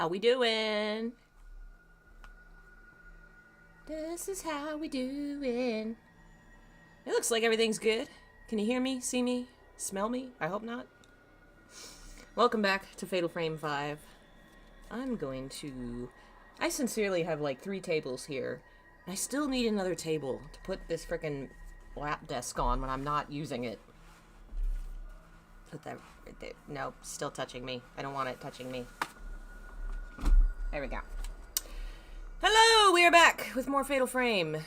How we doing? This is how we doing. It looks like everything's good. Can you hear me, see me, smell me? I hope not. Welcome back to Fatal Frame 5. I sincerely have like 3 tables here. I still need another table to put this frickin' lap desk on when I'm not using it. Put that right there. No, still touching me. I don't want it touching me. There we go. Hello, we are back with more Fatal Frame.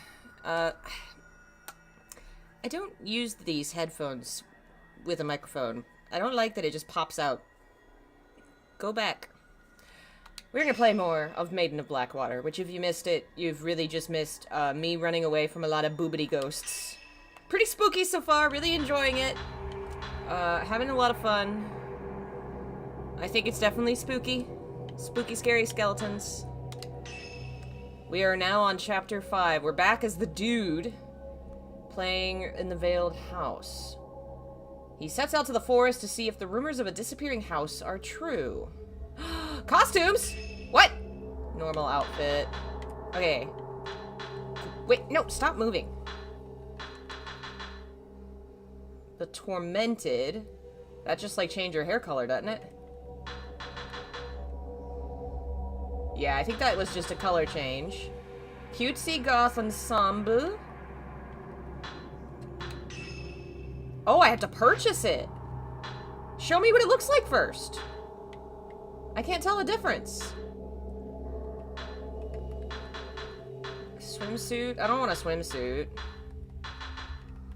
I don't use these headphones with a microphone. I don't like that it just pops out. Go back. We're gonna play more of Maiden of Blackwater, which if you missed it, you've really just missed me running away from a lot of boobity ghosts. Pretty spooky so far, really enjoying it. Having a lot of fun. I think it's definitely spooky. Spooky, scary skeletons. We are now on chapter 5. We're back as the dude playing in the Veiled House. He sets out to the forest to see if the rumors of a disappearing house are true. Costumes! What? Normal outfit. Okay. Wait, no, stop moving. The Tormented. That just like changed your hair color, doesn't it? Yeah, I think that was just a color change. Cutesy goth ensemble. Oh, I have to purchase it. Show me what it looks like first. I can't tell the difference. Swimsuit? I don't want a swimsuit.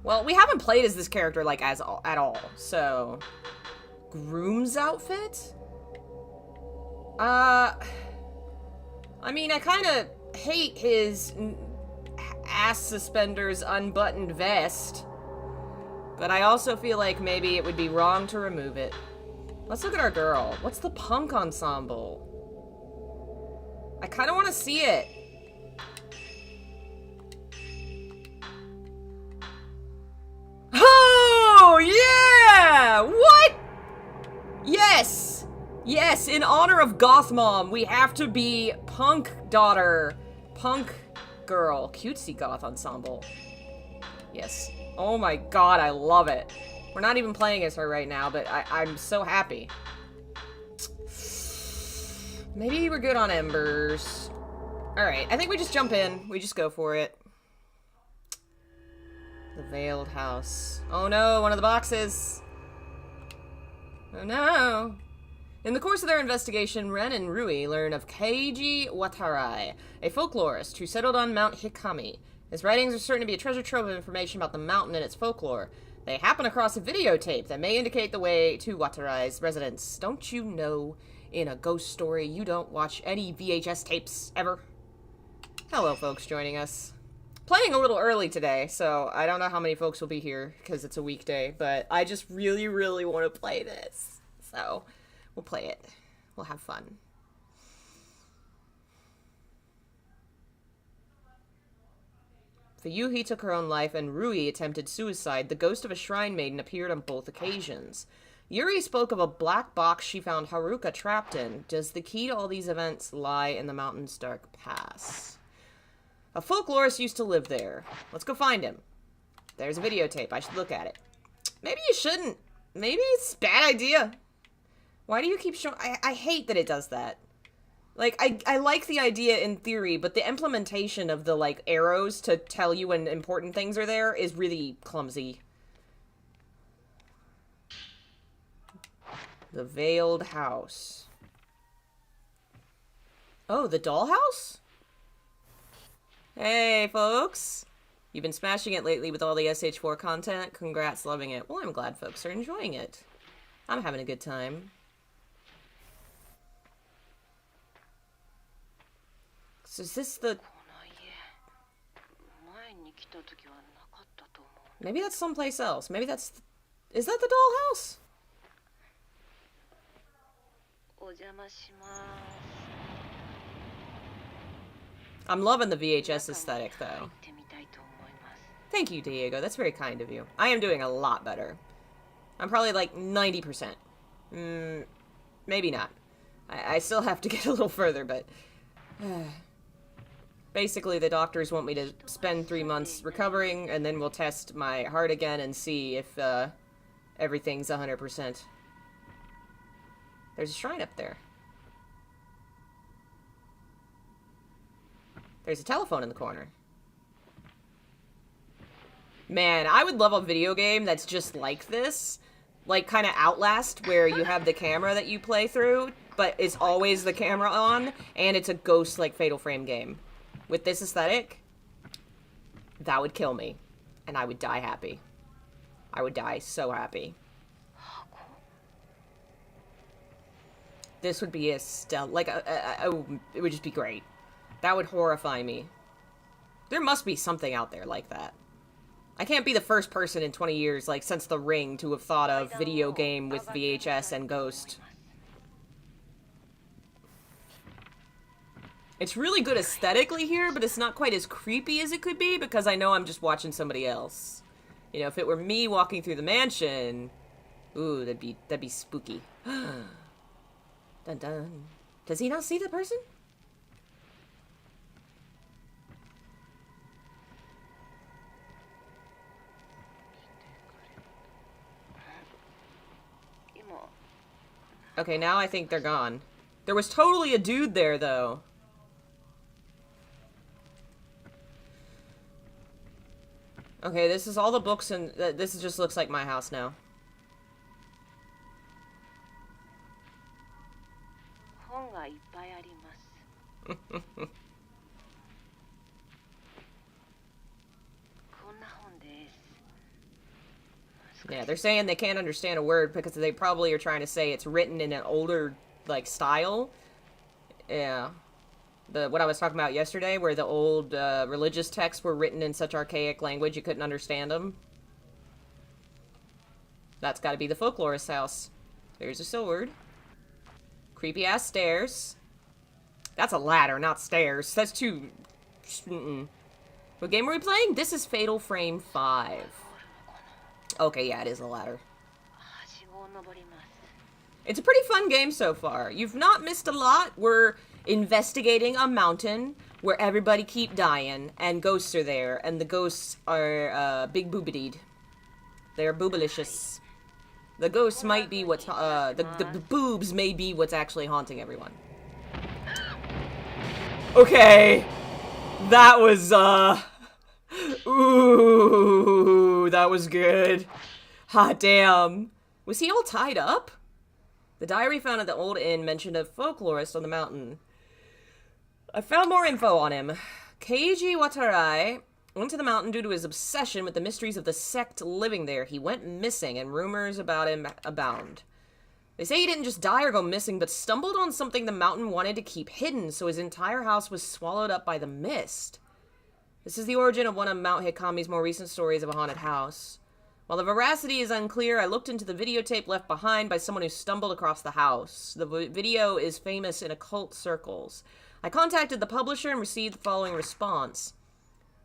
Well, we haven't played as this character, like, at all, so... Groom's outfit? I mean, I kinda hate his ass suspenders unbuttoned vest. But I also feel like maybe it would be wrong to remove it. Let's look at our girl. What's the punk ensemble? I kinda wanna see it. Oh, yeah! What? Yes! Yes, in honor of Goth Mom, we have to be punk daughter. Punk girl. Cutesy goth ensemble. Yes. Oh my god, I love it. We're not even playing as her right now, but I'm so happy. Maybe we're good on embers. Alright, I think we just jump in. We just go for it. The Veiled House. Oh no, one of the boxes. Oh no. In the course of their investigation, Ren and Rui learn of Keiji Watarai, a folklorist who settled on Mount Hikami. His writings are certain to be a treasure trove of information about the mountain and its folklore. They happen across a videotape that may indicate the way to Watarai's residence. Don't you know, in a ghost story, you don't watch any VHS tapes, ever? Hello, folks joining us. Playing a little early today, so I don't know how many folks will be here, because it's a weekday, but I just really, really want to play this. So, we'll play it. We'll have fun. Fuyuhi took her own life and Rui attempted suicide. The ghost of a shrine maiden appeared on both occasions. Yuri spoke of a black box she found Haruka trapped in. Does the key to all these events lie in the mountain's dark past? A folklorist used to live there. Let's go find him. There's a videotape. I should look at it. Maybe you shouldn't. Maybe it's a bad idea. Why do you keep showing... I hate that it does that. Like, I like the idea in theory, but the implementation of the, like, arrows to tell you when important things are there is really clumsy. The Veiled House. Oh, the dollhouse? Hey, folks. You've been smashing it lately with all the SH4 content. Congrats, loving it. Well, I'm glad folks are enjoying it. I'm having a good time. So is this the... Maybe that's someplace else. Maybe that's... Is that the dollhouse? I'm loving the VHS aesthetic, though. Thank you, Diego. That's very kind of you. I am doing a lot better. I'm probably like 90%. Maybe not. I still have to get a little further, but... basically, the doctors want me to spend 3 months recovering, and then we'll test my heart again and see if, everything's 100%. There's a shrine up there. There's a telephone in the corner. Man, I would love a video game that's just like this. Like, kind of Outlast, where you have the camera that you play through, but it's always the camera on, and it's a ghost, like, Fatal Frame game. With this aesthetic, that would kill me. And I would die happy. I would die so happy. This would be a like, it would just be great. That would horrify me. There must be something out there like that. I can't be the first person in 20 years, like, since The Ring, to have thought of video game with VHS and Ghost. It's really good aesthetically here, but it's not quite as creepy as it could be, because I know I'm just watching somebody else. You know, if it were me walking through the mansion, ooh, that'd be spooky. Dun dun. Does he not see the person? Okay, now I think they're gone. There was totally a dude there, though. Okay, this is all the books, and this just looks like my house now. Yeah, they're saying they can't understand a word because they probably are trying to say it's written in an older, like, style. Yeah. What I was talking about yesterday, where the old religious texts were written in such archaic language you couldn't understand them. That's gotta be the folklorist's house. There's a sword. Creepy-ass stairs. That's a ladder, not stairs. That's too... What game are we playing? This is Fatal Frame 5. Okay, yeah, it is a ladder. It's a pretty fun game so far. You've not missed a lot. We're investigating a mountain where everybody keep dying, and ghosts are there, and the ghosts are, big boobadied. They're boobalicious. The ghosts might be what's, the boobs may be what's actually haunting everyone. Okay. That was, ooh, that was good. Hot damn. Was he all tied up? The diary found at the old inn mentioned a folklorist on the mountain. I found more info on him. Keiji Watarai went to the mountain due to his obsession with the mysteries of the sect living there. He went missing, and rumors about him abound. They say he didn't just die or go missing, but stumbled on something the mountain wanted to keep hidden, so his entire house was swallowed up by the mist. This is the origin of one of Mount Hikami's more recent stories of a haunted house. While the veracity is unclear, I looked into the videotape left behind by someone who stumbled across the house. The video is famous in occult circles. I contacted the publisher and received the following response.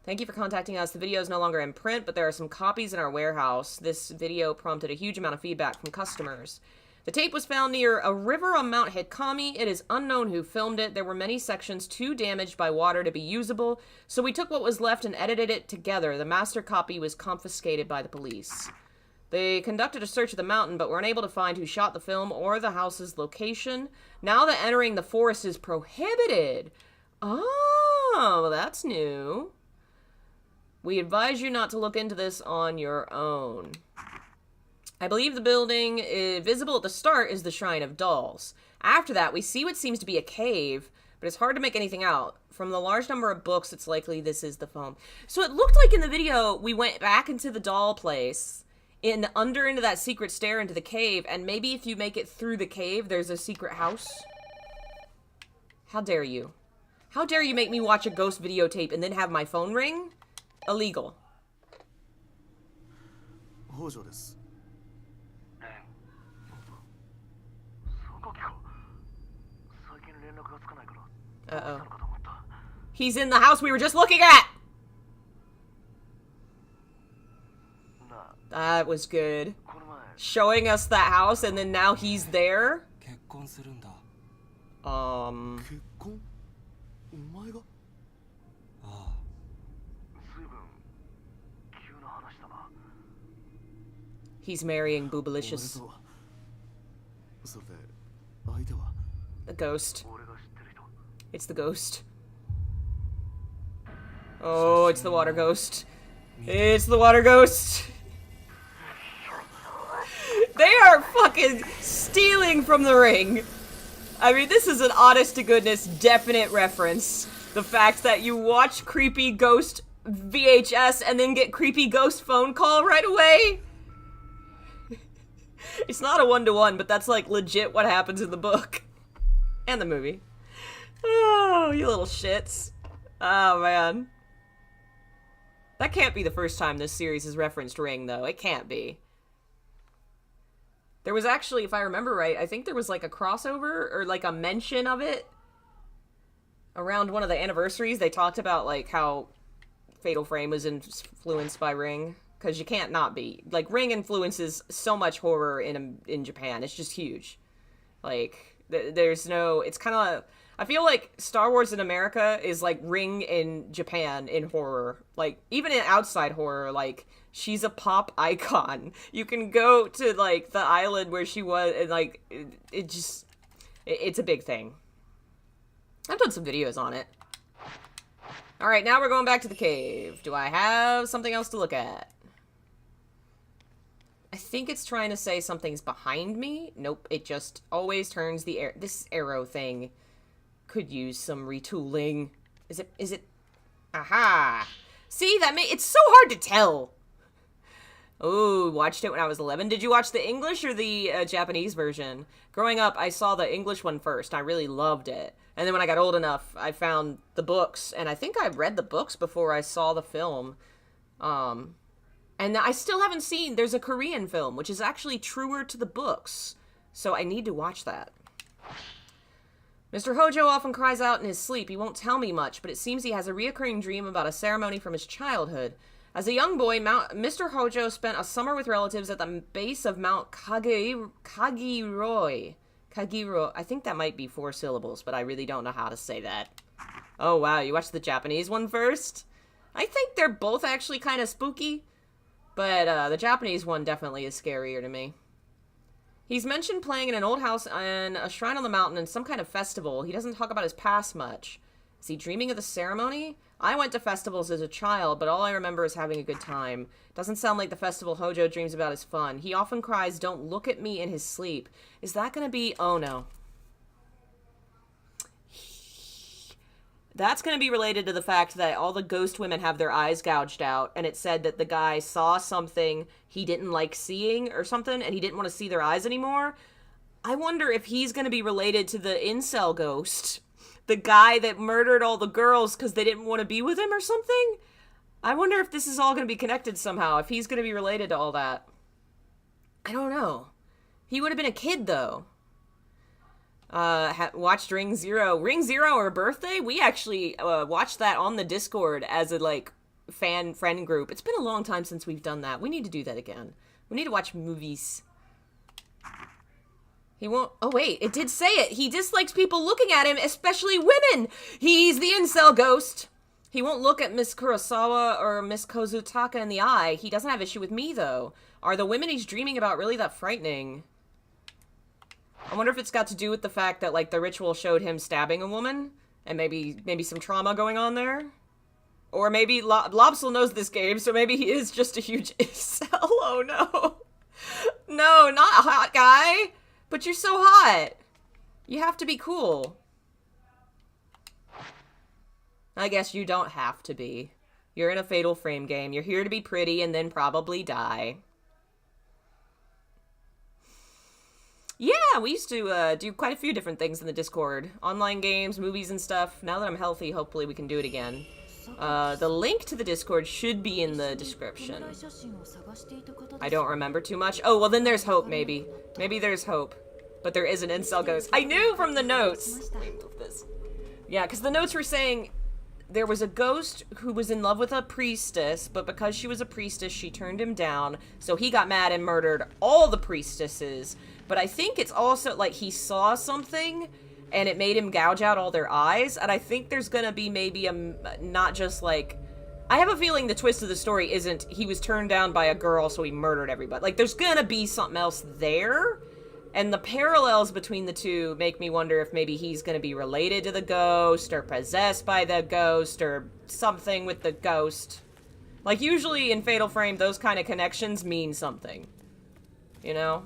Thank you for contacting us. The video is no longer in print, but there are some copies in our warehouse. This video prompted a huge amount of feedback from customers. The tape was found near a river on Mount Hikami. It is unknown who filmed it. There were many sections too damaged by water to be usable, so we took what was left and edited it together. The master copy was confiscated by the police. They conducted a search of the mountain, but were unable to find who shot the film or the house's location. Now that entering the forest is prohibited. Oh, that's new. We advise you not to look into this on your own. I believe the building visible at the start is the Shrine of Dolls. After that, we see what seems to be a cave, but it's hard to make anything out. From the large number of books, it's likely this is the foam. So it looked like in the video, we went back into the doll place, into that secret stair into the cave, and maybe if you make it through the cave, there's a secret house. How dare you? How dare you make me watch a ghost videotape and then have my phone ring? Illegal. Uh-oh. He's in the house we were just looking at! That was good. Showing us that house and then now he's there. He's marrying Boobalicious. The ghost. It's the ghost. Oh, it's the water ghost. It's the water ghost. They are fucking stealing from the ring. I mean, this is an honest to goodness definite reference. The fact that you watch creepy ghost VHS and then get creepy ghost phone call right away. It's not a one-to-one, but that's like legit what happens in the book. And the movie. Oh, you little shits. Oh, man. That can't be the first time this series has referenced Ring, though. It can't be. There was actually, if I remember right, I think there was like a crossover or like a mention of it around one of the anniversaries. They talked about like how Fatal Frame was influenced by Ring. Because you can't not be. Like, Ring influences so much horror in Japan. It's just huge. Like, there's no... It's kind of... I feel like Star Wars in America is like Ring in Japan in horror. Like, even in outside horror, like, she's a pop icon. You can go to, like, the island where she was, and, like, it just... It's a big thing. I've done some videos on it. Alright, now we're going back to the cave. Do I have something else to look at? I think it's trying to say something's behind me. Nope, it just always turns the air. This arrow thing could use some retooling. Is it? Aha! See, it's so hard to tell. Oh, watched it when I was 11. Did you watch the English or the Japanese version? Growing up, I saw the English one first. I really loved it. And then when I got old enough, I found the books. And I think I read the books before I saw the film. And I still haven't seen, there's a Korean film, which is actually truer to the books. So I need to watch that. Mr. Hojo often cries out in his sleep. He won't tell me much, but it seems he has a reoccurring dream about a ceremony from his childhood. As a young boy, Mr. Hojo spent a summer with relatives at the base of Mount Kagiroi. Kagiro. I think that might be 4 syllables, but I really don't know how to say that. Oh, wow. You watched the Japanese one first? I think they're both actually kind of spooky. But the Japanese one definitely is scarier to me. He's mentioned playing in an old house and a shrine on the mountain in some kind of festival. He doesn't talk about his past much. Is he dreaming of the ceremony? I went to festivals as a child, but all I remember is having a good time. Doesn't sound like the festival Hojo dreams about is fun. He often cries, "Don't look at me," in his sleep. Is that going to be... Oh, no. That's going to be related to the fact that all the ghost women have their eyes gouged out, and it said that the guy saw something he didn't like seeing or something, and he didn't want to see their eyes anymore. I wonder if he's going to be related to the incel ghost. The guy that murdered all the girls because they didn't want to be with him or something? I wonder if this is all going to be connected somehow, if he's going to be related to all that. I don't know. He would have been a kid, though. Watched Ring Zero. Ring Zero or Birthday? We actually watched that on the Discord as a, like, friend group. It's been a long time since we've done that. We need to do that again. We need to watch movies. He won't... Oh, wait. It did say it. He dislikes people looking at him, especially women. He's the incel ghost. He won't look at Miss Kurosawa or Miss Kozutaka in the eye. He doesn't have issue with me, though. Are the women he's dreaming about really that frightening? I wonder if it's got to do with the fact that, like, the ritual showed him stabbing a woman, and maybe some trauma going on there? Or maybe Lobsel knows this game, so maybe he is just a huge incel. Oh, no. No, not a hot guy. But you're so hot. You have to be cool. I guess you don't have to be. You're in a Fatal Frame game. You're here to be pretty and then probably die. Yeah, we used to do quite a few different things in the Discord. Online games, movies and stuff. Now that I'm healthy, hopefully we can do it again. The link to the Discord should be in the description. I don't remember too much. Oh, well then there's hope, maybe. Maybe there's hope. But there is an incel ghost. I knew from the notes. Let me move this. Yeah, because the notes were saying there was a ghost who was in love with a priestess, but because she was a priestess, she turned him down. So he got mad and murdered all the priestesses. But I think it's also like he saw something and it made him gouge out all their eyes, and I think there's gonna be maybe not just like, I have a feeling the twist of the story isn't he was turned down by a girl so he murdered everybody. Like, there's gonna be something else there, and the parallels between the two make me wonder if maybe he's gonna be related to the ghost, or possessed by the ghost, or something with the ghost. Like, usually in Fatal Frame, those kind of connections mean something. You know?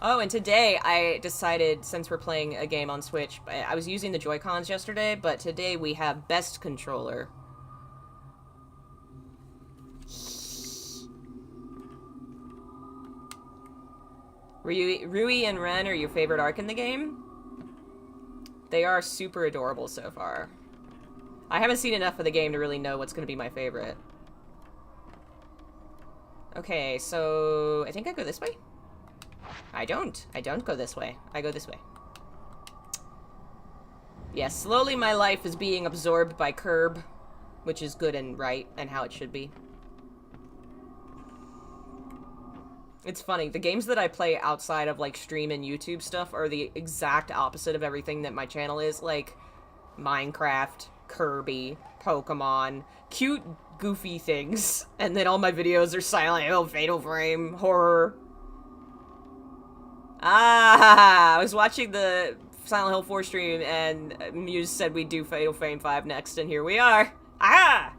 Oh, and today I decided, since we're playing a game on Switch, I was using the Joy-Cons yesterday, but today we have Best Controller. Rui and Ren are your favorite arc in the game? They are super adorable so far. I haven't seen enough of the game to really know what's going to be my favorite. Okay, so I think I go this way? I don't. I don't go this way. I go this way. Yeah, slowly my life is being absorbed by Curb, which is good and right, and how it should be. It's funny, the games that I play outside of, like, stream and YouTube stuff are the exact opposite of everything that my channel is, like Minecraft, Kirby, Pokemon, cute, goofy things, and then all my videos are Silent Hill, Fatal Frame, horror. Ah, I was watching the Silent Hill 4 stream, and Muse said we'd do Fatal Frame 5 next, and here we are. Ah!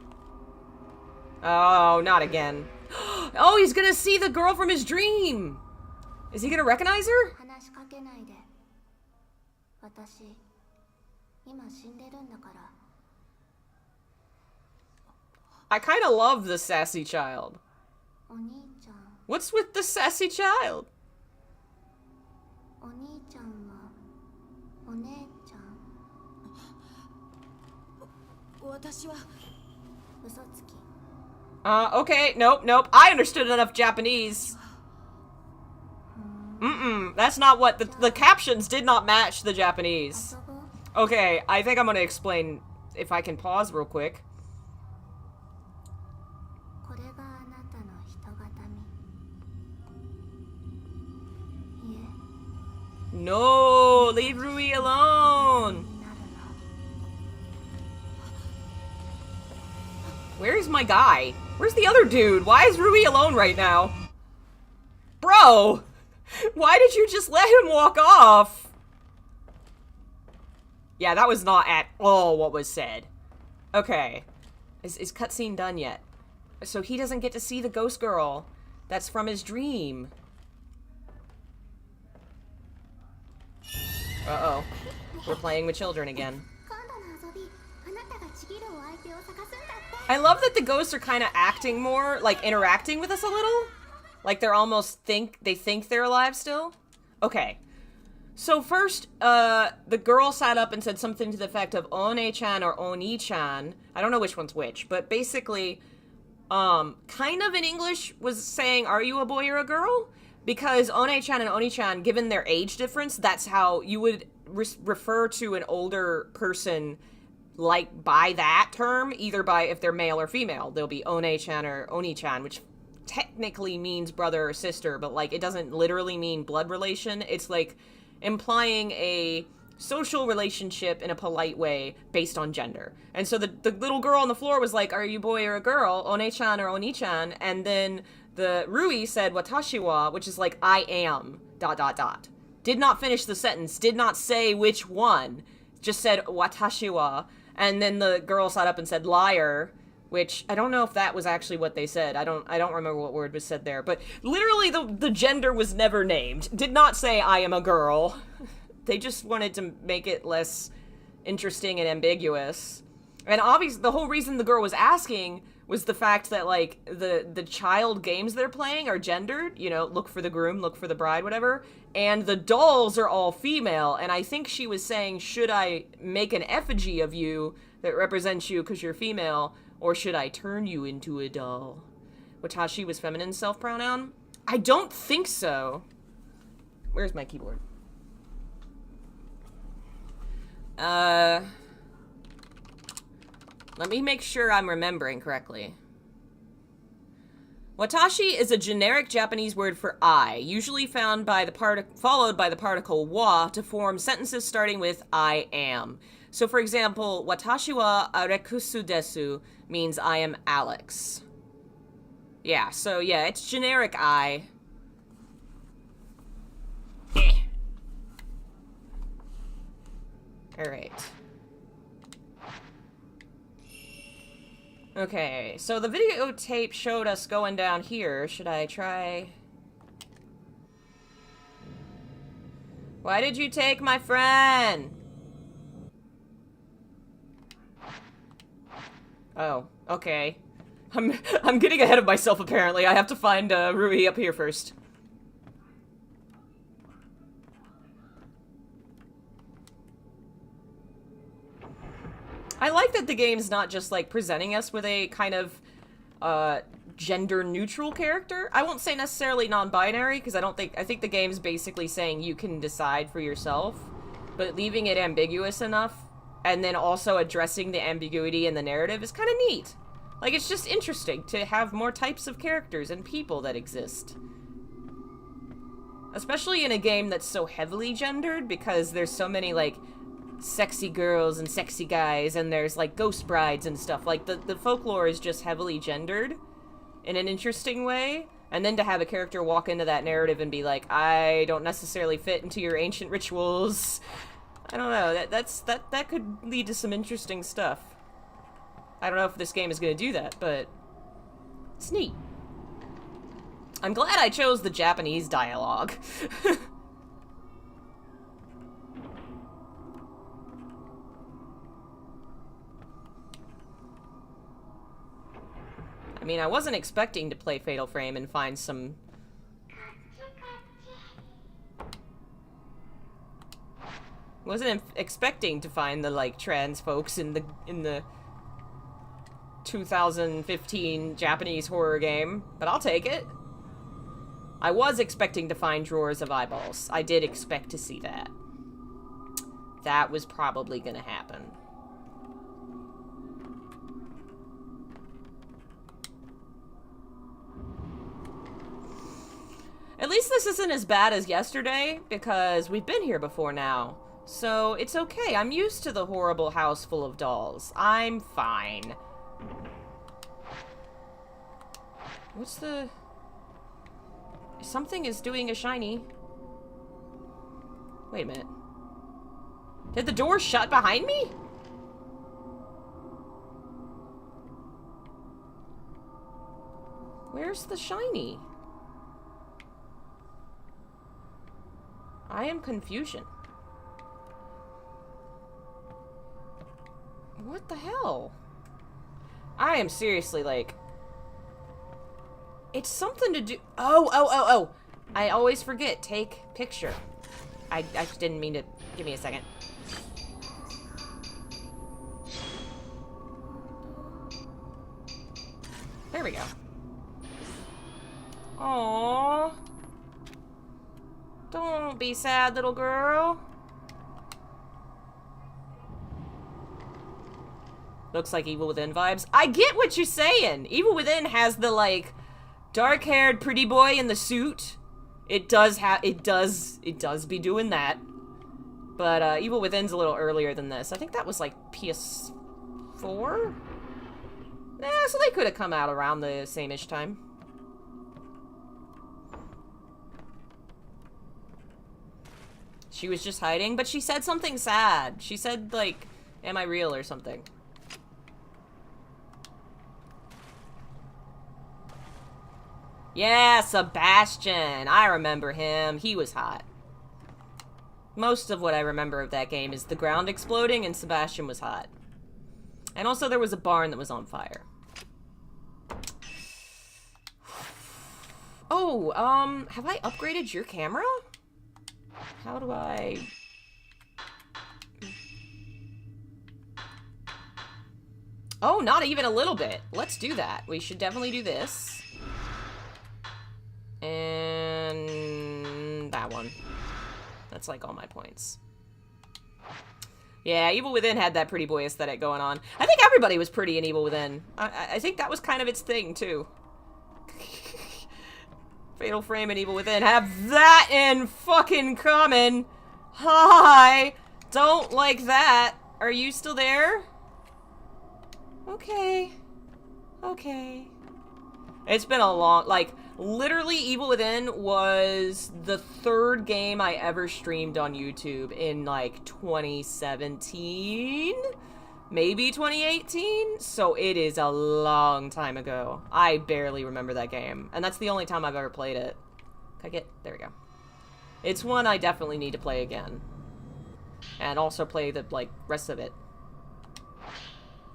Oh, not again. Oh, he's gonna see the girl from his dream! Is he gonna recognize her? I kinda love the sassy child. What's with the sassy child? Okay, nope. I understood enough Japanese. That's not what the captions did not match the Japanese. Okay, I think I'm gonna explain, if I can pause real quick. No, leave Rui alone. Where's my guy? Where's the other dude? Why is Rui alone right now? Bro! Why did you just let him walk off? Yeah, that was not at all what was said. Okay. Is cutscene done yet? So he doesn't get to see the ghost girl that's from his dream. Uh-oh. We're playing with children again. I love that the ghosts are kind of acting more, like, interacting with us a little. Like, they're almost they think they're alive still. Okay. So first, the girl sat up and said something to the effect of One-chan or Oni-chan. I don't know which one's which, but basically, kind of in English was saying, are you a boy or a girl? Because One-chan and Oni-chan, given their age difference, that's how you would refer to an older person, like, by that term, either by if they're male or female. They'll be One-chan or Oni-chan, which technically means brother or sister, but, like, it doesn't literally mean blood relation. It's, like, implying a social relationship in a polite way based on gender. And so the little girl on the floor was like, are you a boy or a girl? One-chan or Oni-chan? And then the Rui said, watashi wa, which is like, I am, ... Did not finish the sentence, did not say which one, just said, watashi wa. And then the girl sat up and said, liar, which I don't know if that was actually what they said. I don't remember what word was said there. But literally the gender was never named. Did not say I am a girl. They just wanted to make it less interesting and ambiguous. And obviously the whole reason the girl was asking was the fact that, like, the child games they're playing are gendered. You know, look for the groom, look for the bride, whatever. And the dolls are all female. And I think she was saying, should I make an effigy of you that represents you because you're female, or should I turn you into a doll? Watashi was feminine self-pronoun? I don't think so. Where's my keyboard? Let me make sure I'm remembering correctly. Watashi is a generic Japanese word for I, usually followed by the particle wa to form sentences starting with I am. So, for example, watashi wa Arekusu desu means I am Alex. Yeah, so yeah, it's generic I. Alright. Okay, so the videotape showed us going down here. Should I try? Why did you take my friend? Oh, okay. I'm getting ahead of myself, apparently. I have to find Rui up here first. I like that the game's not just, like, presenting us with a kind of, gender-neutral character. I won't say necessarily non-binary, because I think the game's basically saying you can decide for yourself, but leaving it ambiguous enough, and then also addressing the ambiguity in the narrative is kind of neat. Like, it's just interesting to have more types of characters and people that exist. Especially in a game that's so heavily gendered, because there's so many, like, sexy girls and sexy guys, and there's like ghost brides and stuff. Like the folklore is just heavily gendered in an interesting way, and then to have a character walk into that narrative and be like, I don't necessarily fit into your ancient rituals. I don't know, that could lead to some interesting stuff. I don't know if this game is going to do that, but it's neat. I'm glad I chose the Japanese dialogue. I mean, I wasn't expecting to play Fatal Frame and find some... Wasn't expecting to find the, like, trans folks in the 2015 Japanese horror game, but I'll take it. I was expecting to find drawers of eyeballs. I did expect to see that. That was probably gonna happen. At least this isn't as bad as yesterday, because we've been here before now. So, it's okay. I'm used to the horrible house full of dolls. I'm fine. What's the... Something is doing a shiny. Wait a minute. Did the door shut behind me? Where's the shiny? I am confusion. What the hell? I am seriously like... It's something to do... Oh! I always forget. Take picture. I didn't mean to... Give me a second. There we go. Aww. Don't be sad, little girl. Looks like Evil Within vibes. I get what you're saying. Evil Within has the, like, dark-haired pretty boy in the suit. It does be doing that. But, Evil Within's a little earlier than this. I think that was, like, PS4? So they could have come out around the same-ish time. She was just hiding, but she said something sad. She said, like, am I real or something. Yeah, Sebastian. I remember him. He was hot. Most of what I remember of that game is the ground exploding and Sebastian was hot. And also there was a barn that was on fire. Oh, have I upgraded your camera? How do I... Oh, not even a little bit. Let's do that. We should definitely do this. And... that one. That's like all my points. Yeah, Evil Within had that pretty boy aesthetic going on. I think everybody was pretty in Evil Within. I think that was kind of its thing, too. Fatal Frame and Evil Within have that in fucking common. Hi! Don't like that. Are you still there? Okay. Okay. It's been a long, like, literally Evil Within was the 3rd game I ever streamed on YouTube in, like, 2017? Maybe 2018? So it is a long time ago. I barely remember that game. And that's the only time I've ever played it. Can I get... There we go. It's one I definitely need to play again. And also play the, like, rest of it.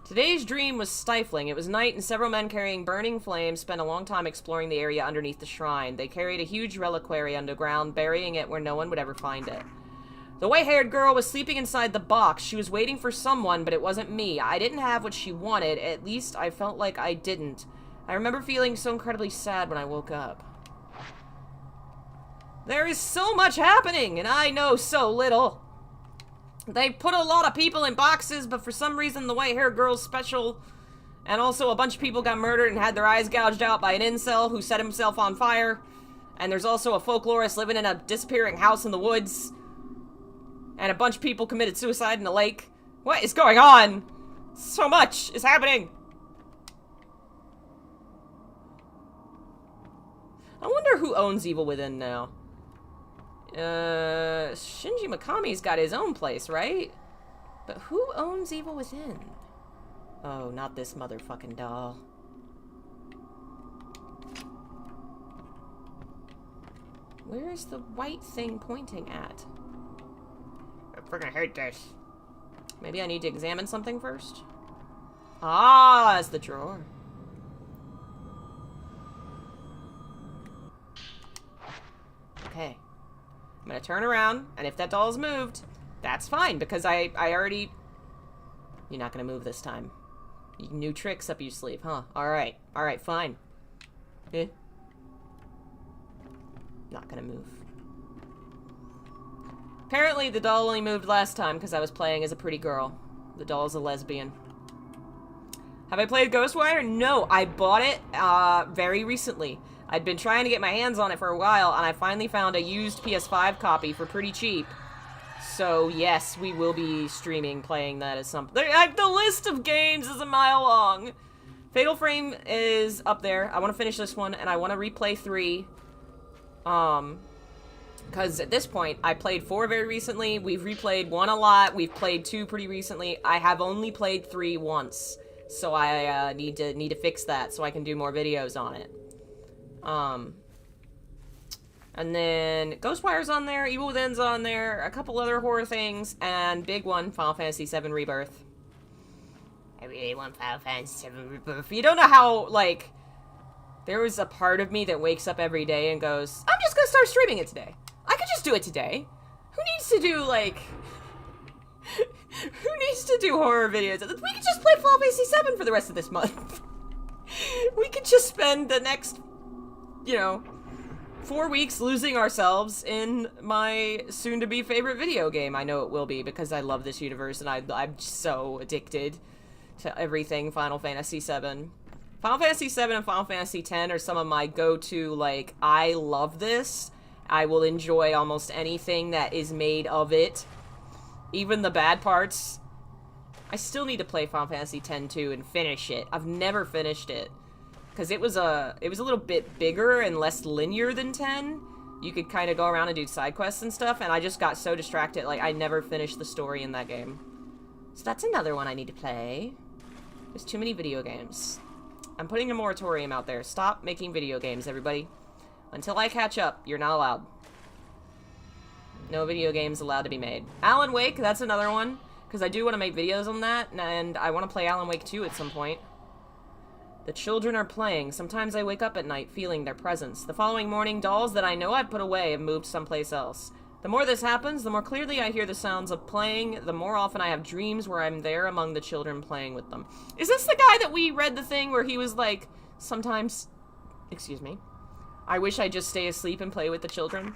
Today's dream was stifling. It was night and several men carrying burning flames spent a long time exploring the area underneath the shrine. They carried a huge reliquary underground, burying it where no one would ever find it. The white-haired girl was sleeping inside the box. She was waiting for someone, but it wasn't me. I didn't have what she wanted. At least I felt like I didn't. I remember feeling so incredibly sad when I woke up. There is so much happening, and I know so little. They put a lot of people in boxes, but for some reason the white-haired girl's special. And also a bunch of people got murdered and had their eyes gouged out by an incel who set himself on fire. And there's also a folklorist living in a disappearing house in the woods. And a bunch of people committed suicide in a lake. What is going on? So much is happening. I wonder who owns Evil Within now. Shinji Mikami's got his own place, right? But who owns Evil Within? Oh, not this motherfucking doll. Where is the white thing pointing at? I freaking hate this. Maybe I need to examine something first? Ah, it's the drawer. Okay. I'm gonna turn around, and if that doll's moved, that's fine, because I already... You're not gonna move this time. New tricks up your sleeve, huh? Alright. Alright, fine. Eh. Not gonna move. Apparently, the doll only moved last time because I was playing as a pretty girl. The doll's a lesbian. Have I played Ghostwire? No, I bought it very recently. I'd been trying to get my hands on it for a while, and I finally found a used PS5 copy for pretty cheap. So, yes, we will be streaming playing that as something. The list of games is a mile long. Fatal Frame is up there. I want to finish this one, and I want to replay 3. Because at this point, I played 4 very recently. We've replayed 1 a lot. We've played 2 pretty recently. I have only played 3 once. So I need to fix that so I can do more videos on it. And then Ghostwire's on there, Evil Within's on there, a couple other horror things, and big one, Final Fantasy VII Rebirth. I really want Final Fantasy VII Rebirth. You don't know how, like, there was a part of me that wakes up every day and goes, I'm just gonna start streaming it today. I could just do it today. Who needs to do, like... Who needs to do horror videos? We could just play Final Fantasy VII for the rest of this month. We could just spend the next, you know, 4 weeks losing ourselves in my soon-to-be favorite video game. I know it will be, because I love this universe, and I'm so addicted to everything Final Fantasy VII. Final Fantasy VII and Final Fantasy X are some of my go-to, like, I love this. I will enjoy almost anything that is made of it. Even the bad parts. I still need to play Final Fantasy X too and finish it. I've never finished it. Because it was a little bit bigger and less linear than 10. You could kind of go around and do side quests and stuff, and I just got so distracted, like, I never finished the story in that game. So that's another one I need to play. There's too many video games. I'm putting a moratorium out there. Stop making video games, everybody. Until I catch up, you're not allowed. No video games allowed to be made. Alan Wake, that's another one. Because I do want to make videos on that, and I want to play Alan Wake 2 at some point. The children are playing. Sometimes I wake up at night feeling their presence. The following morning, dolls that I know I've put away have moved someplace else. The more this happens, the more clearly I hear the sounds of playing, the more often I have dreams where I'm there among the children playing with them. Is this the guy that we read the thing where he was like, sometimes... Excuse me. I wish I'd just stay asleep and play with the children.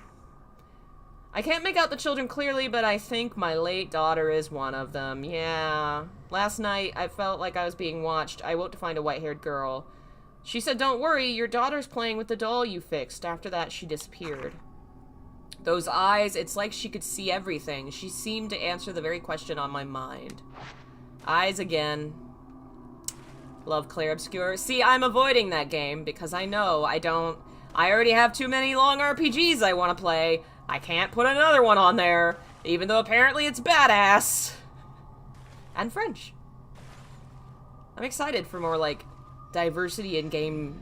I can't make out the children clearly, but I think my late daughter is one of them. Yeah. Last night, I felt like I was being watched. I woke to find a white-haired girl. She said, "Don't worry, your daughter's playing with the doll you fixed." After that, she disappeared. Those eyes, it's like she could see everything. She seemed to answer the very question on my mind. Eyes again. Love Claire Obscure. See, I'm avoiding that game because I know I already have too many long RPGs I want to play. I can't put another one on there, even though apparently it's badass. And French. I'm excited for more, like, diversity in game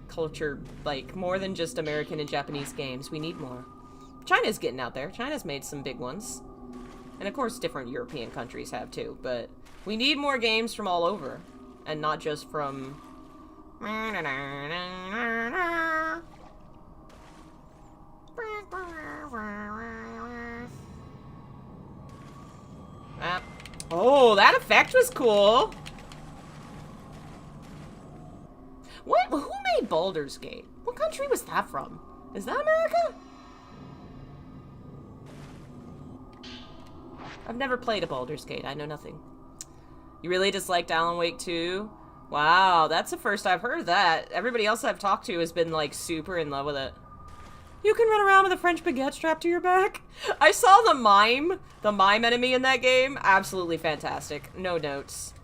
culture, like, more than just American and Japanese games. We need more. China's getting out there. China's made some big ones. And of course different European countries have too, but we need more games from all over. And not just from... Oh, that effect was cool! What? Who made Baldur's Gate? What country was that from? Is that America? I've never played a Baldur's Gate. I know nothing. You really disliked Alan Wake 2? Wow, that's the first I've heard of that. Everybody else I've talked to has been, like, super in love with it. You can run around with a French baguette strapped to your back. I saw the mime enemy in that game. Absolutely fantastic. No notes.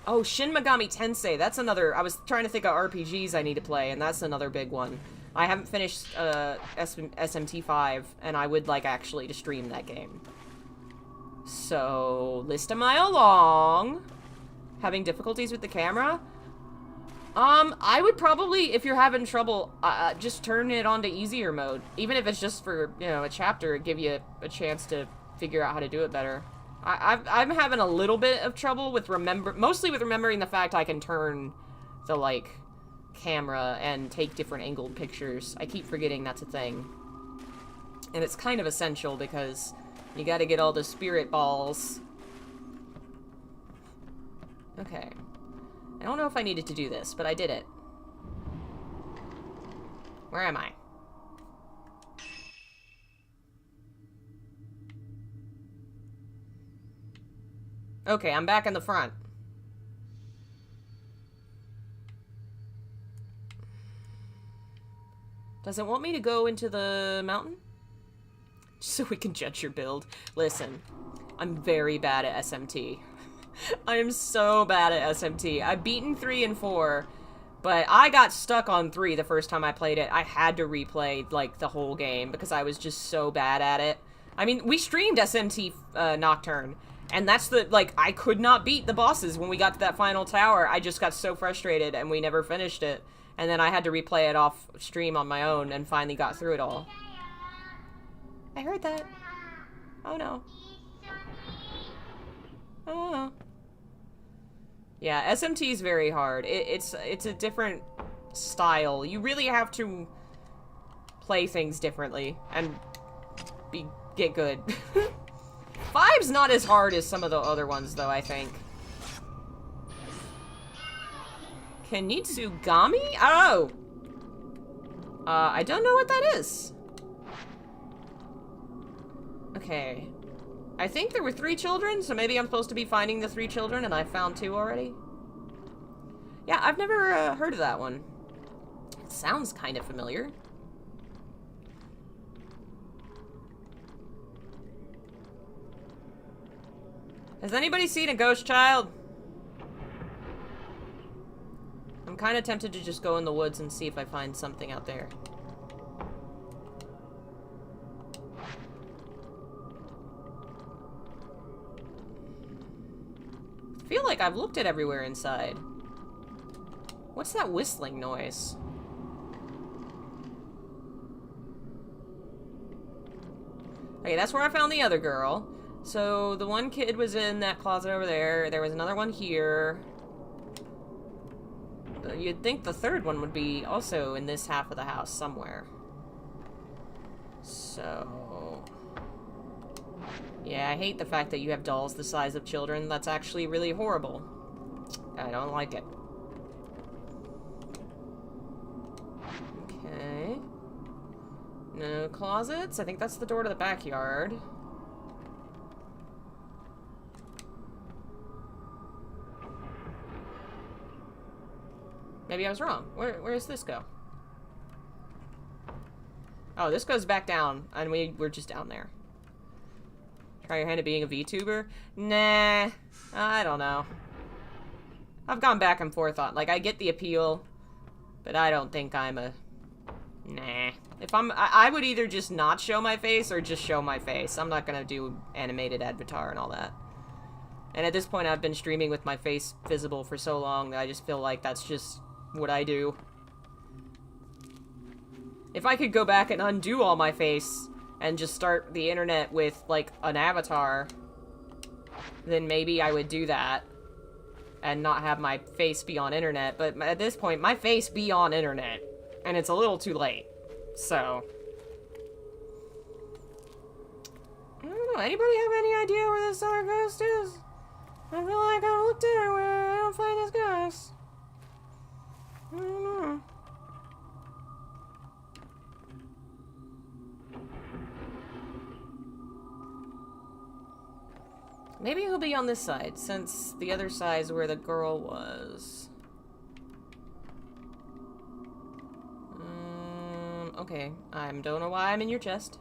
Oh, Shin Megami Tensei. That's another... I was trying to think of RPGs I need to play, and that's another big one. I haven't finished SMT5, and I would like actually to stream that game. So, list a mile long. Having difficulties with the camera? I would probably, if you're having trouble, just turn it on to easier mode. Even if it's just for, you know, a chapter, give you a chance to figure out how to do it better. I'm having a little bit of trouble with mostly with remembering the fact I can turn the, like, camera and take different angled pictures. I keep forgetting that's a thing. And it's kind of essential because you gotta get all the spirit balls. Okay. I don't know if I needed to do this, but I did it. Where am I? Okay, I'm back in the front. Does it want me to go into the mountain? Just so we can judge your build. Listen, I'm very bad at SMT. I am so bad at SMT. I've beaten 3 and 4, but I got stuck on 3 the first time I played it. I had to replay, like, the whole game because I was just so bad at it. I mean, we streamed SMT Nocturne, and that's the, like, I could not beat the bosses when we got to that final tower. I just got so frustrated, and we never finished it. And then I had to replay it off stream on my own and finally got through it all. I heard that. Oh, no. Oh. Yeah, SMT is very hard. It's a different style. You really have to play things differently and get good. 5's not as hard as some of the other ones, though, I think. Kenitsugami? Oh! I don't know what that is. Okay. I think there were 3 children, so maybe I'm supposed to be finding the 3 children, and I found 2 already. Yeah, I've never heard of that one. It sounds kind of familiar. Has anybody seen a ghost child? I'm kind of tempted to just go in the woods and see if I find something out there. I feel like I've looked at everywhere inside. What's that whistling noise? Okay, that's where I found the other girl. So, the one kid was in that closet over there. There was another one here. You'd think the third one would be also in this half of the house somewhere. So... yeah, I hate the fact that you have dolls the size of children. That's actually really horrible. I don't like it. Okay. No closets. I think that's the door to the backyard. Maybe I was wrong. Where does this go? Oh, this goes back down, and we're just down there. Try your hand at being a VTuber? Nah, I don't know. I've gone back and forth on, like, I get the appeal, but I don't think I'm a... Nah. If I would either just not show my face or just show my face. I'm not gonna do animated avatar and all that. And at this point, I've been streaming with my face visible for so long that I just feel like that's just what I do. If I could go back and undo all my face and just start the internet with, like, an avatar, then maybe I would do that and not have my face be on internet. But at this point, my face be on internet, and it's a little too late. So, I don't know. Anybody have any idea where this other ghost is? I feel like I looked everywhere. I don't find this ghost. I don't know. Maybe he'll be on this side, since the other side is where the girl was. Okay. I don't know why I'm in your chest.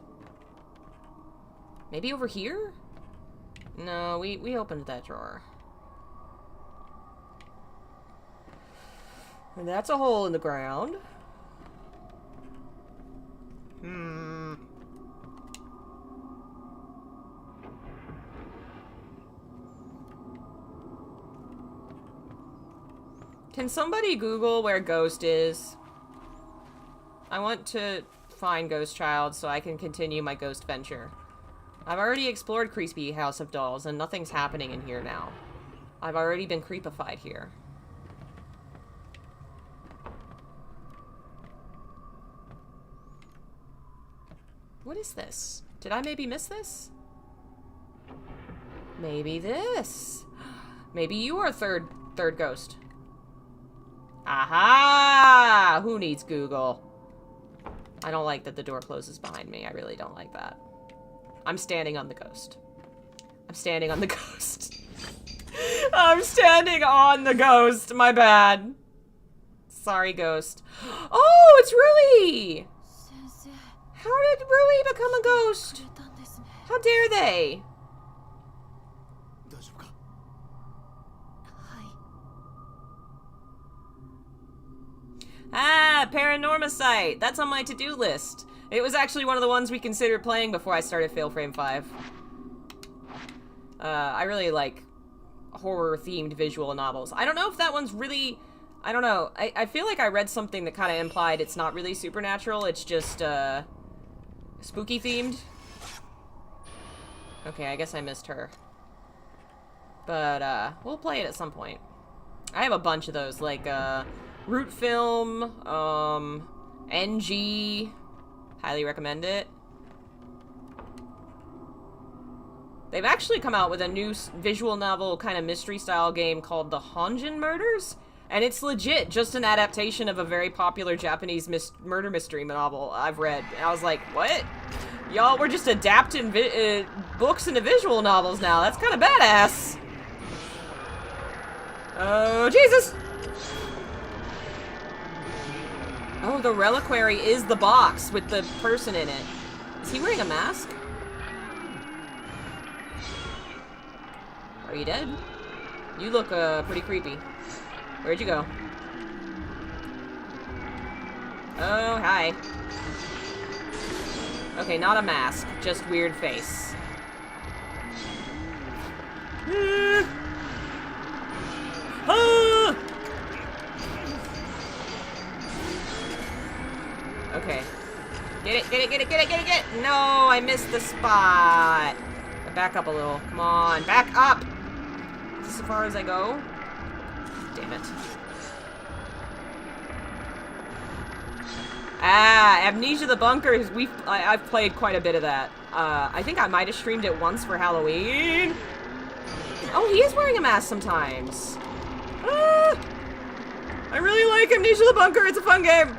Maybe over here? No, we opened that drawer. And that's a hole in the ground. Can somebody Google where Ghost is? I want to find Ghost Child so I can continue my ghost venture. I've already explored Creepy House of Dolls and nothing's happening in here now. I've already been creepified here. What is this? Did I maybe miss this? Maybe this. Maybe you are third ghost. Aha! Who needs Google? I don't like that the door closes behind me. I really don't like that. I'm standing on the ghost. I'm standing on the ghost. I'm standing on the ghost. My bad. Sorry, ghost. Oh, it's Rui! How did Rui become a ghost? How dare they? Ah, Paranormacite! That's on my to-do list. It was actually one of the ones we considered playing before I started Fail Frame 5. I really like horror-themed visual novels. I don't know if that one's really... I don't know. I feel like I read something that kind of implied it's not really supernatural, it's just, spooky-themed. Okay, I guess I missed her. But, we'll play it at some point. I have a bunch of those, like, Root Film, NG, highly recommend it. They've actually come out with a new visual novel kind of mystery style game called The Honjin Murders, and it's legit just an adaptation of a very popular Japanese murder mystery novel I've read. And I was like, what? Y'all, we're just adapting books into visual novels now. That's kind of badass. Oh, Jesus! Oh, the reliquary is the box with the person in it. Is he wearing a mask? Are you dead? You look, pretty creepy. Where'd you go? Oh, hi. Okay, not a mask. Just weird face. Ah! Okay. Get it, get it, get it, get it, get it, get it! No, I missed the spot. Back up a little. Come on, back up! Is this as far as I go? Damn it. Ah, Amnesia the Bunker. I've played quite a bit of that. I think I might have streamed it once for Halloween. Oh, he is wearing a mask sometimes. Ah, I really like Amnesia the Bunker. It's a fun game.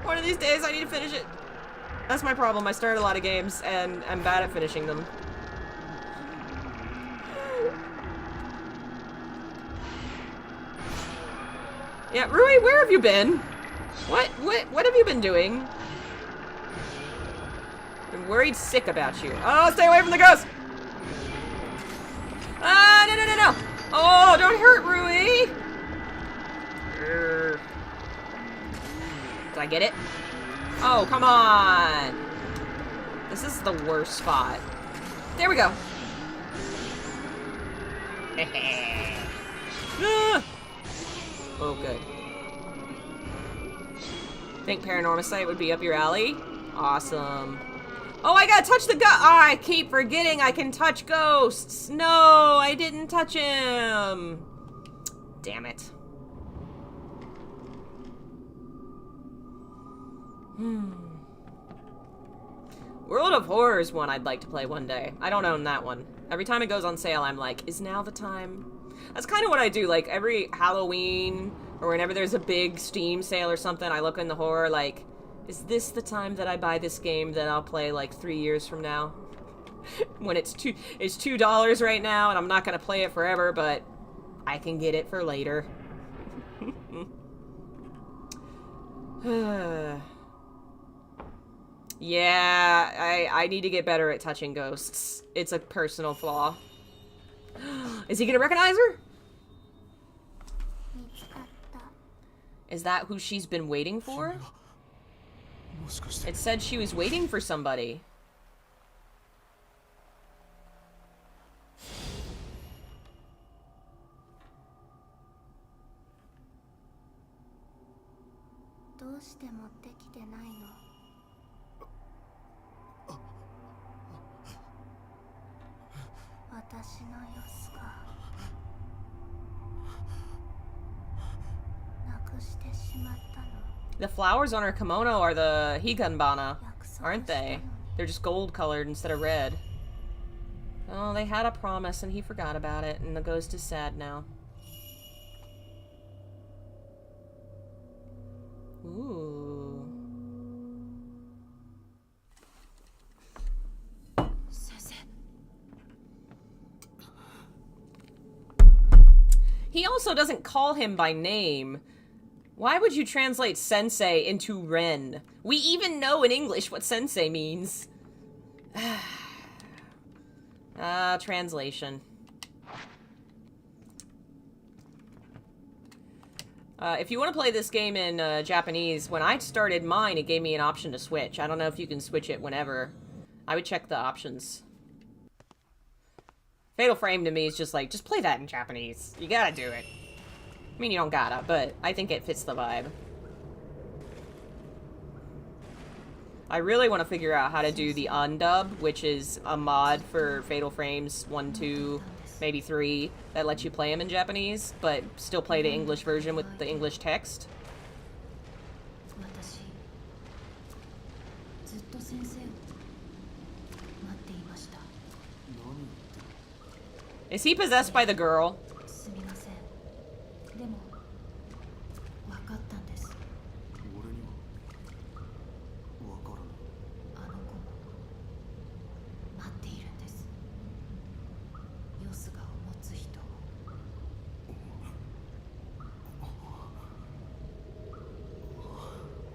One of these days, I need to finish it. That's my problem. I start a lot of games, and I'm bad at finishing them. Yeah, Rui, where have you been? What have you been doing? I'm worried sick about you. Oh, stay away from the ghost! Ah, no. Oh, don't hurt Rui! Did I get it? Oh, come on! This is the worst spot. There we go. Oh, good. Think Paranormal Site would be up your alley? Awesome. Oh, I gotta touch the ghost! Oh, I keep forgetting I can touch ghosts! No, I didn't touch him! Damn it. World of Horror is one I'd like to play one day. I don't own that one. Every time it goes on sale, I'm like, is now the time? That's kind of what I do, like, every Halloween, or whenever there's a big Steam sale or something, I look in the horror, like, is this the time that I buy this game that I'll play, like, 3 years from now? When it's $2 right now, and I'm not gonna play it forever, but I can get it for later. Yeah, I need to get better at touching ghosts. It's a personal flaw. Is he gonna recognize her? Is that who she's been waiting for? It said she was waiting for somebody. The flowers on her kimono are the higanbana, aren't they? They're just gold colored instead of red. Oh, they had a promise and he forgot about it, and the ghost is sad now. Ooh. He also doesn't call him by name. Why would you translate sensei into Ren? We even know in English what sensei means. Translation. If you want to play this game in Japanese, when I started mine, it gave me an option to switch. I don't know if you can switch it whenever. I would check the options. Fatal Frame to me is just like, just play that in Japanese. You gotta do it. I mean, you don't gotta, but I think it fits the vibe. I really want to figure out how to do the undub, which is a mod for Fatal Frames 1, 2, maybe 3, that lets you play them in Japanese, but still play the English version with the English text. Is he possessed by the girl?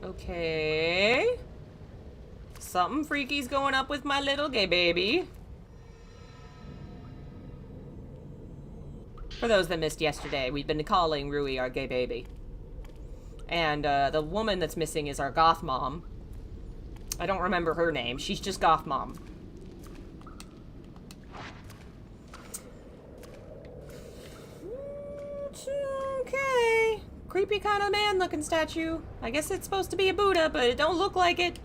Okay. Something freaky's going up with my little gay baby. For those that missed yesterday, we've been calling Rui our gay baby. And the woman that's missing is our goth mom. I don't remember her name. She's just goth mom. Okay. Creepy kind of man looking statue. I guess it's supposed to be a Buddha, but it don't look like it.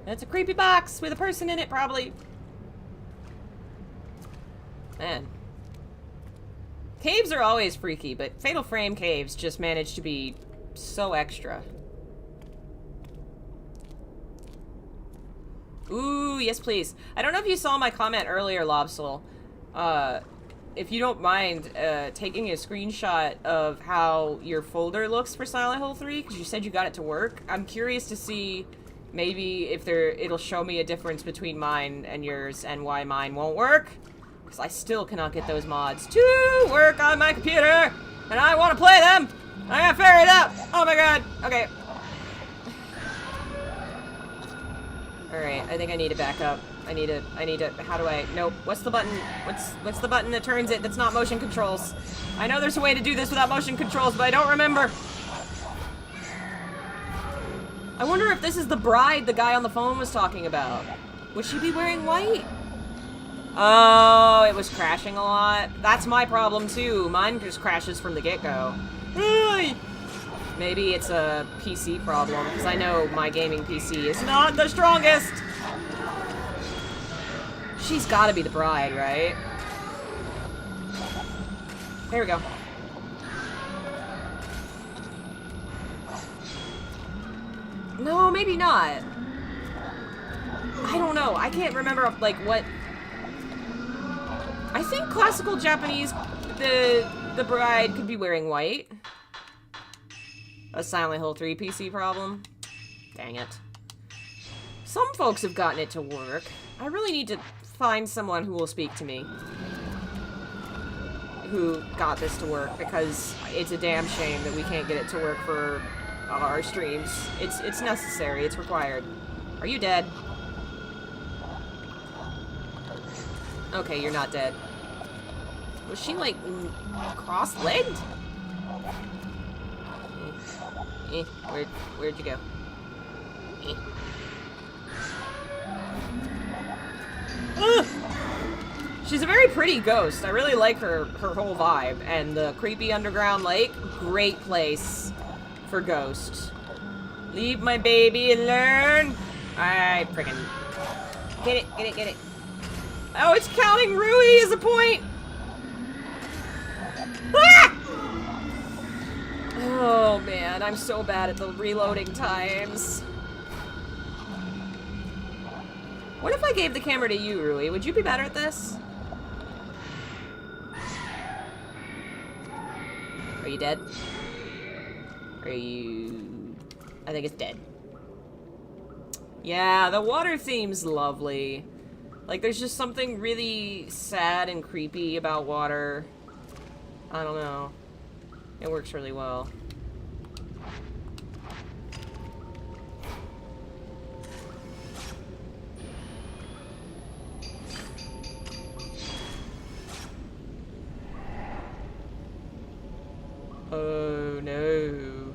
It's a creepy box with a person in it, probably. Man. Caves are always freaky, but Fatal Frame caves just manage to be so extra. Ooh, yes please. I don't know if you saw my comment earlier, Lobsoul. If you don't mind taking a screenshot of how your folder looks for Silent Hill 3, because you said you got it to work. I'm curious to see maybe if it'll show me a difference between mine and yours and why mine won't work. Because I still cannot get those mods to work on my computer, and I want to play them! I gotta figure it out! Oh my god! Okay. Alright, I think I need to back up. I need to, how do I, nope. What's the button? What's the button that turns it that's not motion controls? I know there's a way to do this without motion controls, but I don't remember. I wonder if this is the bride the guy on the phone was talking about. Would she be wearing white? Oh, it was crashing a lot. That's my problem too. Mine just crashes from the get-go. Maybe it's a PC problem, because I know my gaming PC is not the strongest. She's gotta be the bride, right? There we go. No, maybe not. I don't know. I can't remember, like, what... I think classical Japanese, the bride could be wearing white. A Silent Hill 3 PC problem. Dang it. Some folks have gotten it to work. I really need to find someone who will speak to me. Who got this to work, because it's a damn shame that we can't get it to work for our streams. It's necessary. It's required. Are you dead? Okay, you're not dead. Was she, like, cross-legged? Where'd you go? She's a very pretty ghost. I really like her whole vibe. And the creepy underground lake, great place for ghosts. Leave my baby alone. I freaking... Get it. Oh, it's counting Rui as a point! Ah! Oh man, I'm so bad at the reloading times. What if I gave the camera to you, Rui? Would you be better at this? Are you dead? Are you... I think it's dead. Yeah, the water theme's lovely. Like, there's just something really sad and creepy about water. I don't know. It works really well. Oh no.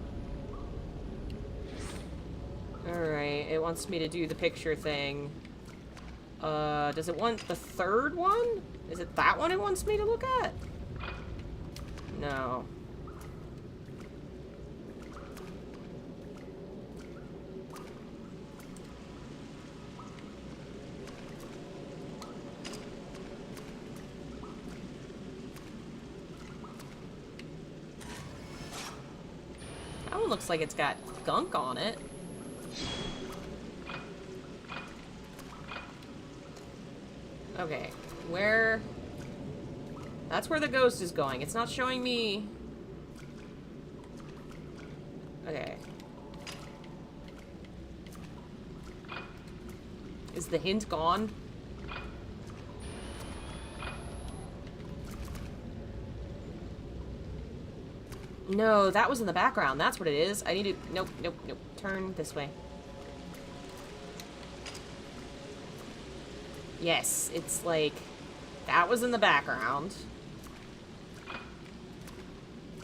Alright, it wants me to do the picture thing. Does it want the third one? Is it that one it wants me to look at? No. That one looks like it's got gunk on it. Okay, where... That's where the ghost is going. It's not showing me... Okay. Is the hint gone? No, that was in the background. That's what it is. I need to... Nope. Turn this way. Yes, it's like... That was in the background.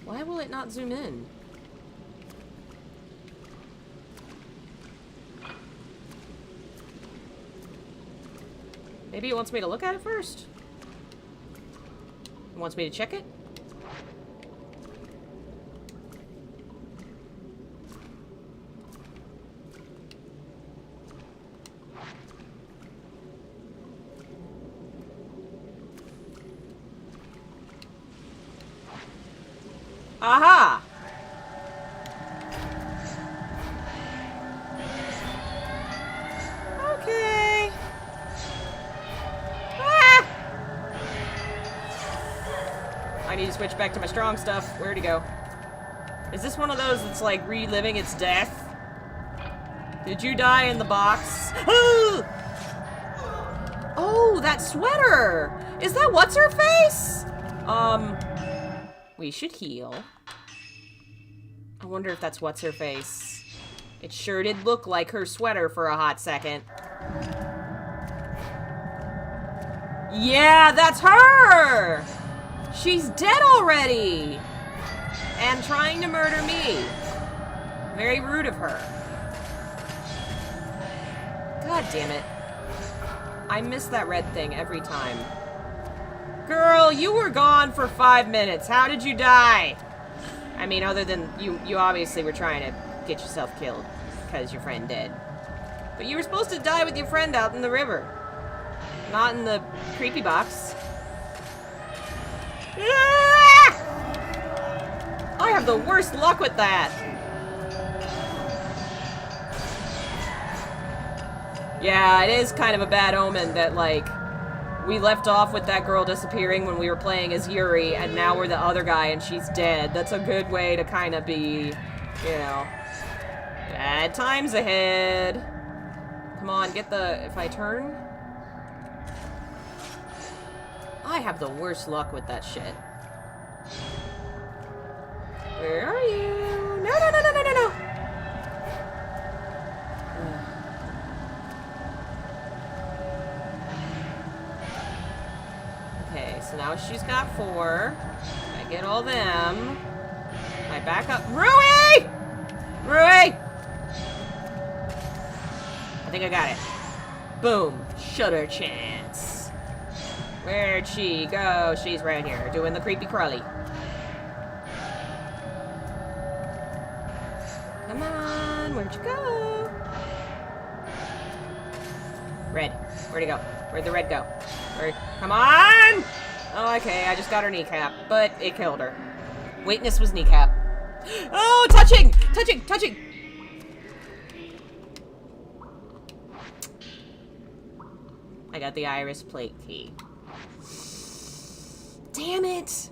Why will it not zoom in? Maybe it wants me to look at it first? It wants me to check it? Aha! Okay. Ah! I need to switch back to my strong stuff. Where'd he go? Is this one of those that's like reliving its death? Did you die in the box? Oh, that sweater! Is that what's her face? We should heal. I wonder if that's what's-her-face. It sure did look like her sweater for a hot second. Yeah, that's her! She's dead already! And trying to murder me. Very rude of her. God damn it. I miss that red thing every time. Girl, you were gone for 5 minutes. How did you die? I mean, other than you obviously were trying to get yourself killed because your friend dead. But you were supposed to die with your friend out in the river. Not in the creepy box. Ah! I have the worst luck with that. Yeah, it is kind of a bad omen that, like, we left off with that girl disappearing when we were playing as Yuri, and now we're the other guy and she's dead. That's a good way to kind of be, you know, bad times ahead. Come on, get the... If I turn... I have the worst luck with that shit. Where are you? No, no, no, no, no, no, no! Okay, so now she's got 4. I get all them. I back up. Rui! Rui! I think I got it. Boom. Shutter chance. Where'd she go? She's right here, doing the creepy crawly. Come on, where'd you go? Red. Where'd it go? Where'd the red go? Come on! Oh, okay, I just got her kneecap, but it killed her. Witness was kneecap. Oh, touching! Touching! Touching! I got the iris plate key. Damn it!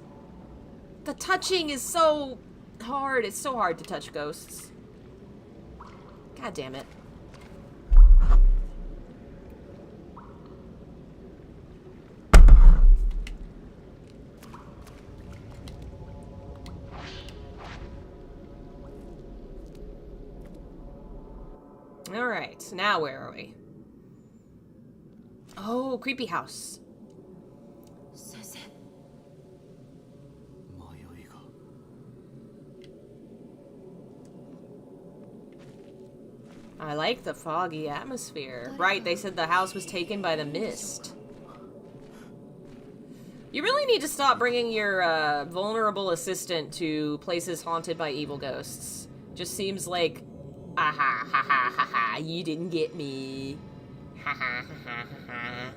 The touching is so hard. It's so hard to touch ghosts. God damn it. Alright, now where are we? Oh, creepy house. I like the foggy atmosphere. Right, they said the house was taken by the mist. You really need to stop bringing your vulnerable assistant to places haunted by evil ghosts. Just seems like, aha, ha ha ha ha, you didn't get me. Ha ha ha ha ha ha.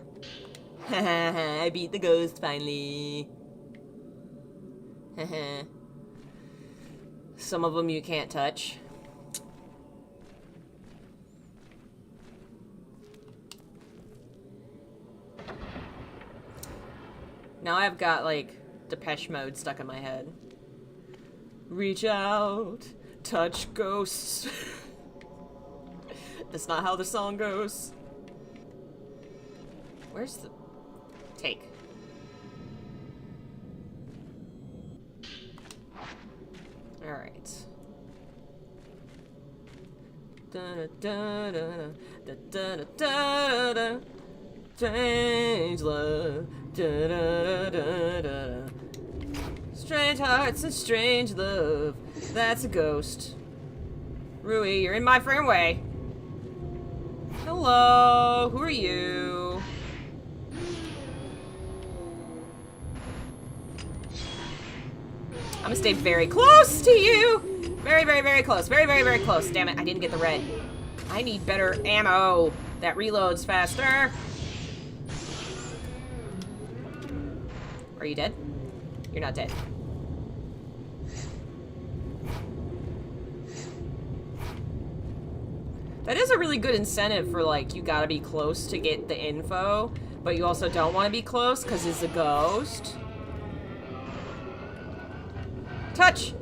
Ha ha, I beat the ghost finally. Ha ha. Some of them you can't touch. Now I've got, like, Depeche Mode stuck in my head. Reach out, touch ghosts. That's not how the song goes. Where's the... Take. Alright. Da-da-da-da-da, da-da-da-da-da. Strange love. Da-da-da-da-da. Strange hearts and strange love. That's a ghost. Rui, you're in my fairway. Hello, who are you? I'm gonna stay very close to you. Very, very, very close. Very, very, very close. Damn it, I didn't get the red. I need better ammo that reloads faster. Are you dead? You're not dead. That is a really good incentive for, like, you gotta be close to get the info, but you also don't want to be close because it's a ghost. Touch!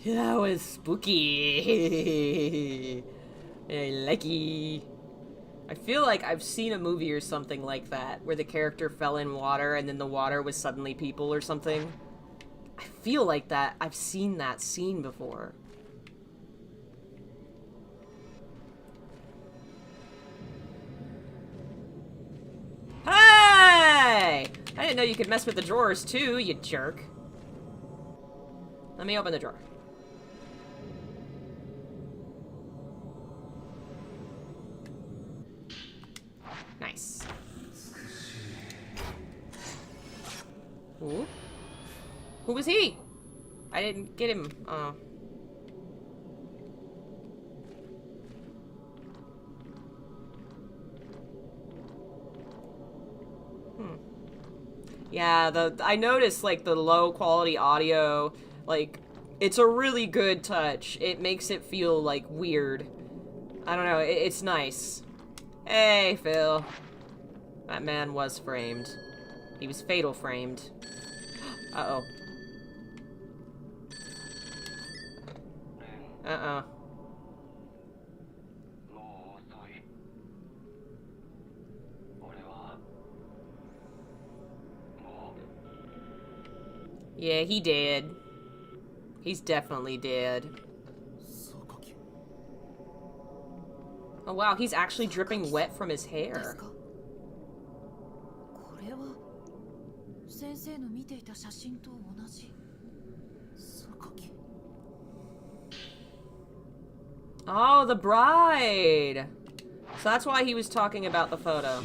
That was spooky. I like it. I feel like I've seen a movie or something like that, where the character fell in water and then the water was suddenly people or something. I feel like that. I've seen that scene before. Hey! I didn't know you could mess with the drawers too, you jerk. Let me open the drawer. Nice. Ooh. Who was he? I didn't get him. Yeah, I noticed, like, the low quality audio, like, it's a really good touch. It makes it feel, like, weird. I don't know, it's nice. Hey, Phil. That man was framed. He was fatal framed. Uh-oh. Uh-oh. Yeah, he dead. He's definitely dead. Oh wow, he's actually dripping wet from his hair. Oh, the bride! So that's why he was talking about the photo.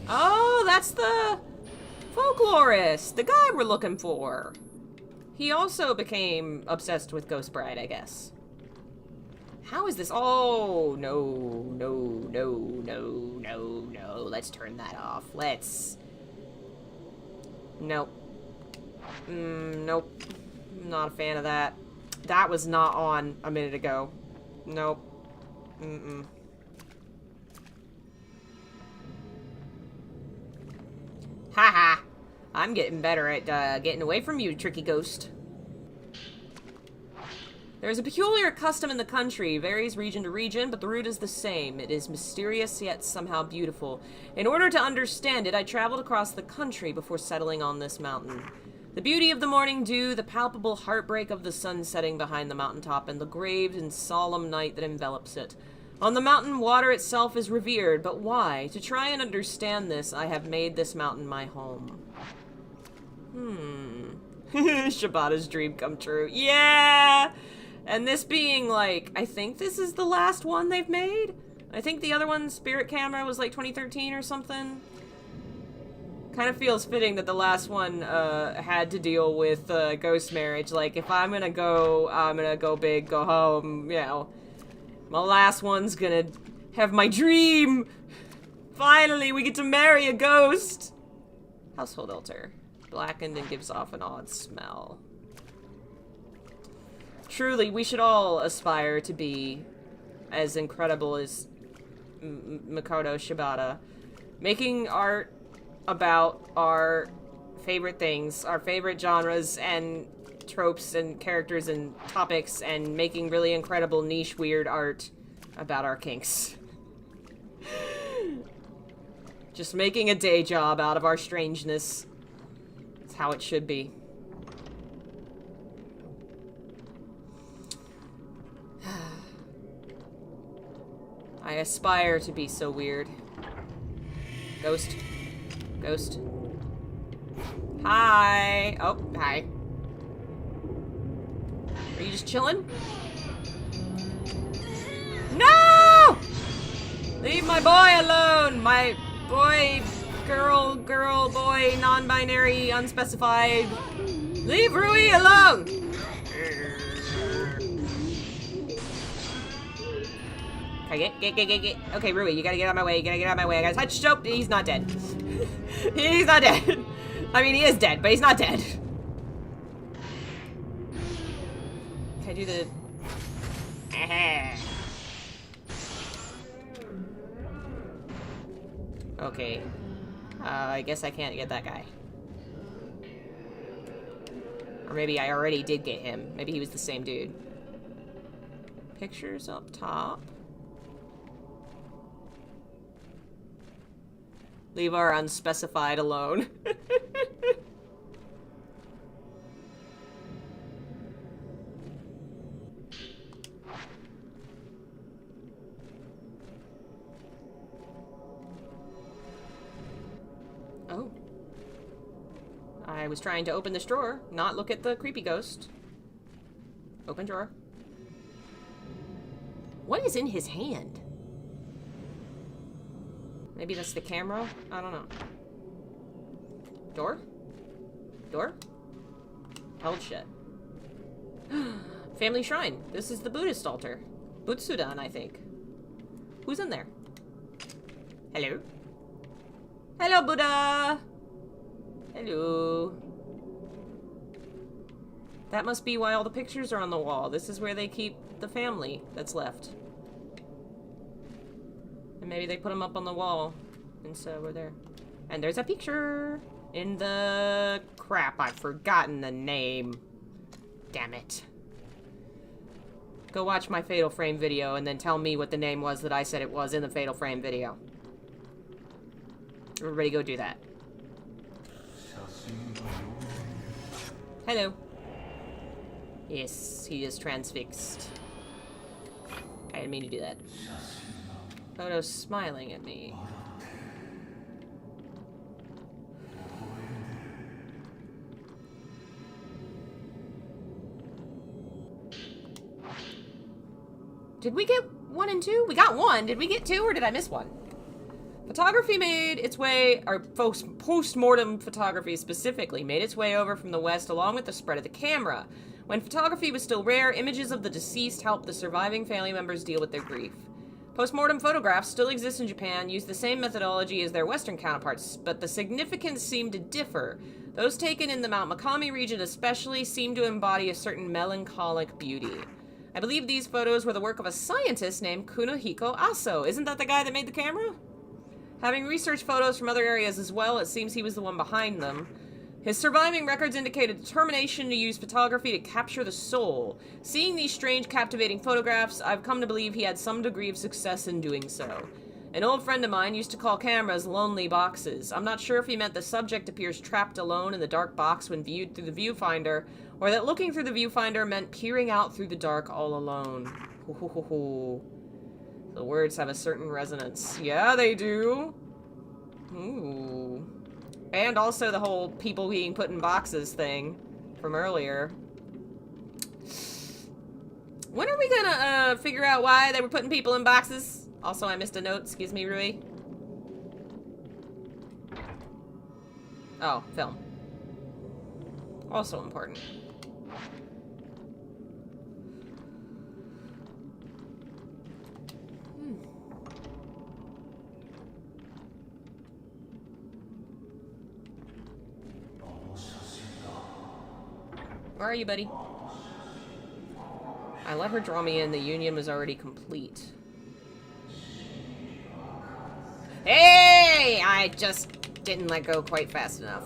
Oh, that's the Folklorist, the guy we're looking for. He also became obsessed with Ghost Bride, I guess. How is this? Oh, no, no, no, no, no, no. Let's turn that off. Let's... Nope. Nope. Not a fan of that. That was not on a minute ago. Nope. Haha. I'm getting better at getting away from you, tricky ghost. There is a peculiar custom in the country, varies region to region, but the root is the same. It is mysterious yet somehow beautiful. In order to understand it, I traveled across the country before settling on this mountain. The beauty of the morning dew, the palpable heartbreak of the sun setting behind the mountaintop, and the grave and solemn night that envelops it. On the mountain, water itself is revered, but why? To try and understand this, I have made this mountain my home. Shibata's dream come true. Yeah! And this being, like, I think this is the last one they've made? I think the other one, Spirit Camera, was like 2013 or something. Kind of feels fitting that the last one had to deal with ghost marriage. Like, if I'm gonna go big, go home, you know. My last one's gonna have my dream! Finally, we get to marry a ghost! Household altar. Blackened and gives off an odd smell. Truly, we should all aspire to be as incredible as Makoto Shibata. Making art about our favorite things, our favorite genres and tropes and characters and topics, and making really incredible niche weird art about our kinks. Just making a day job out of our strangeness. It's how it should be. I aspire to be so weird. Ghost. Ghost. Hi! Oh, hi. Are you just chilling? No! Leave my boy alone! My boy, girl, boy, non-binary, unspecified. Leave Rui alone! Okay, get. Okay, Rui, you gotta get out of my way. You gotta get out of my way. I gotta touch. Nope, he's not dead. He's not dead. I mean, he is dead, but he's not dead. Can I do the... Okay. I guess I can't get that guy. Or maybe I already did get him. Maybe he was the same dude. Pictures up top. Leave our unspecified alone. Oh. I was trying to open this drawer, not look at the creepy ghost. Open drawer. What is in his hand? Maybe that's the camera? I don't know. Door? Door? Held shut. Family shrine. This is the Buddhist altar. Butsudan, I think. Who's in there? Hello? Hello, Buddha! Hello. That must be why all the pictures are on the wall. This is where they keep the family that's left. And maybe they put them up on the wall. And so we're there. And there's a picture in the... Crap, I've forgotten the name. Damn it. Go watch my Fatal Frame video and then tell me what the name was that I said it was in the Fatal Frame video. Everybody go do that. Hello. Yes, he is transfixed. I didn't mean to do that. Photo's smiling at me. Did we get 1 and 2? We got 1. Did we get 2 or did I miss 1? Photography made its way, or post-mortem photography specifically, made its way over from the West along with the spread of the camera. When photography was still rare, images of the deceased helped the surviving family members deal with their grief. Post-mortem photographs still exist in Japan, use the same methodology as their Western counterparts, but the significance seemed to differ. Those taken in the Mount Makami region especially seemed to embody a certain melancholic beauty. I believe these photos were the work of a scientist named Kunihiko Aso. Isn't that the guy that made the camera? Having researched photos from other areas as well, it seems he was the one behind them. His surviving records indicate a determination to use photography to capture the soul. Seeing these strange, captivating photographs, I've come to believe he had some degree of success in doing so. An old friend of mine used to call cameras lonely boxes. I'm not sure if he meant the subject appears trapped alone in the dark box when viewed through the viewfinder, or that looking through the viewfinder meant peering out through the dark all alone. Ho ho ho ho. The words have a certain resonance. Yeah, they do. Ooh. And also the whole people being put in boxes thing from earlier. When are we gonna figure out why they were putting people in boxes? Also, I missed a note. Excuse me, Rui. Oh, film. Also important. Where are you, buddy? I let her draw me in. The union was already complete. Hey! I just didn't let go quite fast enough.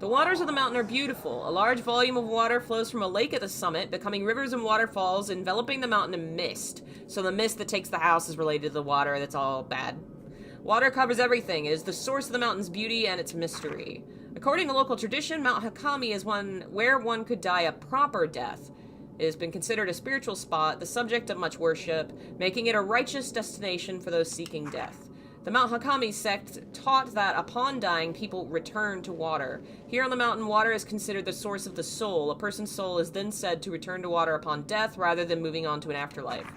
The waters of the mountain are beautiful. A large volume of water flows from a lake at the summit, becoming rivers and waterfalls, enveloping the mountain in mist. So the mist that takes the house is related to the water. That's all bad. Water covers everything. It is the source of the mountain's beauty and its mystery. According to local tradition, Mount Hakami is one where one could die a proper death. It has been considered a spiritual spot, the subject of much worship, making it a righteous destination for those seeking death. The Mount Hakami sect taught that upon dying, people return to water. Here on the mountain, water is considered the source of the soul. A person's soul is then said to return to water upon death rather than moving on to an afterlife.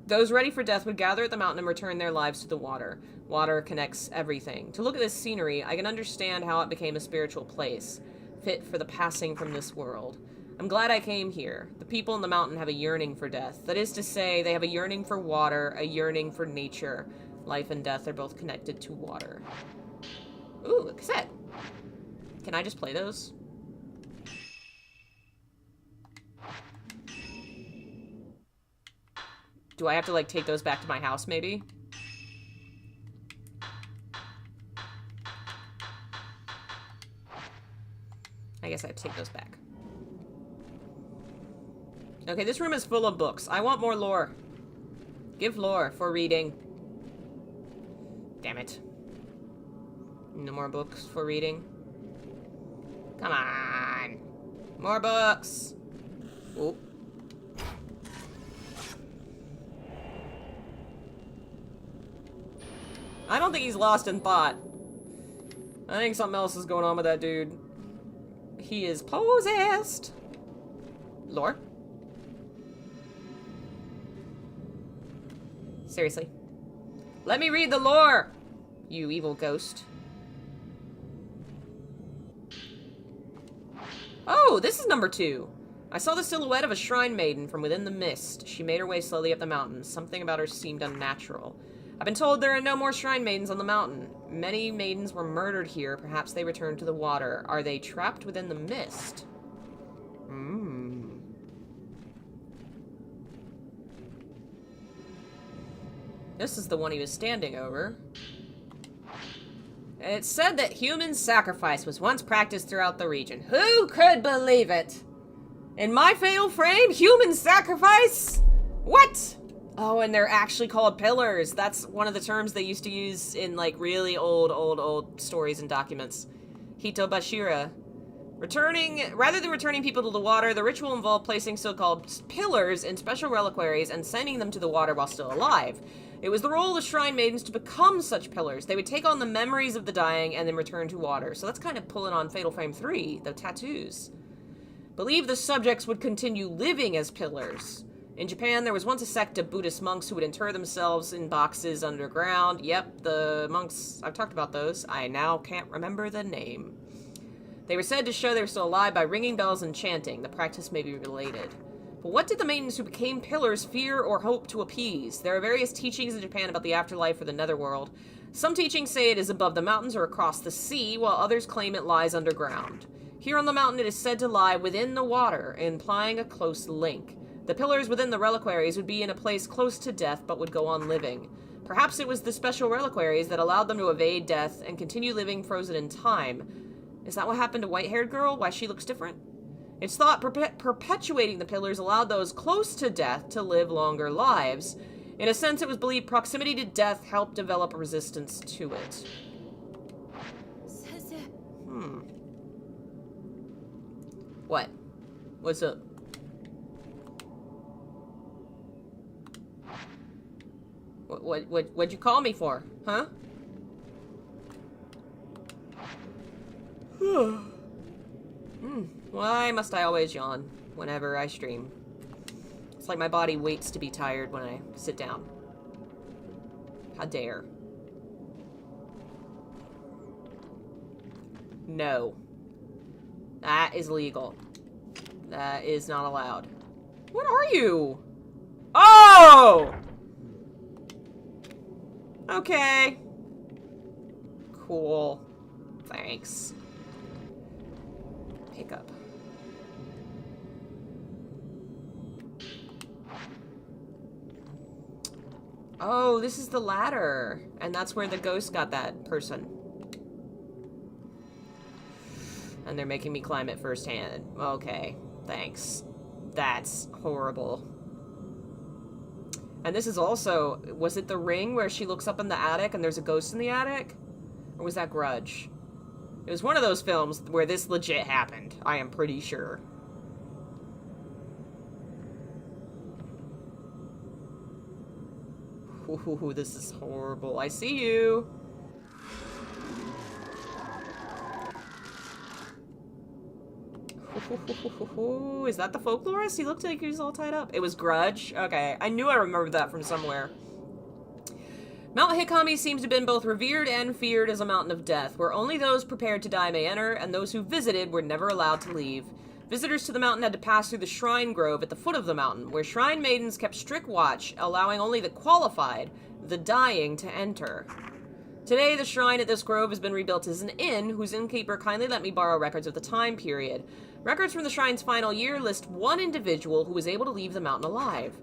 Those ready for death would gather at the mountain and return their lives to the water. Water connects everything. To look at this scenery, I can understand how it became a spiritual place, fit for the passing from this world. I'm glad I came here. The people in the mountain have a yearning for death. That is to say, they have a yearning for water, a yearning for nature. Life and death are both connected to water. Ooh, a cassette. Can I just play those? Do I have to, like, take those back to my house, maybe? I guess I have to take those back. Okay, this room is full of books. I want more lore. Give lore for reading. Damn it. No more books for reading. Come on. More books. Oop. I don't think he's lost in thought. I think something else is going on with that dude. He is possessed. Lore? Seriously. Let me read the lore, you evil ghost. Oh, this is number 2. I saw the silhouette of a shrine maiden from within the mist. She made her way slowly up the mountain. Something about her seemed unnatural. I've been told there are no more shrine maidens on the mountain. Many maidens were murdered here. Perhaps they returned to the water. Are they trapped within the mist? This is the one he was standing over. It's said that human sacrifice was once practiced throughout the region. Who could believe it? In my fatal frame, human sacrifice? What? Oh, and they're actually called pillars. That's one of the terms they used to use in, like, really old stories and documents. Hito Bashira. Rather than returning people to the water, the ritual involved placing so-called pillars in special reliquaries and sending them to the water while still alive. It was the role of the shrine maidens to become such pillars. They would take on the memories of the dying and then return to water. So that's kind of pulling on Fatal Frame 3, the tattoos. Believe the subjects would continue living as pillars. In Japan, there was once a sect of Buddhist monks who would inter themselves in boxes underground. Yep, the monks, I've talked about those. I now can't remember the name. They were said to show they were still alive by ringing bells and chanting. The practice may be related. But what did the maidens who became pillars fear or hope to appease? There are various teachings in Japan about the afterlife or the netherworld. Some teachings say it is above the mountains or across the sea, while others claim it lies underground. Here on the mountain, it is said to lie within the water, implying a close link. The pillars within the reliquaries would be in a place close to death, but would go on living. Perhaps it was the special reliquaries that allowed them to evade death and continue living frozen in time. Is that what happened to white-haired girl? Why she looks different? It's thought perpetuating the pillars allowed those close to death to live longer lives. In a sense, it was believed proximity to death helped develop a resistance to it. What? What's up? What'd you call me for? Huh? Why must I always yawn whenever I stream? It's like my body waits to be tired when I sit down. How dare. No. That is legal. That is not allowed. What are you? Oh! Okay. Cool. Thanks. Pick up. Oh, this is the ladder. And that's where the ghost got that person. And they're making me climb it firsthand. Okay, thanks. That's horrible. And this is also... Was it The Ring where she looks up in the attic and there's a ghost in the attic? Or was that Grudge? It was one of those films where this legit happened. I am pretty sure. Ooh, this is horrible. I see you. Ooh, is that the Folklorist? He looked like he was all tied up. It was Grudge? Okay, I knew I remembered that from somewhere. Mount Hikami seems to have been both revered and feared as a mountain of death, where only those prepared to die may enter, and those who visited were never allowed to leave. Visitors to the mountain had to pass through the shrine grove at the foot of the mountain, where shrine maidens kept strict watch, allowing only the qualified, the dying, to enter. Today, the shrine at this grove has been rebuilt as an inn, whose innkeeper kindly let me borrow records of the time period. Records from the shrine's final year list one individual who was able to leave the mountain alive.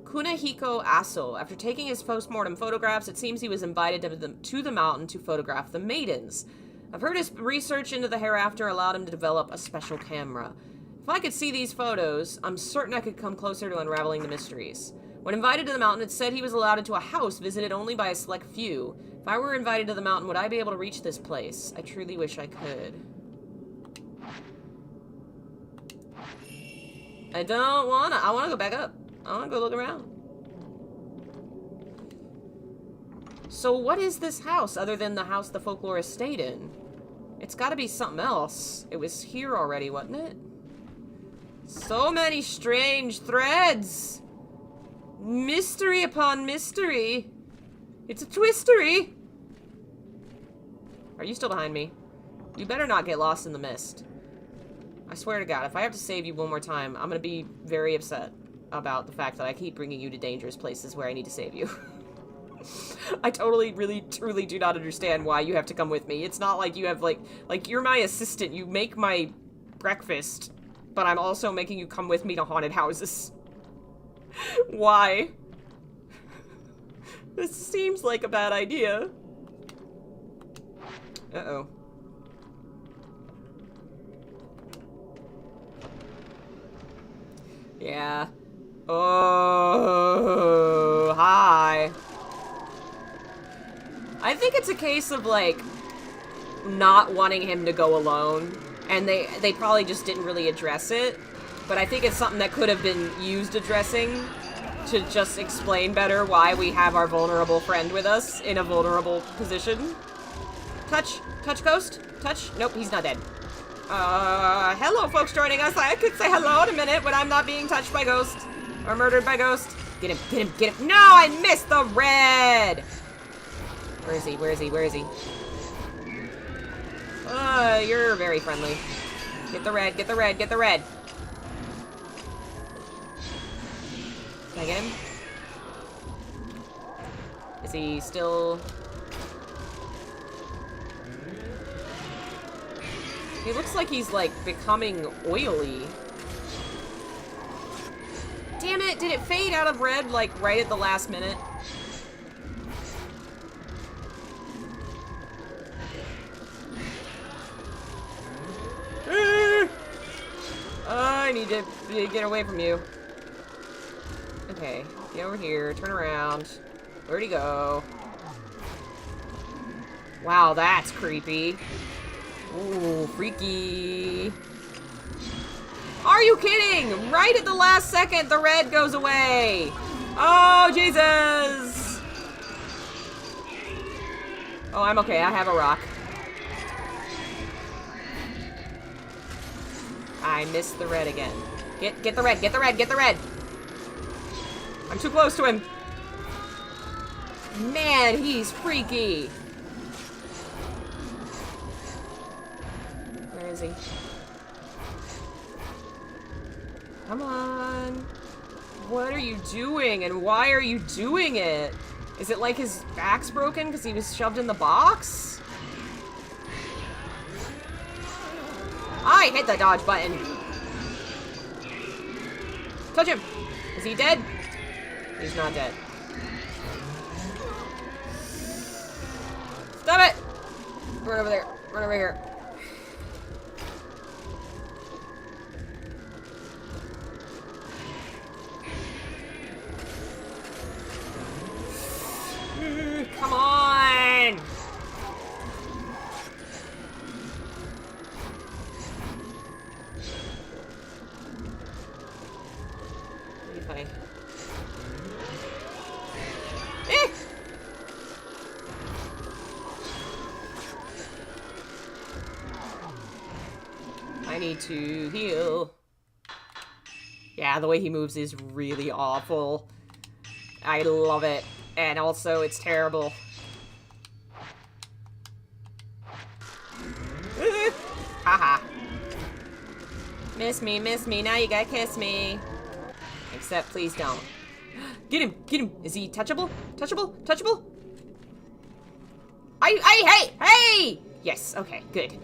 Kunihiko Aso. After taking his post-mortem photographs, it seems he was invited to the mountain to photograph the maidens. I've heard his research into the hereafter allowed him to develop a special camera. If I could see these photos, I'm certain I could come closer to unraveling the mysteries. When invited to the mountain, it said he was allowed into a house visited only by a select few. If I were invited to the mountain, would I be able to reach this place? I truly wish I could. I don't wanna. I wanna go back up. I wanna go look around. So what is this house other than the house the folklorist stayed in? It's gotta be something else. It was here already, wasn't it? So many strange threads. Mystery upon mystery. It's a twistery. Are you still behind me? You better not get lost in the mist. I swear to God, if I have to save you one more time, I'm gonna be very upset about the fact that I keep bringing you to dangerous places where I need to save you. I totally, really, truly do not understand why you have to come with me. It's not like you have, like, you're my assistant. You make my breakfast, but I'm also making you come with me to haunted houses. Why? This seems like a bad idea. Uh-oh. Yeah. Oh, hi. I think it's a case of, like, not wanting him to go alone. And they probably just didn't really address it. But I think it's something that could have been used addressing to just explain better why we have our vulnerable friend with us in a vulnerable position. Touch. Touch, ghost. Touch. Nope, he's not dead. Hello, folks joining us. I could say hello in a minute when I'm not being touched by ghost. Or murdered by ghost. Get him, get him, get him. No, I missed the red! Where is he? Where is he? Where is he? You're very friendly. Get the red, get the red, get the red. Can I get him? Is he still... He looks like he's, like, becoming oily. Damn it, did it fade out of red, like, right at the last minute? I need to get away from you. Okay, get over here, turn around. Where'd he go? Wow, that's creepy. Ooh, freaky. Are you kidding? Right at the last second, the red goes away. Oh, Jesus. Oh, I'm okay. I have a rock. I missed the red again. Get the red, get the red, get the red. I'm too close to him. Man, he's freaky. Where is he? Come on. What are you doing and why are you doing it? Is it like his back's broken because he was shoved in the box? I hit the dodge button. Touch him. Is he dead? He's not dead. Stop it! Run over there. Run over here. Come on! Pretty funny. Eh! I need to heal. Yeah, the way he moves is really awful. I love it. And also, it's terrible. Haha. Miss me. Now you gotta kiss me. Except, please don't. Get him. Is he touchable? Touchable? Hey! Yes, okay, good.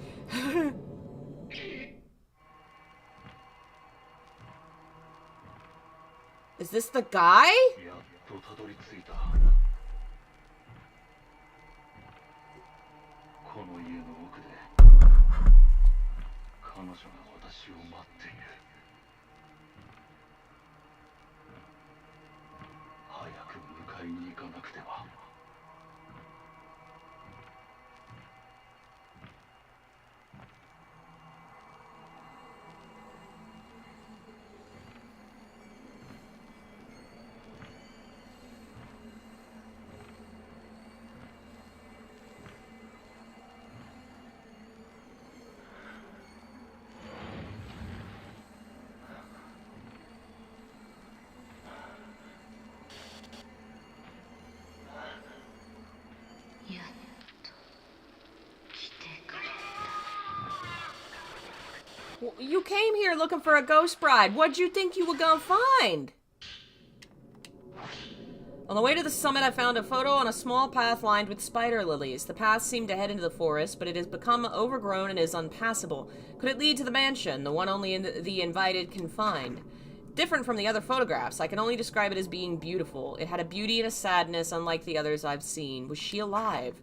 Is this the guy? You came here looking for a ghost bride. What'd you think you were gonna find? On the way to the summit, I found a photo on a small path lined with spider lilies. The path seemed to head into the forest, but it has become overgrown and is unpassable. Could it lead to the mansion, the one only the invited can find? Different from the other photographs, I can only describe it as being beautiful. It had a beauty and a sadness unlike the others I've seen. Was she alive?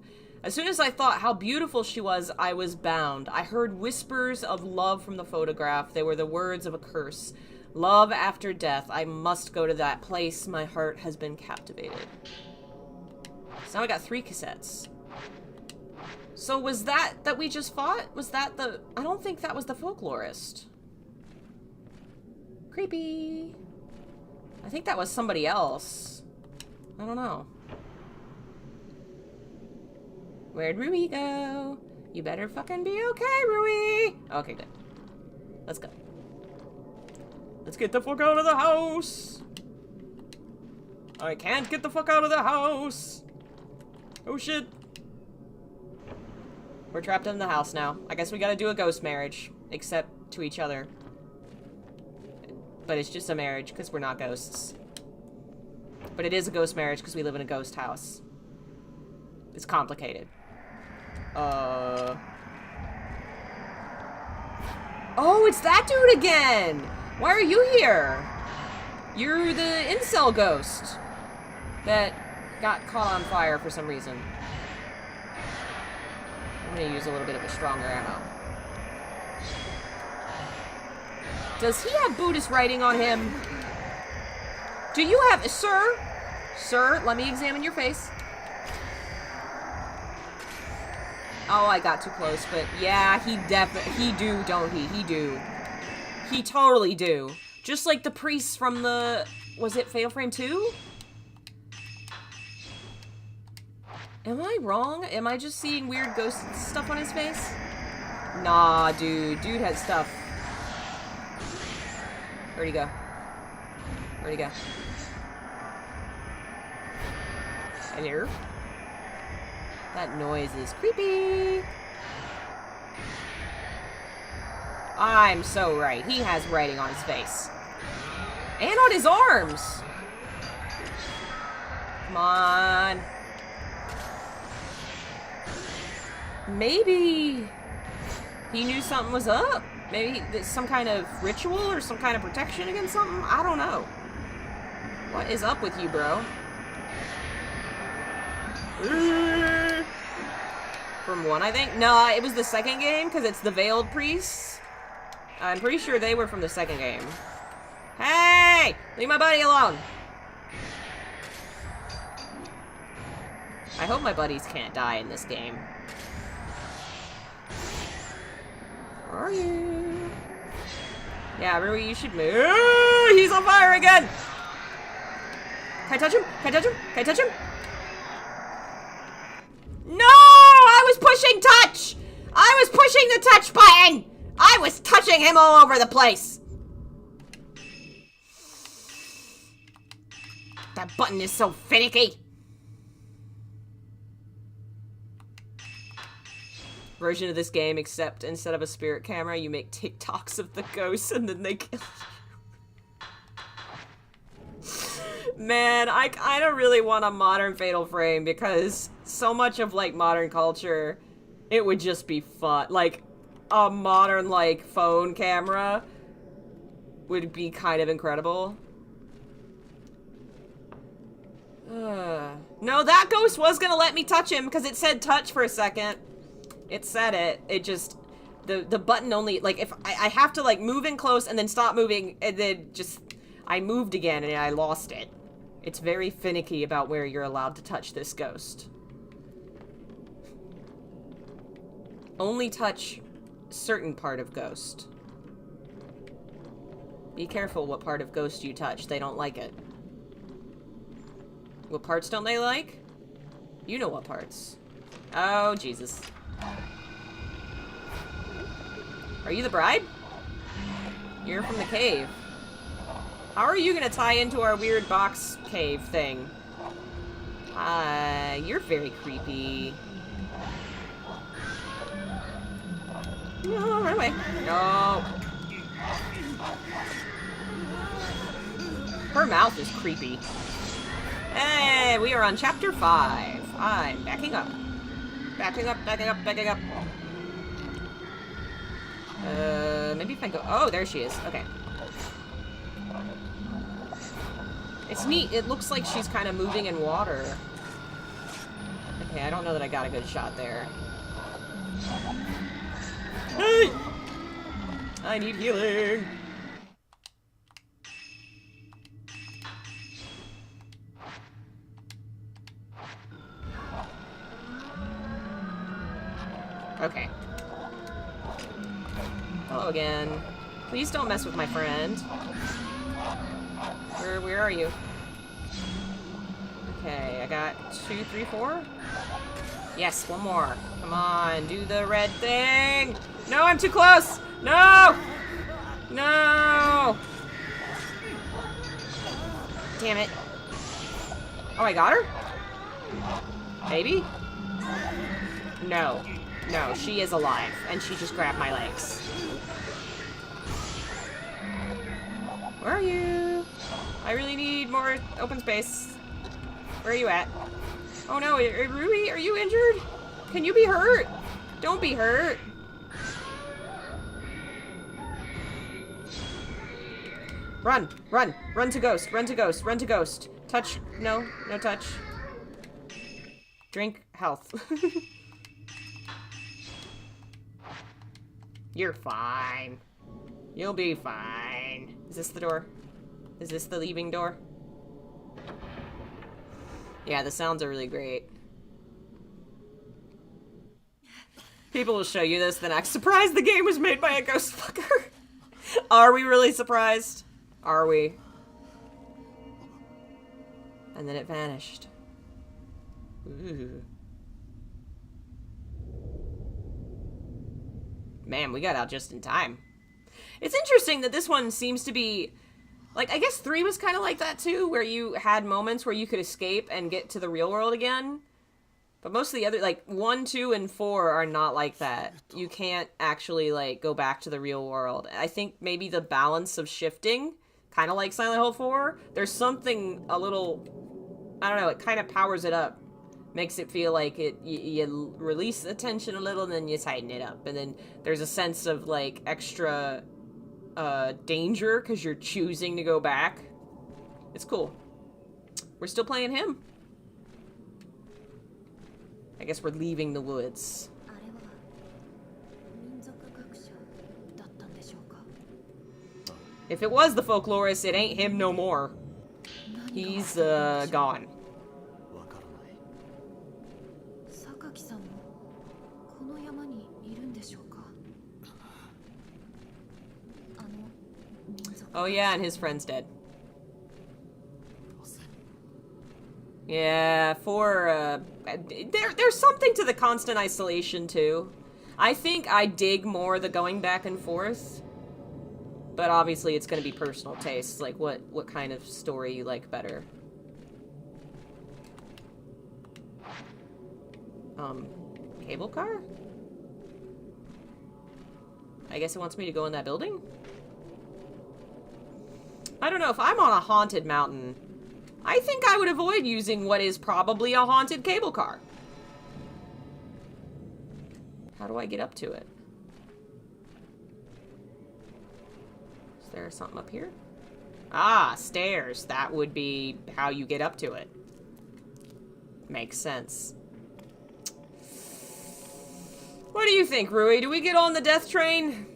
As soon as I thought how beautiful she was, I was bound. I heard whispers of love from the photograph. They were the words of a curse. Love after death. I must go to that place. My heart has been captivated. So now I got 3 cassettes. So was that we just fought? Was that the... I don't think that was the Folklorist. Creepy. I think that was somebody else. I don't know. Where'd Rui go? You better fucking be okay, Rui! Okay, good. Let's go. Let's get the fuck out of the house! I can't get the fuck out of the house! Oh shit. We're trapped in the house now. I guess we gotta do a ghost marriage. Except to each other. But it's just a marriage, because we're not ghosts. But it is a ghost marriage, because we live in a ghost house. It's complicated. Oh, it's that dude again! Why are you here? You're the incel ghost that got caught on fire for some reason. I'm gonna use a little bit of a stronger ammo. Does he have Buddhist writing on him? Do you have... Sir, let me examine your face. Oh, I got too close, but yeah, he do, don't he? He do. He totally do. Just like the priests from the... Was it Fatal Frame 2? Am I wrong? Am I just seeing weird ghost stuff on his face? Nah, dude. Dude has stuff. Where'd he go? Where'd he go? Hello? That noise is creepy. I'm so right. He has writing on his face. And on his arms. Come on. Maybe he knew something was up. Maybe there's some kind of ritual or some kind of protection against something. I don't know. What is up with you, bro? From 1, I think? No, it was the second game, because it's the Veiled Priests. I'm pretty sure they were from the second game. Hey! Leave my buddy alone! I hope my buddies can't die in this game. Where are you? Yeah, Rui, you should move. He's on fire again! Can I touch him? Can I touch him? Can I touch him? No! I was pushing touch! I was pushing the touch button! I was touching him all over the place! That button is so finicky! version of this game, except instead of a spirit camera, you make TikToks of the ghosts and then they kill you. Man, I kind of really want a modern Fatal Frame because so much of, like, modern culture, it would just be fun. Like, a modern, like, phone camera would be kind of incredible. No, that ghost was gonna let me touch him because it said touch for a second. It said it. It just... The button only... Like, if I have to, like, move in close and then stop moving and then just... I moved again and I lost it. It's very finicky about where you're allowed to touch this ghost. Only touch certain part of ghost. Be careful what part of ghost you touch. They don't like it. What parts don't they like? You know what parts. Oh, Jesus. Are you the bride? You're from the cave. How are you gonna tie into our weird box cave thing? You're very creepy. No, run away. No. Her mouth is creepy. Hey, we are on chapter 5. I'm backing up. Backing up, backing up, backing up. Maybe if I go... Oh, there she is. Okay. It's neat. It looks like she's kind of moving in water. Okay, I don't know that I got a good shot there. Hey! I need healing. Okay. Hello again. Please don't mess with my friend. Where are you? Okay, I got 2, 3, 4. Yes, one more. Come on, do the red thing. No, I'm too close. No! No! Damn it. Oh, I got her? Maybe? No. No, she is alive, and she just grabbed my legs. Where are you? I really need more open space. Where are you at? Oh no, Ruby, are you injured? Can you be hurt? Don't be hurt. Run, run, run to ghost, run to ghost, run to ghost. Touch, no, no touch. Drink health. You're fine. You'll be fine. Is this the door? Is this the leaving door? Yeah, the sounds are really great. People will show you this, then act surprised the game was made by a ghost fucker. Are we really surprised? Are we? And then it vanished. Ooh. Man, we got out just in time. It's interesting that this one seems to be... Like, I guess 3 was kind of like that too, where you had moments where you could escape and get to the real world again. But most of the other, like, 1, 2, and 4 are not like that. You can't actually, like, go back to the real world. I think maybe the balance of shifting, kind of like Silent Hill 4, there's something a little... I don't know, it kind of powers it up. Makes it feel like you release the tension a little and then you tighten it up. And then there's a sense of, like, extra danger because you're choosing to go back. It's cool. We're still playing him. I guess we're leaving the woods. If it was the folklorist, it ain't him no more. He's gone. Oh yeah, and his friend's dead. Yeah, there's something to the constant isolation too. I think I dig more the going back and forth, but obviously it's gonna be personal tastes, like what kind of story you like better. Cable car? I guess it wants me to go in that building? I don't know, if I'm on a haunted mountain, I think I would avoid using what is probably a haunted cable car. How do I get up to it? Is there something up here? Ah, stairs. That would be how you get up to it. Makes sense. What do you think, Rui? Do we get on the death train?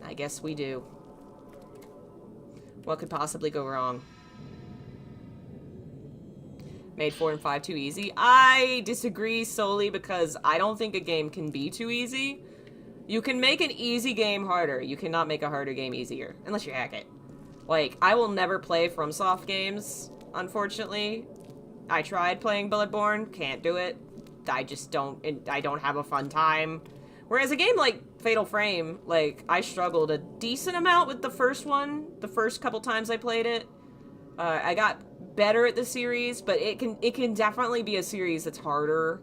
I guess we do. What could possibly go wrong? Made 4 and 5 too easy? I disagree solely because I don't think a game can be too easy. You can make an easy game harder. You cannot make a harder game easier. Unless you hack it. Like, I will never play FromSoft games, unfortunately. I tried playing Bloodborne. Can't do it. I just don't... I don't have a fun time. Whereas a game like Fatal Frame, like, I struggled a decent amount with the first one. The first couple times I played it. I got better at the series, but it can definitely be a series that's harder,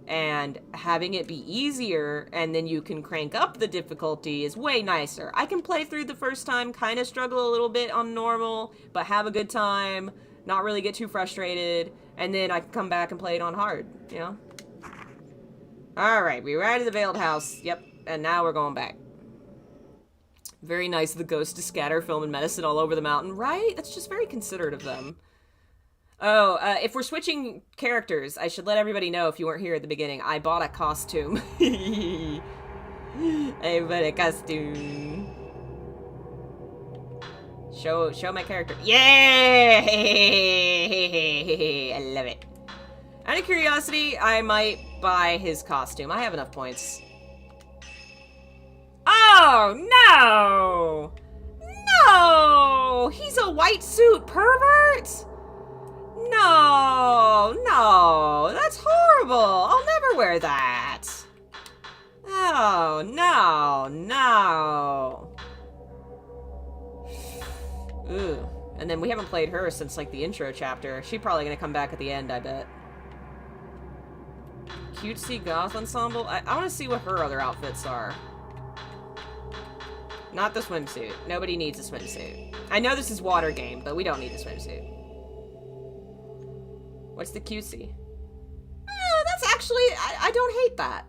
and having it be easier and then you can crank up the difficulty is way nicer. I can play through the first time, kind of struggle a little bit on normal, but have a good time, not really get too frustrated, and then I can come back and play it on hard, you know? Alright, we arrived at the Veiled House, yep, and now we're going back. Very nice of the ghosts to scatter film and medicine all over the mountain, right? That's just very considerate of them. Oh, if we're switching characters, I should let everybody know, if you weren't here at the beginning, I bought a costume. I bought a costume. Show my character. Yay! I love it. Out of curiosity, I might buy his costume. I have enough points. Oh, no! No! He's a white suit pervert! No, no, that's horrible. I'll never wear that. Oh, no, no. Ooh, and then we haven't played her since, like, the intro chapter. She's probably gonna come back at the end, I bet. Cutesy goth ensemble? I want to see what her other outfits are. Not the swimsuit. Nobody needs a swimsuit. I know this is water game, but we don't need a swimsuit. What's the cutesy? That's actually... I don't hate that.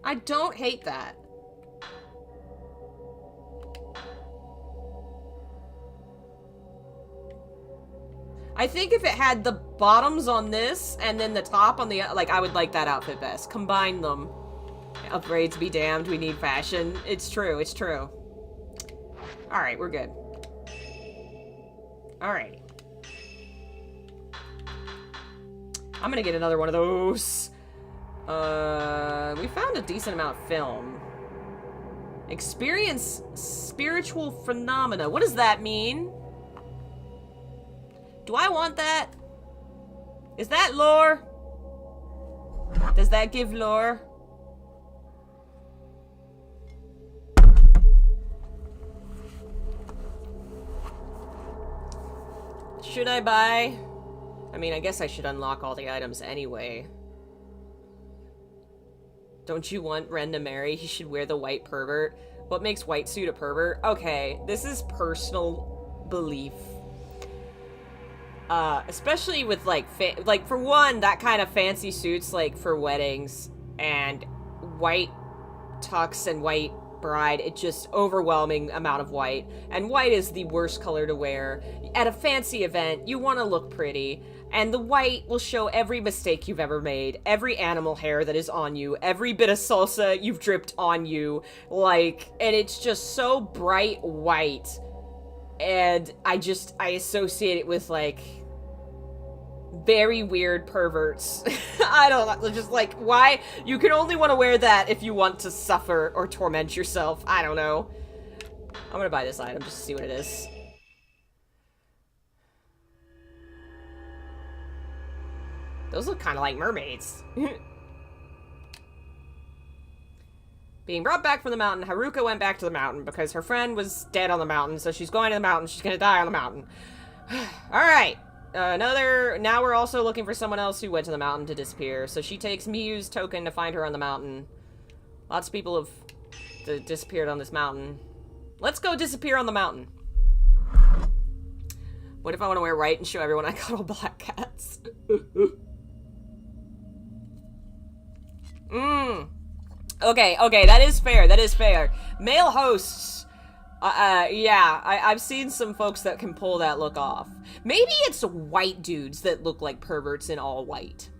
I don't hate that. I think if it had the bottoms on this and then the top on the... Like, I would like that outfit best. Combine them. Upgrades be damned, we need fashion. It's true, it's true. Alright, we're good. Alright. I'm gonna get another one of those. We found a decent amount of film. Experience spiritual phenomena. What does that mean? Do I want that? Is that lore? Does that give lore? Should I buy? I mean, I guess I should unlock all the items anyway. Don't you want Ren to marry? He should wear the white pervert. What makes white suit a pervert? Okay, this is personal belief. Especially with, like, for one, that kind of fancy suits, like, for weddings, and white tux and white bride, it's just overwhelming amount of white, and white is the worst color to wear. At a fancy event, you want to look pretty, and the white will show every mistake you've ever made, every animal hair that is on you, every bit of salsa you've dripped on you, like, and it's just so bright white, and I associate it with, like, very weird perverts. I don't know, just like, why? You can only want to wear that if you want to suffer or torment yourself. I don't know. I'm gonna buy this item just to see what it is. Those look kind of like mermaids. Being brought back from the mountain, Haruka went back to the mountain because her friend was dead on the mountain, so she's going to the mountain. She's gonna die on the mountain. Alright. Now we're also looking for someone else who went to the mountain to disappear. So she takes Muse token to find her on the mountain. Lots of people have disappeared on this mountain. Let's go disappear on the mountain. What if I want to wear white and show everyone I got all black cats? Okay, that is fair, that is fair. Male hosts. Yeah, I've seen some folks that can pull that look off. Maybe it's white dudes that look like perverts in all white.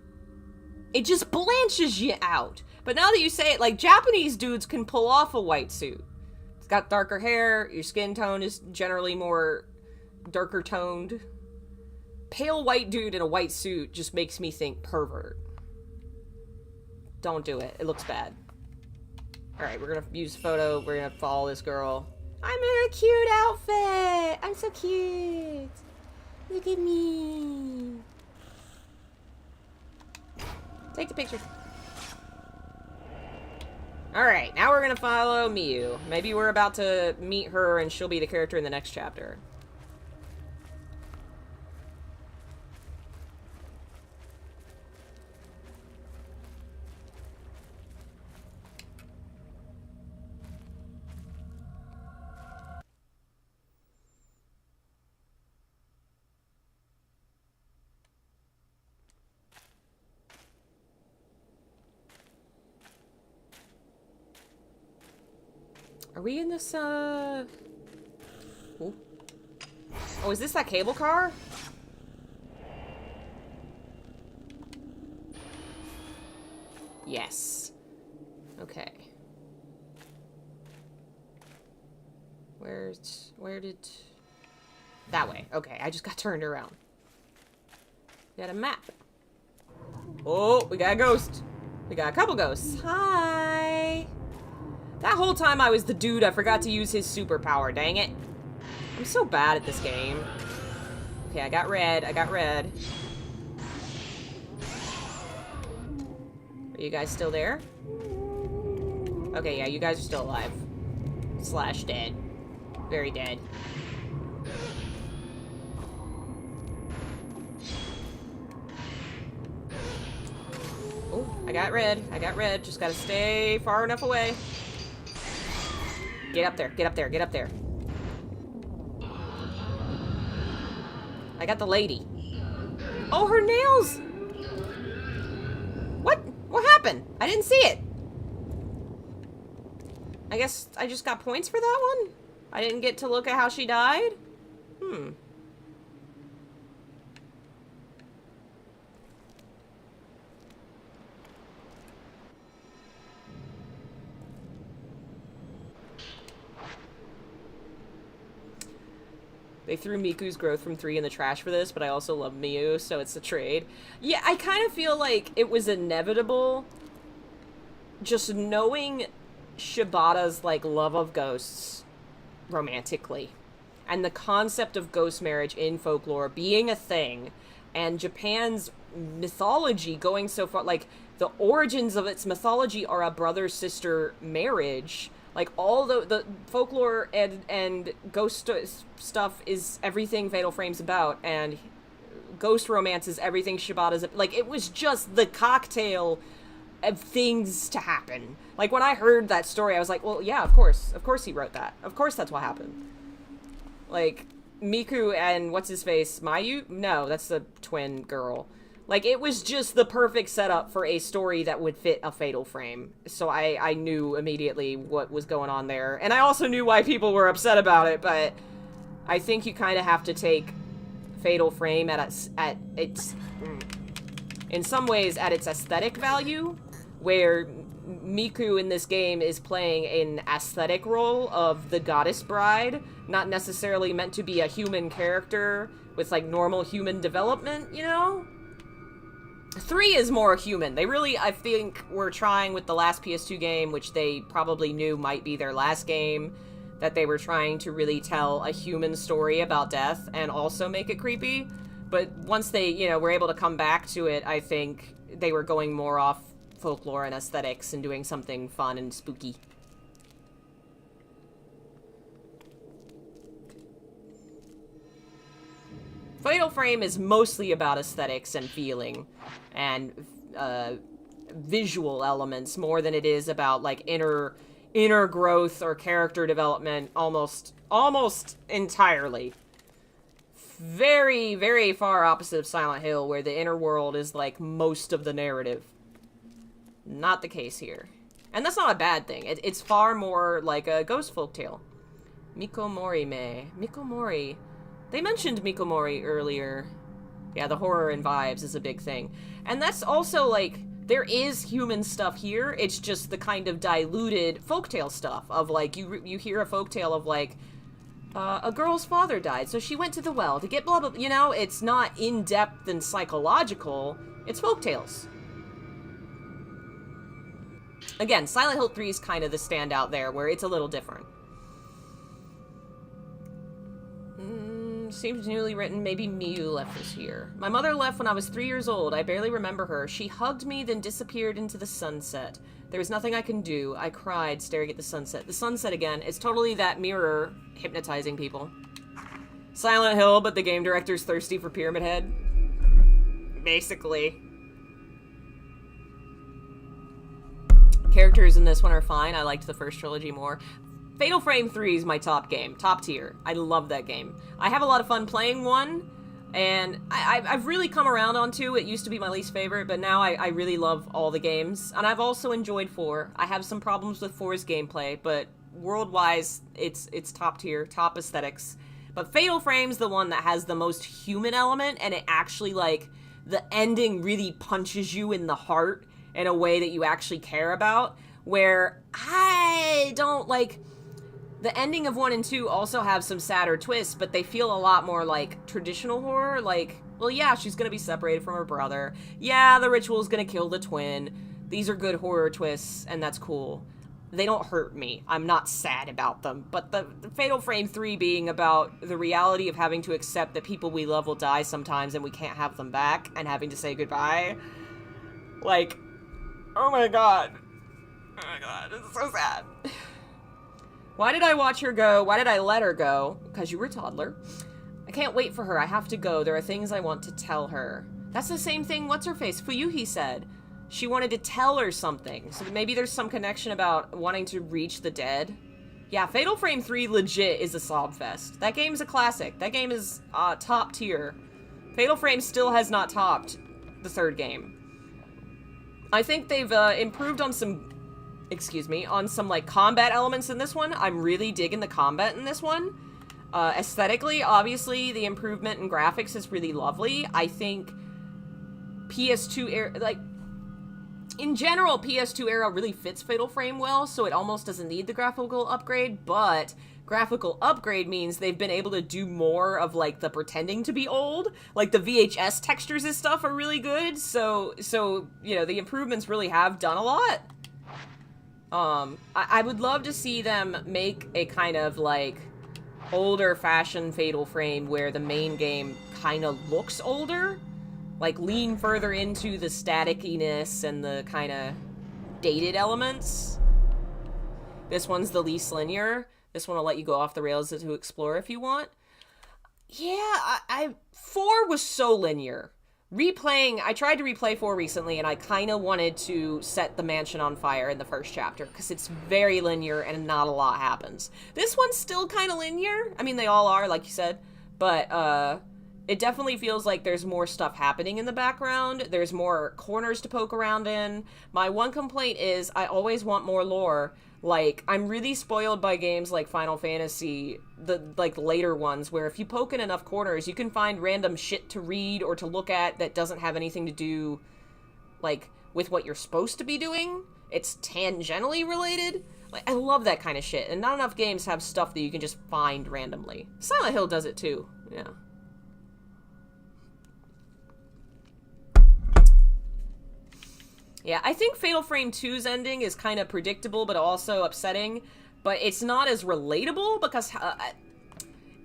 It just blanches you out. But now that you say it, like, Japanese dudes can pull off a white suit. It's got darker hair, your skin tone is generally more darker toned. Pale white dude in a white suit just makes me think pervert. Don't do it. It looks bad. Alright, we're gonna use a photo. We're gonna follow this girl. I'm in a cute outfit! I'm so cute! Look at me! Take the picture. Alright, now we're gonna follow Miu. Maybe we're about to meet her and she'll be the character in the next chapter. Are we in this, Ooh. Oh, is this that cable car? Yes. Okay. Where did... That way. Okay, I just got turned around. Got a map. Oh, we got a ghost. We got a couple ghosts. Hi! That whole time I was the dude, I forgot to use his superpower, dang it. I'm so bad at this game. Okay, I got red, I got red. Are you guys still there? Okay, yeah, you guys are still alive. Slash dead. Very dead. Oh, I got red, just gotta stay far enough away. Get up there, get up there, get up there. I got the lady. Oh, her nails! What? What happened? I didn't see it. I guess I just got points for that one? I didn't get to look at how she died? They threw Miku's growth from 3 in the trash for this, but I also love Miu, so it's a trade. Yeah, I kind of feel like it was inevitable, just knowing Shibata's, like, love of ghosts romantically, and the concept of ghost marriage in folklore being a thing, and Japan's mythology going so far, like, the origins of its mythology are a brother-sister marriage. Like, all the folklore and ghost stuff is everything Fatal Frame's about, and ghost romance is everything Shibata's... Like, it was just the cocktail of things to happen. Like, when I heard that story, I was like, well, yeah, of course he wrote that. Of course that's what happened. Like, Miku and what's-his-face, Mayu? No, that's the twin girl. Like, it was just the perfect setup for a story that would fit a Fatal Frame. So I knew immediately what was going on there. And I also knew why people were upset about it, but I think you kind of have to take Fatal Frame at its in some ways, at its aesthetic value, where Miku in this game is playing an aesthetic role of the goddess bride, not necessarily meant to be a human character with, like, normal human development, you know? 3 is more human. They really, I think, were trying with the last PS2 game, which they probably knew might be their last game, that they were trying to really tell a human story about death and also make it creepy. But once they, you know, were able to come back to it, I think they were going more off folklore and aesthetics and doing something fun and spooky. Fatal Frame is mostly about aesthetics and feeling and visual elements more than it is about, like, inner inner growth or character development almost entirely. Very, very far opposite of Silent Hill, where the inner world is, like, most of the narrative. Not the case here. And that's not a bad thing. It's far more like a ghost folktale. Mikomori me. Mikomori. They mentioned Mikomori earlier. Yeah, the horror and vibes is a big thing. And that's also, like, there is human stuff here. It's just the kind of diluted folktale stuff of, like, you hear a folktale of, like, a girl's father died, so she went to the well to get blah, blah, you know? It's not in-depth and psychological. It's folktales. Again, Silent Hill 3 is kind of the standout there, where it's a little different. Seems newly written. Maybe Muse left this year. My mother left when I was 3 years old. I barely remember her. She hugged me, then disappeared into the sunset. There was nothing I can do. I cried, staring at the sunset. The sunset, again, is totally that mirror hypnotizing people. Silent Hill, but the game director's thirsty for Pyramid Head. Basically. Characters in this one are fine. I liked the first trilogy more. Fatal Frame 3 is my top game. Top tier. I love that game. I have a lot of fun playing 1, and I've really come around on 2. It used to be my least favorite, but now I really love all the games. And I've also enjoyed 4. I have some problems with 4's gameplay, but world-wise, it's top tier, top aesthetics. But Fatal Frame's the one that has the most human element, and it actually, like, the ending really punches you in the heart in a way that you actually care about, where I don't, like... The ending of 1 and 2 also have some sadder twists, but they feel a lot more like traditional horror. Like, well, yeah, she's gonna be separated from her brother. Yeah, the ritual's gonna kill the twin. These are good horror twists, and that's cool. They don't hurt me. I'm not sad about them. But the Fatal Frame 3 being about the reality of having to accept that people we love will die sometimes and we can't have them back, and having to say goodbye. Like, oh my god. Oh my god, it's so sad. Why did I watch her go? Why did I let her go? Because you were a toddler. I can't wait for her. I have to go. There are things I want to tell her. That's the same thing What's-Her-Face Fuyuhi said. She wanted to tell her something. So maybe there's some connection about wanting to reach the dead. Yeah, Fatal Frame 3 legit is a sob fest. That game's a classic. That game is top tier. Fatal Frame still has not topped the 3rd game. I think they've improved on some... on some, like, combat elements in this one. I'm really digging the combat in this one. Aesthetically, obviously, the improvement in graphics is really lovely. I think PS2 era, like, in general, PS2 era really fits Fatal Frame well, so it almost doesn't need the graphical upgrade, but graphical upgrade means they've been able to do more of, like, the pretending to be old. Like, the VHS textures and stuff are really good, so you know, the improvements really have done a lot. I would love to see them make a kind of, like, older-fashioned Fatal Frame where the main game kind of looks older. Like, lean further into the staticiness and the kind of dated elements. This one's the least linear. This one will let you go off the rails to explore if you want. Yeah, 4 was so linear. Replaying, I tried to replay 4 recently, and I kind of wanted to set the mansion on fire in the first chapter, because it's very linear and not a lot happens. This one's still kind of linear. I mean, they all are, like you said, but it definitely feels like there's more stuff happening in the background. There's more corners to poke around in. My one complaint is I always want more lore. Like, I'm really spoiled by games like Final Fantasy, the later ones, where if you poke in enough corners, you can find random shit to read or to look at that doesn't have anything to do, like, with what you're supposed to be doing. It's tangentially related. Like, I love that kind of shit, and not enough games have stuff that you can just find randomly. Silent Hill does it too, yeah. Yeah, I think Fatal Frame 2's ending is kind of predictable, but also upsetting. But it's not as relatable, because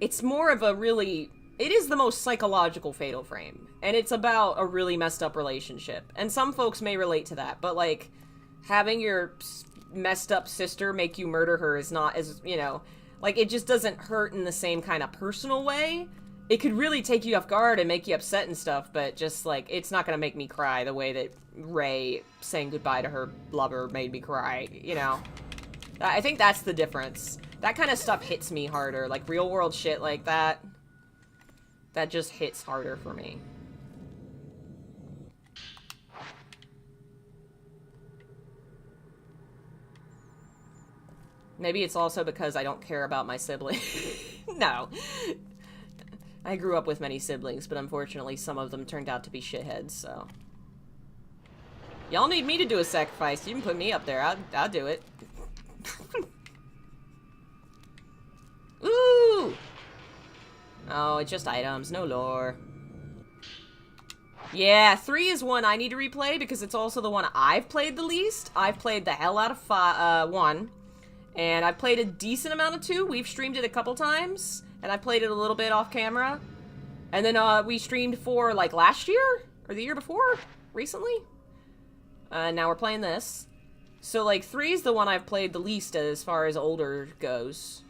it's more of a really... It is the most psychological Fatal Frame. And it's about a really messed up relationship. And some folks may relate to that, but, like, having your messed up sister make you murder her is not as, you know... Like, it just doesn't hurt in the same kind of personal way. It could really take you off guard and make you upset and stuff, but just, like, it's not gonna make me cry the way that Rey saying goodbye to her lover made me cry, you know? I think that's the difference. That kind of stuff hits me harder. Like, real-world shit like that. That just hits harder for me. Maybe it's also because I don't care about my sibling. No. I grew up with many siblings, but unfortunately some of them turned out to be shitheads, so... Y'all need me to do a sacrifice. You can put me up there. I'll do it. Ooh! Oh, it's just items, no lore. Yeah, 3 is one I need to replay because it's also the one I've played the least. I've played the hell out of 1. And I've played a decent amount of 2. We've streamed it a couple times. And I played it a little bit off camera. And then we streamed 4 like last year? Or the year before? Recently? Now we're playing this. So like 3 is the one I've played the least as far as older goes.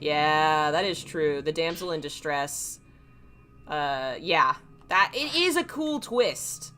Yeah, that is true. The damsel in distress. Yeah. It is a cool twist.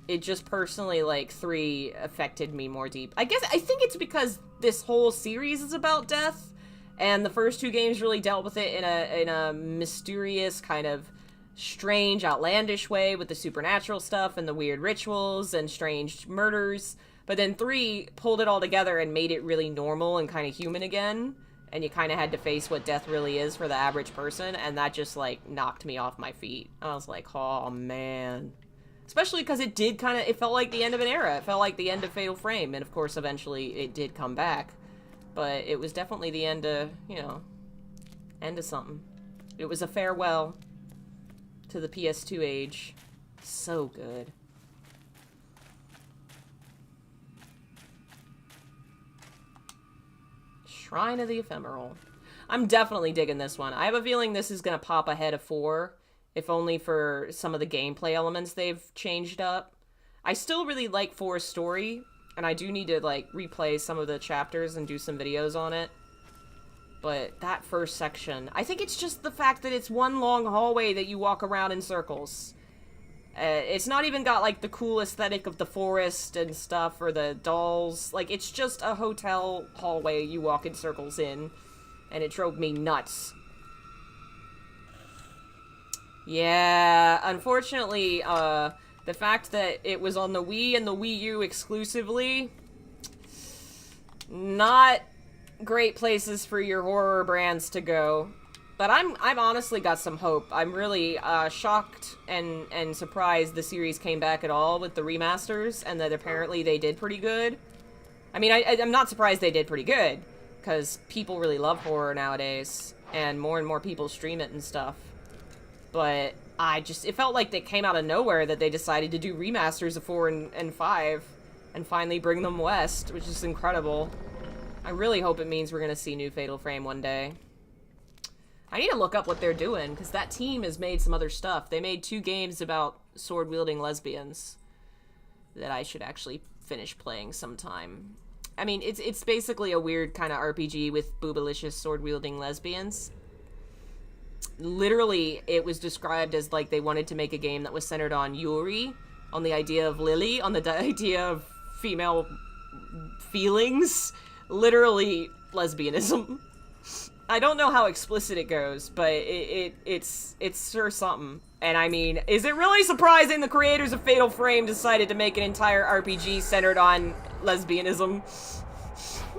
It just personally, like, 3 affected me more deep. I think it's because this whole series is about death, and the first 2 games really dealt with it in a mysterious, kind of strange, outlandish way with the supernatural stuff and the weird rituals and strange murders. But then 3 pulled it all together and made it really normal and kind of human again, and you kind of had to face what death really is for the average person, and that just, like, knocked me off my feet. I was like, oh, man. Especially because it did kind of, it felt like the end of an era. It felt like the end of Fatal Frame, and of course eventually it did come back. But it was definitely the end of, you know, end of something. It was a farewell to the PS2 age. So good. Shrine of the Ephemeral. I'm definitely digging this one. I have a feeling this is going to pop ahead of 4. If only for some of the gameplay elements they've changed up. I still really like 4's story, and I do need to, like, replay some of the chapters and do some videos on it. But that first section, I think it's just the fact that it's one long hallway that you walk around in circles. It's not even got, like, the cool aesthetic of the forest and stuff, or the dolls. Like, it's just a hotel hallway you walk in circles in, and it drove me nuts. Yeah, unfortunately, the fact that it was on the Wii and the Wii U exclusively, not great places for your horror brands to go. But I've honestly got some hope. I'm really shocked and surprised the series came back at all with the remasters, and that apparently they did pretty good. I mean, I'm not surprised they did pretty good, because people really love horror nowadays, and more people stream it and stuff. But it felt like they came out of nowhere that they decided to do remasters of 4 and 5 and finally bring them west, which is incredible. I really hope it means we're going to see new Fatal Frame one day. I need to look up what they're doing, because that team has made some other stuff. They made 2 games about sword-wielding lesbians that I should actually finish playing sometime. I mean, it's basically a weird kind of RPG with boobalicious sword-wielding lesbians. Literally, it was described as, like, they wanted to make a game that was centered on Yuri, on the idea of Lily, on the idea of female feelings. Literally, lesbianism. I don't know how explicit it goes, but it's sure something. And I mean, is it really surprising the creators of Fatal Frame decided to make an entire RPG centered on lesbianism?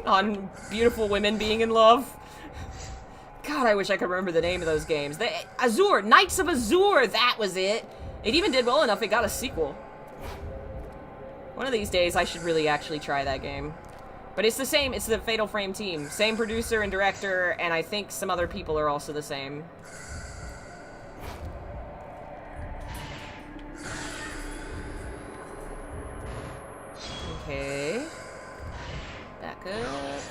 On beautiful women being in love? God, I wish I could remember the name of those games. Azure! Knights of Azure! That was it! It even did well enough, it got a sequel. One of these days, I should really actually try that game. But it's the same, it's the Fatal Frame team. Same producer and director, and I think some other people are also the same. Okay. Back up.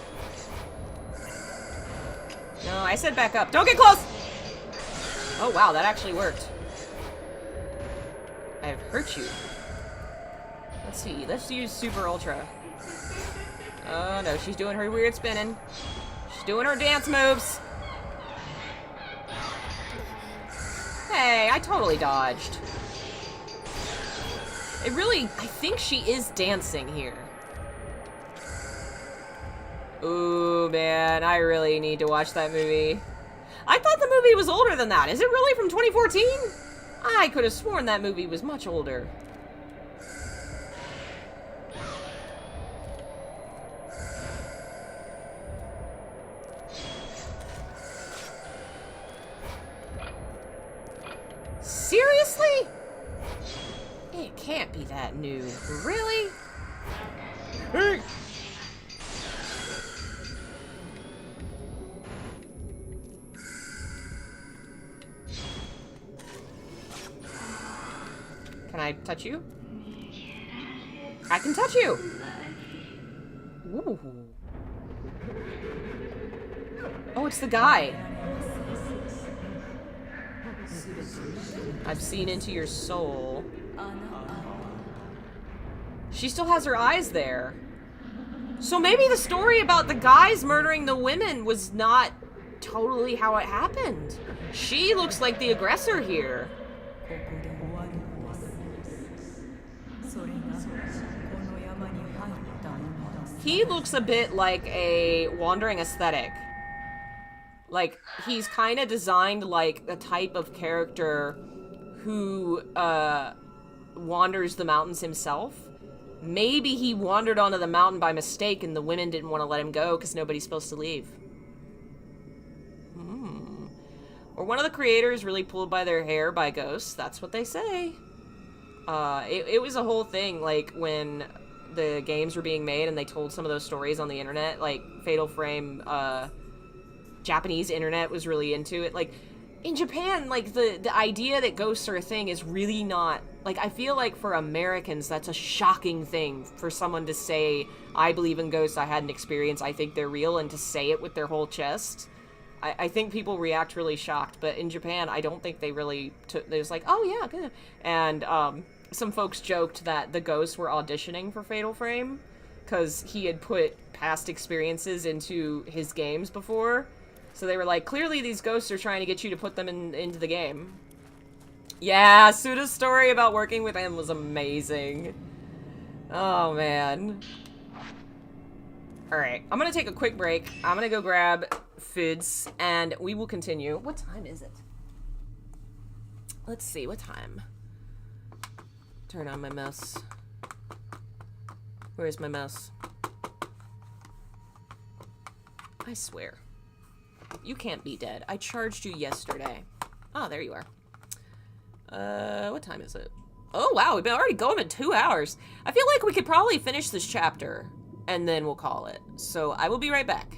No, I said back up. Don't get close! Oh, wow, that actually worked. I have hurt you. Let's see, let's use Super Ultra. Oh, no, she's doing her weird spinning. She's doing her dance moves. Hey, I totally dodged. It really, I think she is dancing here. Ooh, man, I really need to watch that movie. I thought the movie was older than that. Is it really from 2014? I could have sworn that movie was much older. Seriously? It can't be that new. Really? Hey! Can I touch you? I can touch you! Ooh. Oh, it's the guy. I've seen into your soul. She still has her eyes there. So maybe the story about the guys murdering the women was not totally how it happened. She looks like the aggressor here. He looks a bit like a wandering aesthetic. Like, he's kind of designed like a type of character who wanders the mountains himself. Maybe he wandered onto the mountain by mistake and the women didn't want to let him go because nobody's supposed to leave. Or one of the creators really pulled by their hair by ghosts. That's what they say. It was a whole thing, like, when the games were being made and they told some of those stories on the internet, like, Fatal Frame, Japanese internet was really into it. Like, in Japan, like, the idea that ghosts are a thing is really not... Like, I feel like for Americans, that's a shocking thing for someone to say, I believe in ghosts, I had an experience, I think they're real, and to say it with their whole chest. I think people react really shocked, but in Japan, I don't think they really took... They was like, oh yeah, good. And, some folks joked that the ghosts were auditioning for Fatal Frame, because he had put past experiences into his games before. So they were like, clearly these ghosts are trying to get you to put them into the game. Yeah, Suda's story about working with him was amazing. Oh, man. Alright, I'm gonna take a quick break. I'm gonna go grab foods, and we will continue. What time is it? Let's see, what time? Turn on my mouse. Where's my mouse? I swear. You can't be dead. I charged you yesterday. Oh, there you are. What time is it? Oh, wow, we've been already going in 2 hours. I feel like we could probably finish this chapter, and then we'll call it. So I will be right back.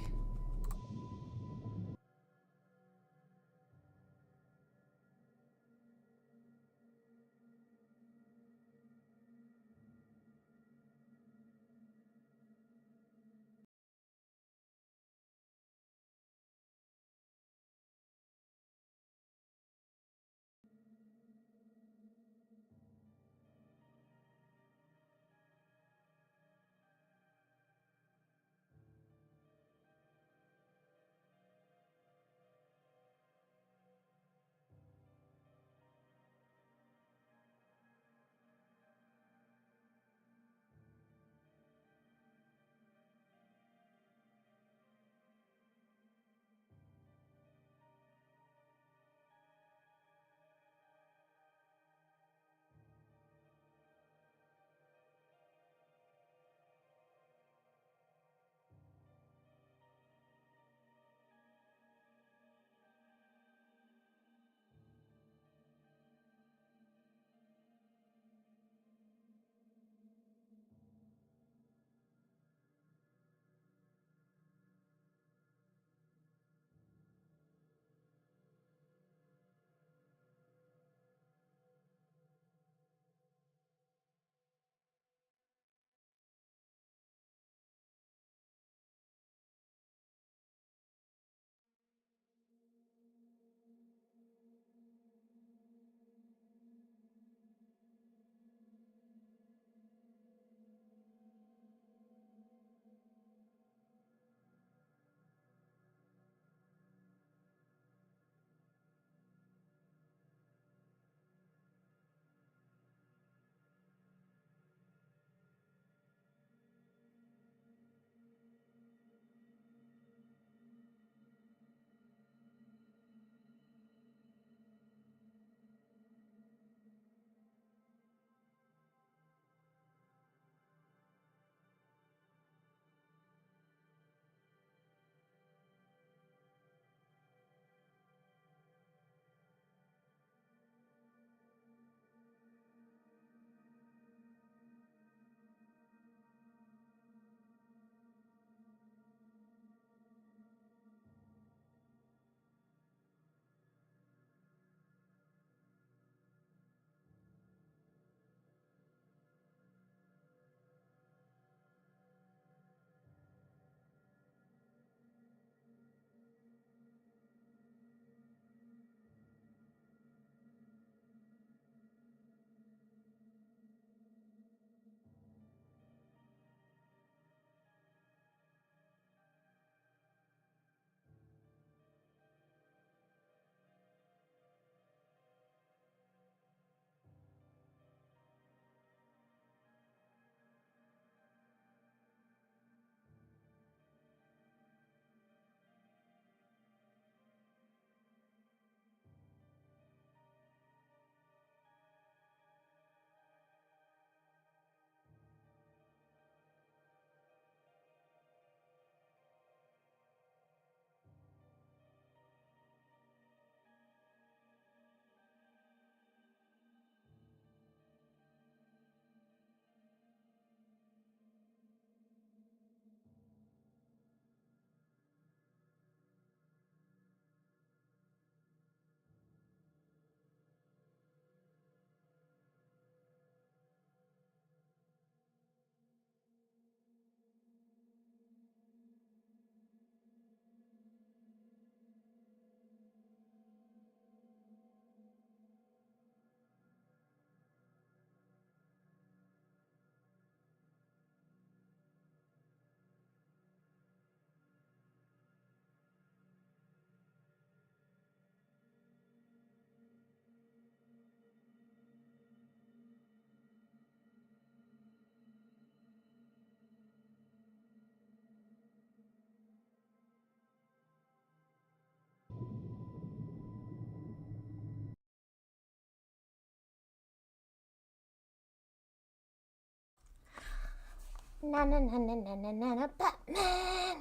Na na na na na na na na Batman.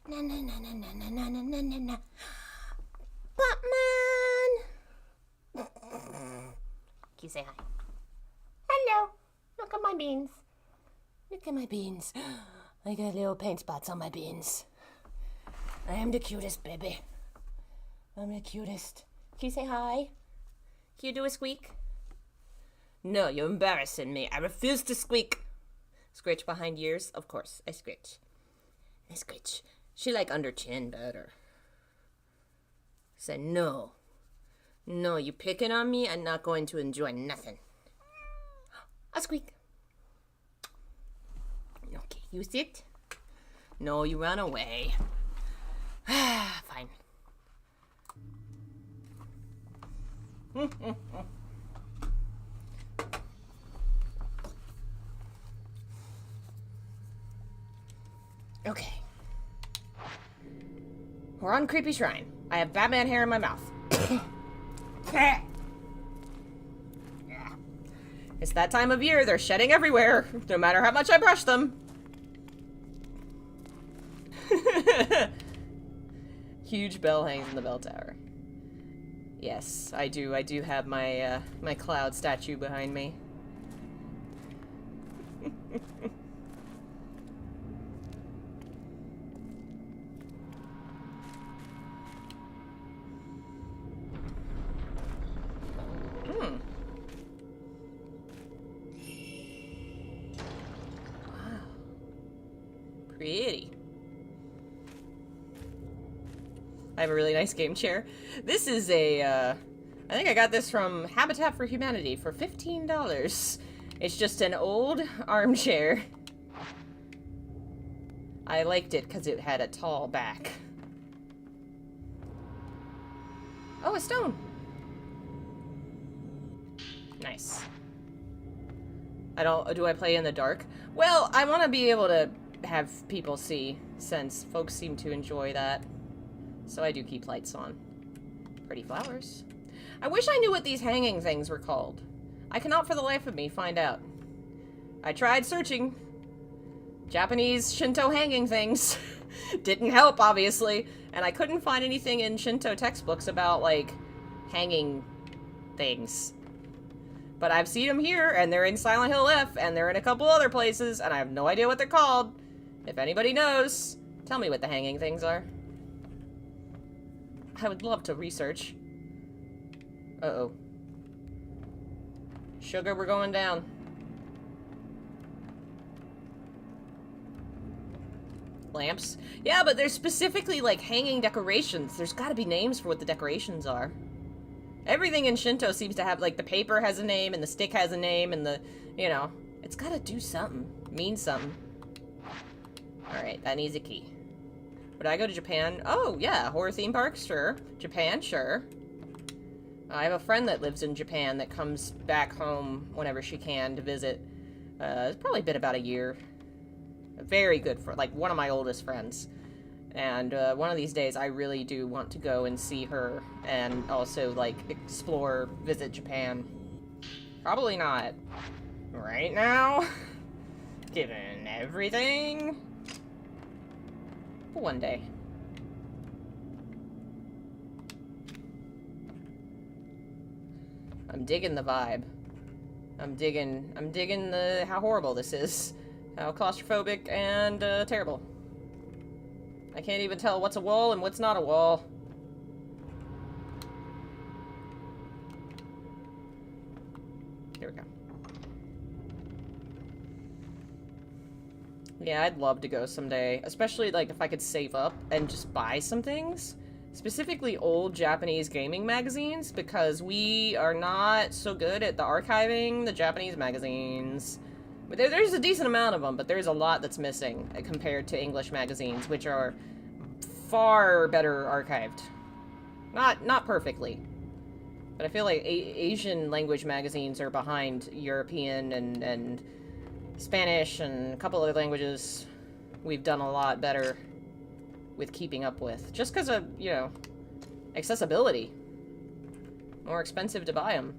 Na na na na na na na na na na Batman. Can you say hi? Hello. Look at my beans. Look at my beans. I got little paint spots on my beans. I am the cutest baby. I'm the cutest. Can you say hi? Can you do a squeak? No, you're embarrassing me. I refuse to squeak. Scratch behind ears? Of course, I scratch. I scratch. She like under chin better. Said no. No, you picking on me? I'm not going to enjoy nothing. A squeak. Okay, you sit. No, you run away. Fine. Okay. We're on Creepy Shrine. I have Batman hair in my mouth. It's that time of year. They're shedding everywhere, no matter how much I brush them. Huge bell hangs in the bell tower. Yes, I do. I do have my my cloud statue behind me. Wow. Pretty. I have a really nice game chair. This is a, I think I got this from Habitat for Humanity for $15. It's just an old armchair. I liked it because it had a tall back. Oh, a stone. Nice. Do I play in the dark? Well, I want to be able to have people see, since folks seem to enjoy that. So I do keep lights on. Pretty flowers. I wish I knew what these hanging things were called. I cannot for the life of me find out. I tried searching. Japanese Shinto hanging things. Didn't help, obviously. And I couldn't find anything in Shinto textbooks about, like, hanging things. But I've seen them here, and they're in Silent Hill F, and they're in a couple other places, and I have no idea what they're called. If anybody knows, tell me what the hanging things are. I would love to research. Uh-oh. Sugar, we're going down. Lamps? Yeah, but there's specifically, like, hanging decorations. There's gotta be names for what the decorations are. Everything in Shinto seems to have, like, the paper has a name, and the stick has a name, and the, you know, it's gotta do something. Mean something. Alright, that needs a key. Would I go to Japan? Oh, yeah. Horror theme parks? Sure. Japan? Sure. I have a friend that lives in Japan that comes back home whenever she can to visit. It's probably been about a year. A very good friend. Like, one of my oldest friends. And one of these days, I really do want to go and see her and also, like, explore, visit Japan. Probably not right now, given everything. But one day. I'm digging the vibe. I'm digging how horrible this is. How claustrophobic and terrible. I can't even tell what's a wall and what's not a wall. Here we go. Yeah, I'd love to go someday. Especially, like, if I could save up and just buy some things. Specifically old Japanese gaming magazines, because we are not so good at the archiving the Japanese magazines. But there's a decent amount of them, but there's a lot that's missing compared to English magazines, which are far better archived. Not perfectly. But I feel like Asian language magazines are behind European and Spanish and a couple other languages. We've done a lot better with keeping up with. Just because of, you know, accessibility. More expensive to buy them.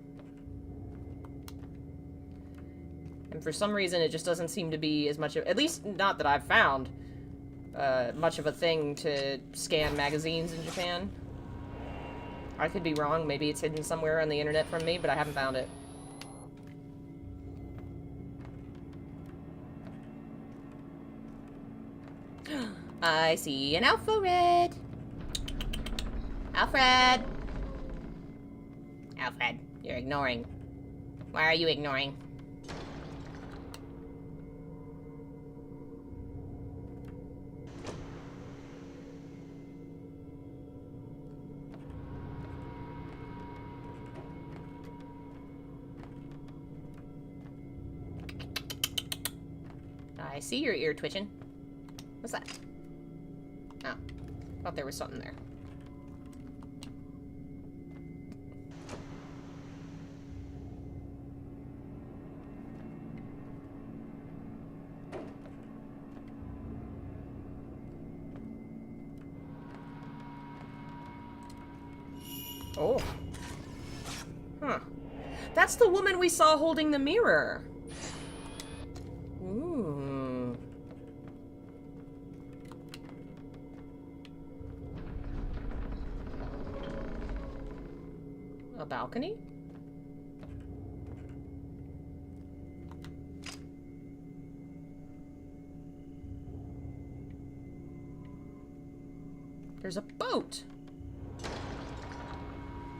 And for some reason, it just doesn't seem to be as much of, at least not that I've found, much of a thing to scan magazines in Japan. I could be wrong. Maybe it's hidden somewhere on the internet from me, but I haven't found it. I see an Alfred. Alfred. Alfred, you're ignoring. Why are you ignoring? I see your ear twitching. What's that? Oh, thought there was something there. Oh. Huh. That's the woman we saw holding the mirror. Ooh. A balcony? There's a boat.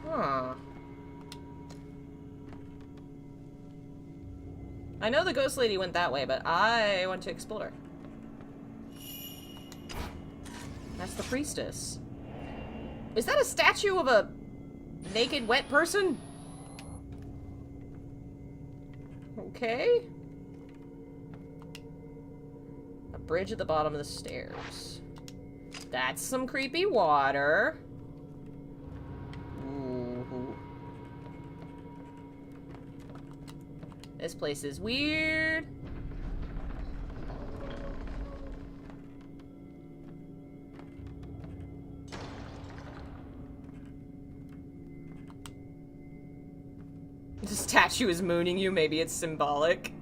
Huh. I know the ghost lady went that way, but I want to explore. That's the priestess. Is that a statue of a naked, wet person? Okay. A bridge at the bottom of the stairs. That's some creepy water. Ooh. This place is weird. The statue is mooning you. Maybe it's symbolic.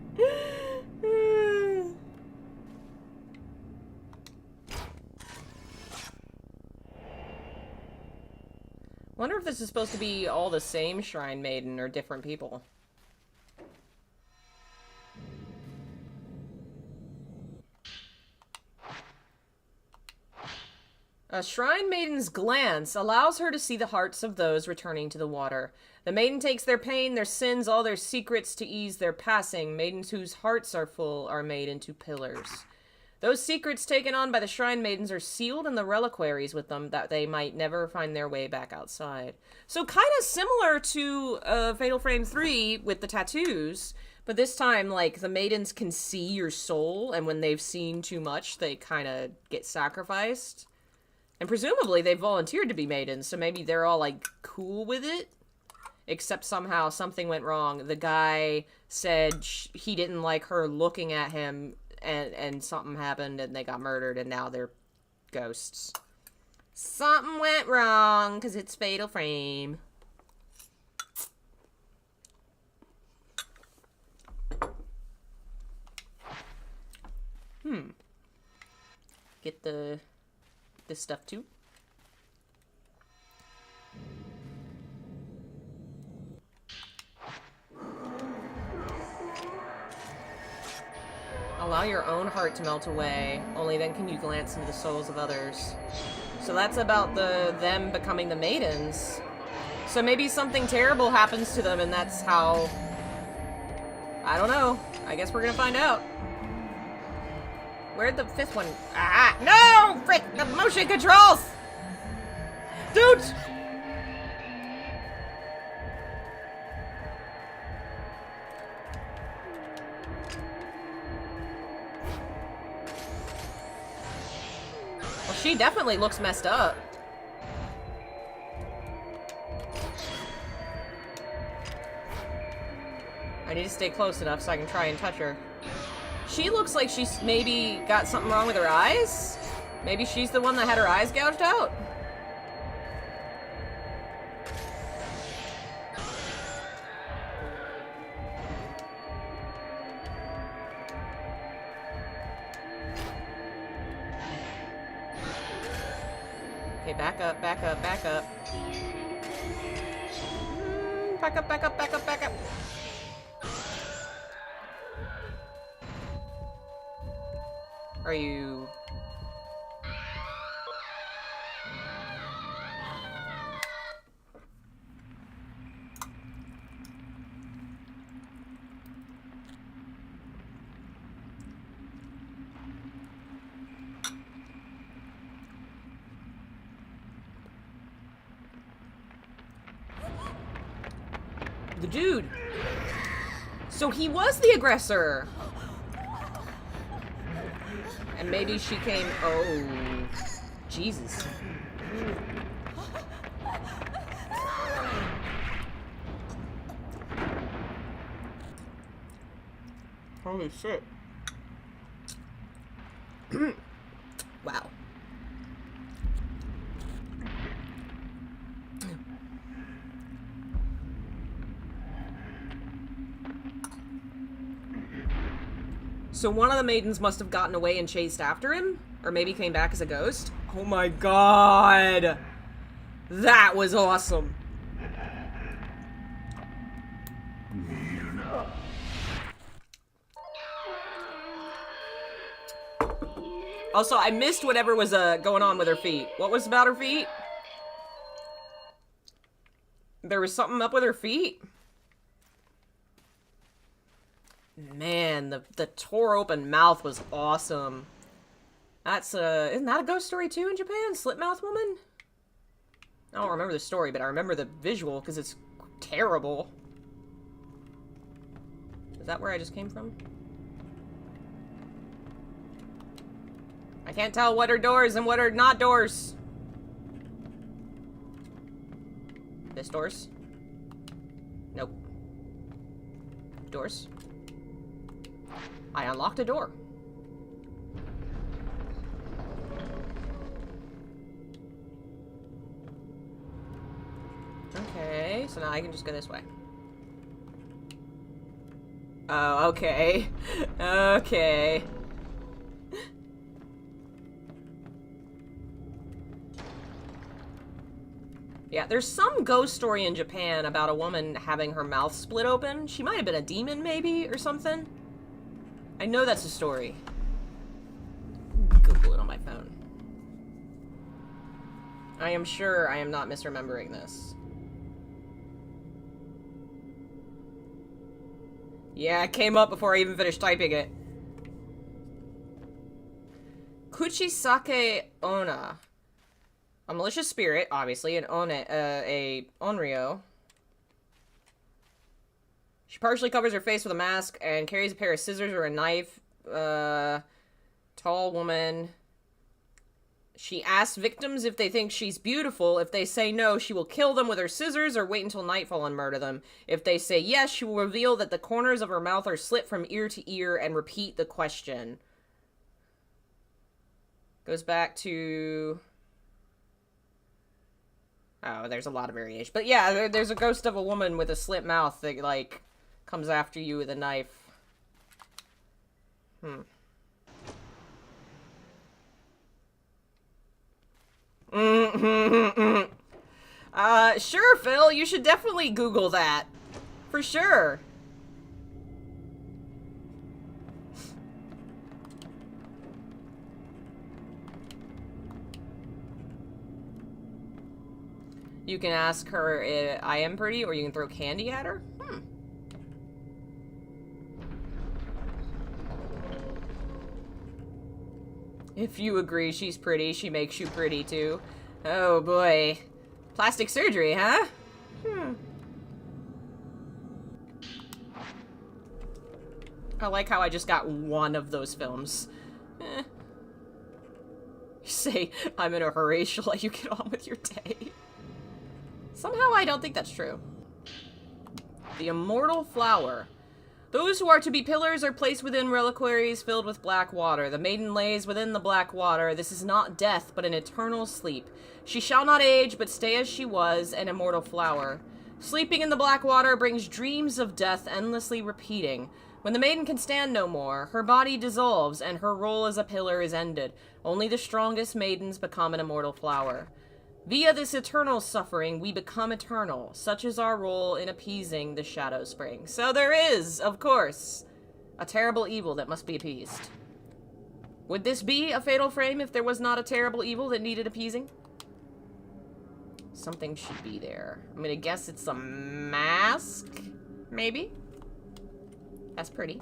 Wonder if this is supposed to be all the same Shrine Maiden or different people. A Shrine Maiden's glance allows her to see the hearts of those returning to the water. The maiden takes their pain, their sins, all their secrets to ease their passing. Maidens whose hearts are full are made into pillars. Those secrets taken on by the Shrine Maidens are sealed in the reliquaries with them that they might never find their way back outside. So kind of similar to Fatal Frame 3 with the tattoos, but this time, like, the maidens can see your soul, and when they've seen too much, they kind of get sacrificed. And presumably they volunteered to be maidens, so maybe they're all, like, cool with it. Except somehow something went wrong. The guy said he didn't like her looking at him, and something happened, and they got murdered, and now they're ghosts. Something went wrong, because it's Fatal Frame. Get this stuff too. Allow your own heart to melt away. Only then can you glance into the souls of others. So that's about them becoming the maidens. So maybe something terrible happens to them, and that's how... I don't know. I guess we're gonna find out. Where'd the fifth one? Ah! No! Frick! The motion controls! Dude! Well, she definitely looks messed up. I need to stay close enough so I can try and touch her. She looks like she's maybe got something wrong with her eyes? Maybe she's the one that had her eyes gouged out? Okay, back up, back up, back up. Back up, back up, back up, back up. Are you... The dude. So he was the aggressor. And maybe she came... Oh. Jesus. Holy shit. Wow. So one of the maidens must have gotten away and chased after him? Or maybe came back as a ghost? Oh my god! That was awesome! Also, I missed whatever was going on with her feet. What was about her feet? There was something up with her feet? Man, the tore open mouth was awesome. That's isn't that a ghost story too in Japan? Slipmouth woman? I don't remember the story, but I remember the visual because it's terrible. Is that where I just came from? I can't tell what are doors and what are not doors. This doors? Nope. Doors? I unlocked a door. Okay, so now I can just go this way. Oh, okay. Okay. Yeah, there's some ghost story in Japan about a woman having her mouth split open. She might have been a demon, maybe, or something. I know that's a story. Google it on my phone. I am sure I am not misremembering this. Yeah, it came up before I even finished typing it. Kuchi-sake-onna. A malicious spirit, obviously, an a onryo. She partially covers her face with a mask and carries a pair of scissors or a knife. Tall woman. She asks victims if they think she's beautiful. If they say no, she will kill them with her scissors or wait until nightfall and murder them. If they say yes, she will reveal that the corners of her mouth are slit from ear to ear and repeat the question. Goes back to... Oh, there's a lot of variation. But yeah, there's a ghost of a woman with a slit mouth that, like, comes after you with a knife. Sure, Phil, you should definitely Google that. For sure. You can ask her if I am pretty, or you can throw candy at her. If you agree she's pretty, she makes you pretty too. Oh boy. Plastic surgery, huh? I like how I just got one of those films. You say, I'm in a hurry, she'll let you get on with your day. Somehow I don't think that's true. The immortal flower. Those who are to be pillars are placed within reliquaries filled with black water. The maiden lays within the black water. This is not death, but an eternal sleep. She shall not age, but stay as she was, an immortal flower. Sleeping in the black water brings dreams of death endlessly repeating. When the maiden can stand no more, her body dissolves, and her role as a pillar is ended. Only the strongest maidens become an immortal flower. Via this eternal suffering, we become eternal. Such is our role in appeasing the Shadow Spring. So there is, of course, a terrible evil that must be appeased. Would this be a fatal frame if there was not a terrible evil that needed appeasing? Something should be there. I'm gonna guess it's a mask? Maybe? That's pretty.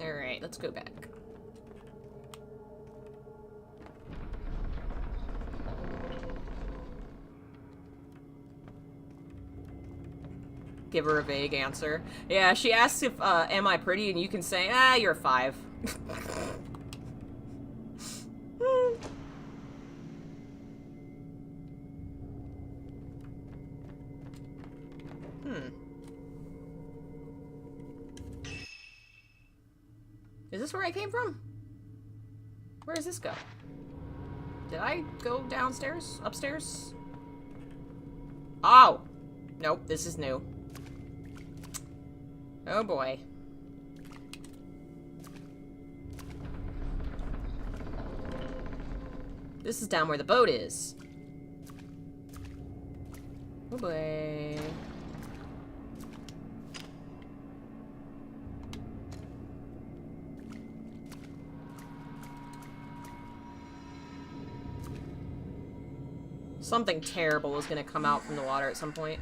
Alright, let's go back. Give her a vague answer. Yeah, she asks if, am I pretty? And you can say, ah, you're a 5. Is this where I came from? Where does this go? Did I go downstairs? Upstairs? Oh! Nope, this is new. Oh boy. This is down where the boat is. Oh boy. Something terrible is gonna come out from the water at some point.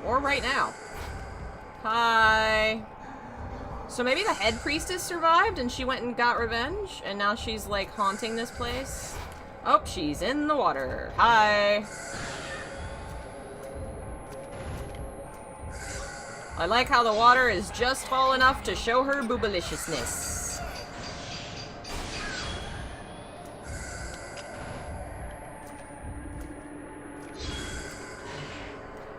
Or right now. Hi. So maybe the head priestess survived and she went and got revenge, and now she's like haunting this place. Oh, she's in the water. Hi. I like how the water is just full enough to show her boobaliciousness.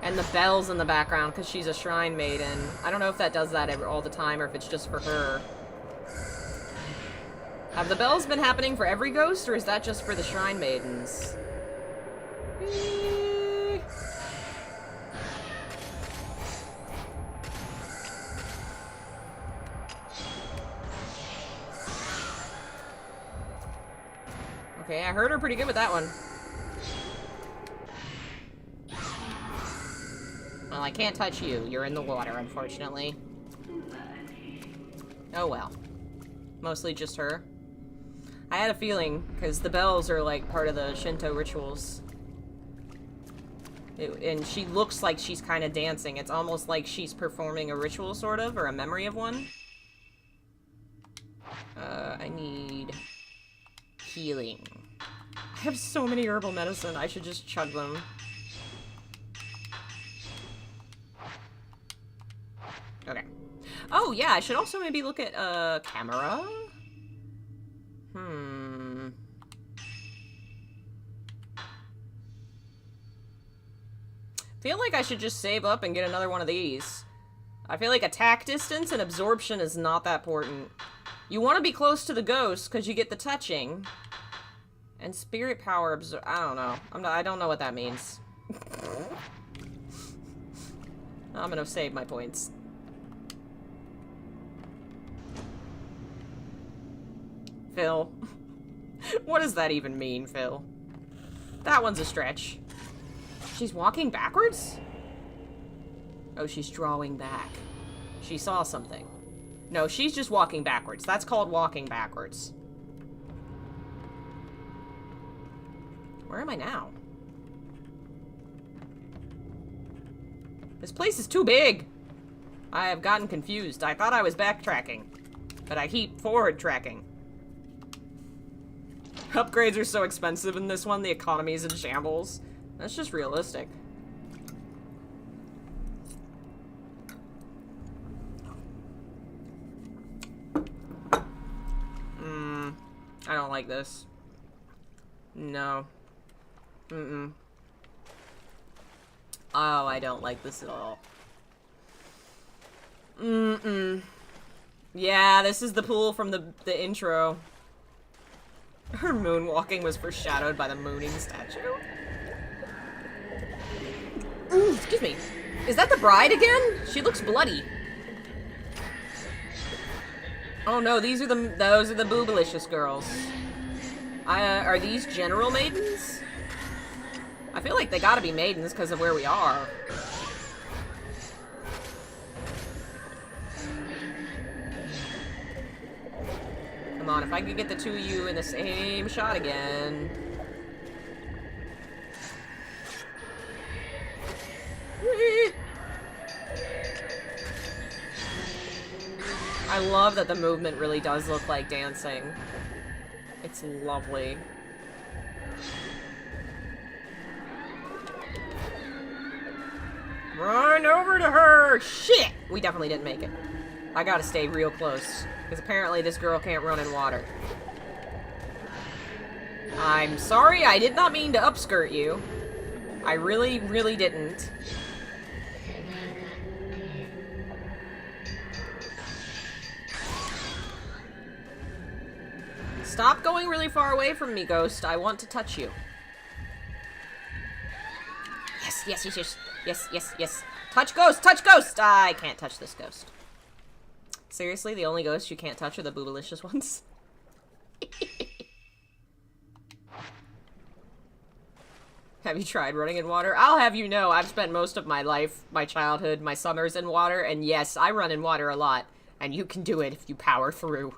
And the bells in the background, because she's a shrine maiden. I don't know if that does that all the time, or if it's just for her. Have the bells been happening for every ghost, or is that just for the shrine maidens? Okay, I heard her pretty good with that one. Well, I can't touch you. You're in the water, unfortunately. Oh well. Mostly just her. I had a feeling, because the bells are like part of the Shinto rituals. And she looks like she's kind of dancing. It's almost like she's performing a ritual, sort of, or a memory of one. I need healing. I have so many herbal medicine. I should just chug them. Okay. Oh, yeah, I should also maybe look at, camera? Feel like I should just save up and get another one of these. I feel like attack distance and absorption is not that important. You want to be close to the ghost, because you get the touching. And spirit power I don't know. I don't know what that means. I'm gonna save my points. Phil. What does that even mean, Phil? That one's a stretch. She's walking backwards? Oh, she's drawing back. She saw something. No, she's just walking backwards. That's called walking backwards. Where am I now? This place is too big! I have gotten confused. I thought I was backtracking, but I keep forward tracking. Upgrades are so expensive in this one, the economy is in shambles. That's just realistic. I don't like this. No. Oh, I don't like this at all. Yeah, this is the pool from the intro. Her moonwalking was foreshadowed by the mooning statue. Ooh, excuse me. Is that the bride again? She looks bloody. Oh no, those are the boobalicious girls. Are these general maidens? I feel like they gotta be maidens because of where we are. Come on, if I could get the two of you in the same shot again. I love that the movement really does look like dancing. It's lovely. Run over to her! Shit! We definitely didn't make it. I gotta stay real close, because apparently this girl can't run in water. I'm sorry, I did not mean to upskirt you. I really, really didn't. Stop going really far away from me, Ghost. I want to touch you. Yes, yes, yes, yes. Yes, yes, yes. Touch Ghost! Touch Ghost! I can't touch this ghost. Seriously, the only ghosts you can't touch are the boobalicious ones? Have you tried running in water? I'll have you know, I've spent most of my life, my childhood, my summers in water, and yes, I run in water a lot. And you can do it if you power through.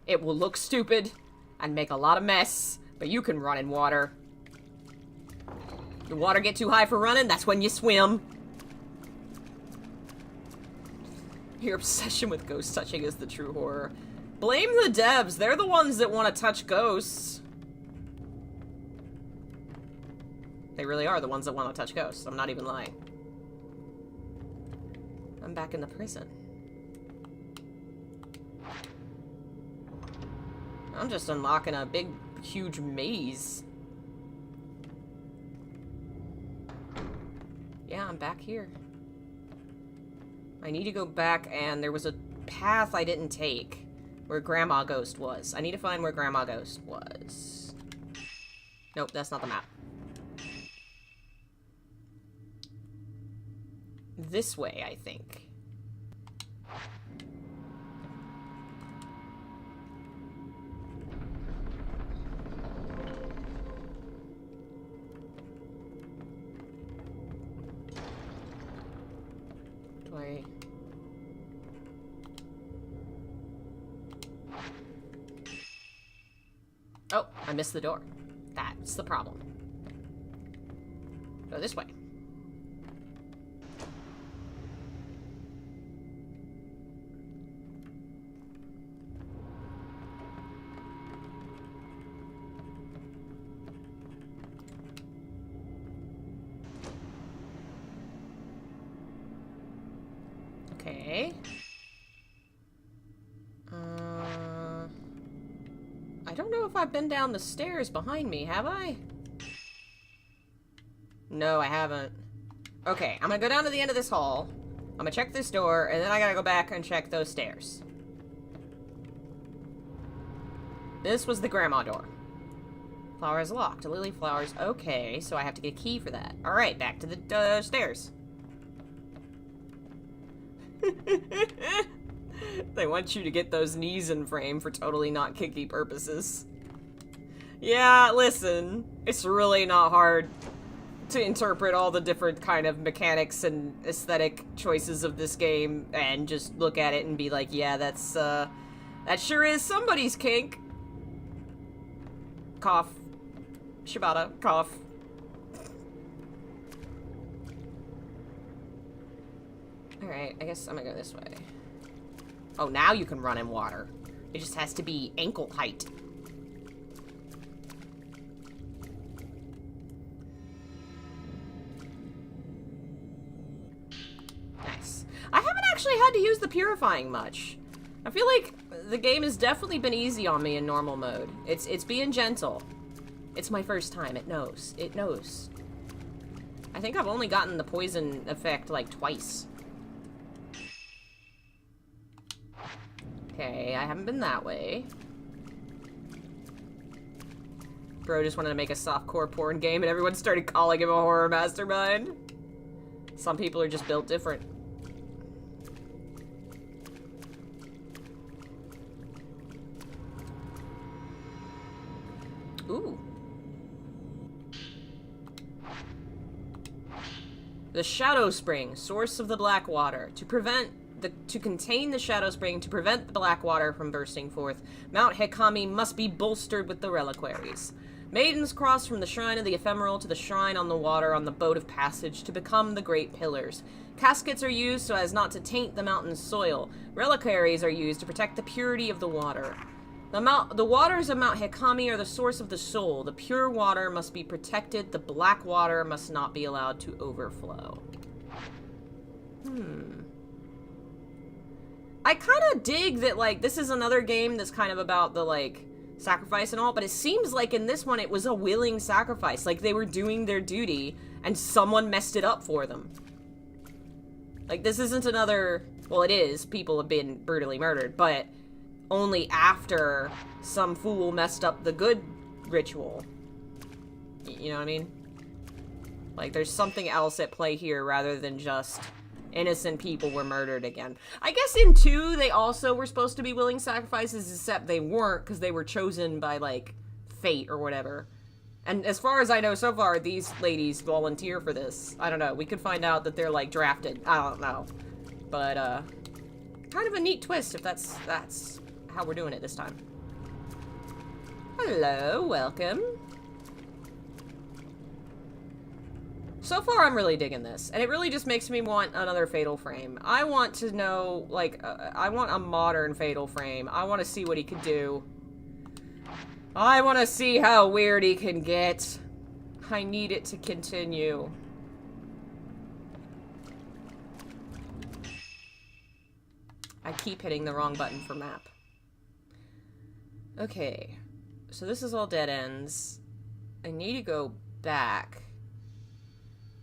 It will look stupid and make a lot of mess, but you can run in water. The water get too high for running, that's when you swim. Your obsession with ghost touching is the true horror. Blame the devs, they're the ones that want to touch ghosts. They really are the ones that want to touch ghosts, I'm not even lying. I'm back in the prison. I'm just unlocking a big, huge maze. Yeah, I'm back here. I need to go back, and there was a path I didn't take where Grandma Ghost was. I need to find where Grandma Ghost was. Nope, that's not the map. This way, I think. Oh, I missed the door. That's the problem. Go this way. Okay. I don't know if I've been down the stairs behind me, have I? No, I haven't. Okay, I'm gonna go down to the end of this hall. I'm gonna check this door, and then I gotta go back and check those stairs. This was the grandma door. Flowers locked. Lily flowers. Okay, so I have to get a key for that. Alright, back to the stairs. They want you to get those knees in frame for totally not kinky purposes. Yeah, listen. It's really not hard to interpret all the different kind of mechanics and aesthetic choices of this game and just look at it and be like, yeah, that's, that sure is somebody's kink. Cough. Shibata, cough. Alright, I guess I'm gonna go this way. Oh, now you can run in water. It just has to be ankle height. Nice. I haven't actually had to use the purifying much. I feel like the game has definitely been easy on me in normal mode. It's being gentle. It's my first time, it knows. It knows. I think I've only gotten the poison effect like twice. Okay, I haven't been that way. Bro just wanted to make a softcore porn game and everyone started calling him a horror mastermind. Some people are just built different. Ooh. The Shadow Spring, source of the black water. To contain the Shadow Spring, to prevent the black water from bursting forth, Mount Hekami must be bolstered with the reliquaries. Maidens cross from the shrine of the ephemeral to the shrine on the water on the boat of passage to become the great pillars. Caskets are used so as not to taint the mountain's soil. Reliquaries are used to protect the purity of the water. The waters of Mount Hekami are the source of the soul. The pure water must be protected. The black water must not be allowed to overflow. I kind of dig that, like, this is another game that's kind of about the, like, sacrifice and all, but it seems like in this one it was a willing sacrifice. Like, they were doing their duty, and someone messed it up for them. Like, this isn't another... Well, it is. People have been brutally murdered, but only after some fool messed up the good ritual. You know what I mean? Like, there's something else at play here rather than just... innocent people were murdered again. I guess in 2, they also were supposed to be willing sacrifices, except they weren't, because they were chosen by, like, fate or whatever. And as far as I know so far, these ladies volunteer for this. I don't know. We could find out that they're, like, drafted. I don't know. But, kind of a neat twist if that's how we're doing it this time. Hello, welcome. So far, I'm really digging this, and it really just makes me want another Fatal Frame. I want to know, like, I want a modern Fatal Frame. I want to see what he could do. I want to see how weird he can get. I need it to continue. I keep hitting the wrong button for map. Okay, so this is all dead ends. I need to go back.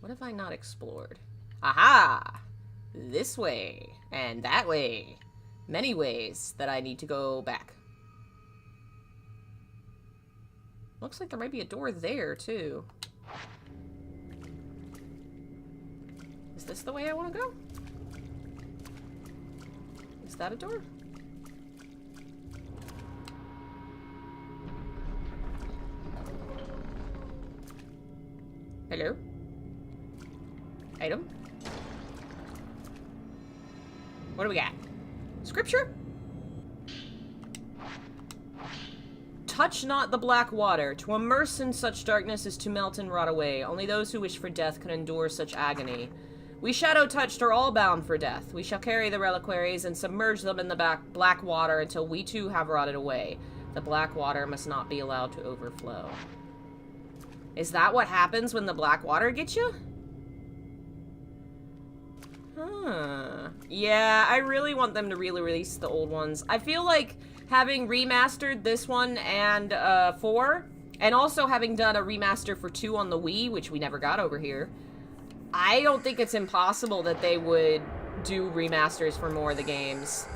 What have I not explored? Aha! This way, and that way. Many ways that I need to go back. Looks like there might be a door there, too. Is this the way I want to go? Is that a door? Hello? Item? What do we got? Scripture? Touch not the black water. To immerse in such darkness is to melt and rot away. Only those who wish for death can endure such agony. We shadow-touched are all bound for death. We shall carry the reliquaries and submerge them in the black water until we too have rotted away. The black water must not be allowed to overflow. Is that what happens when the black water gets you? Huh. Yeah, I really want them to really release the old ones. I feel like having remastered this one and 4, and also having done a remaster for 2 on the Wii, which we never got over here, I don't think it's impossible that they would do remasters for more of the games.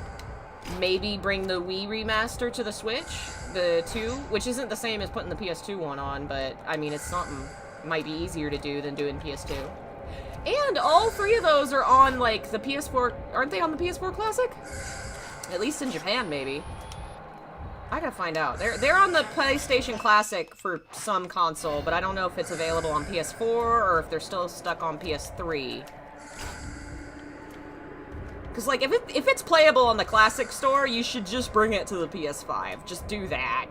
Maybe bring the Wii remaster to the Switch, the 2, which isn't the same as putting the PS2 one on, but, I mean, it's something. Might be easier to do than doing PS2. And all 3 of those are on, like, the PS4... Aren't they on the PS4 Classic? At least in Japan, maybe. I gotta find out. They're on the PlayStation Classic for some console, but I don't know if it's available on PS4 or if they're still stuck on PS3. Because, like, if it's playable on the Classic Store, you should just bring it to the PS5. Just do that.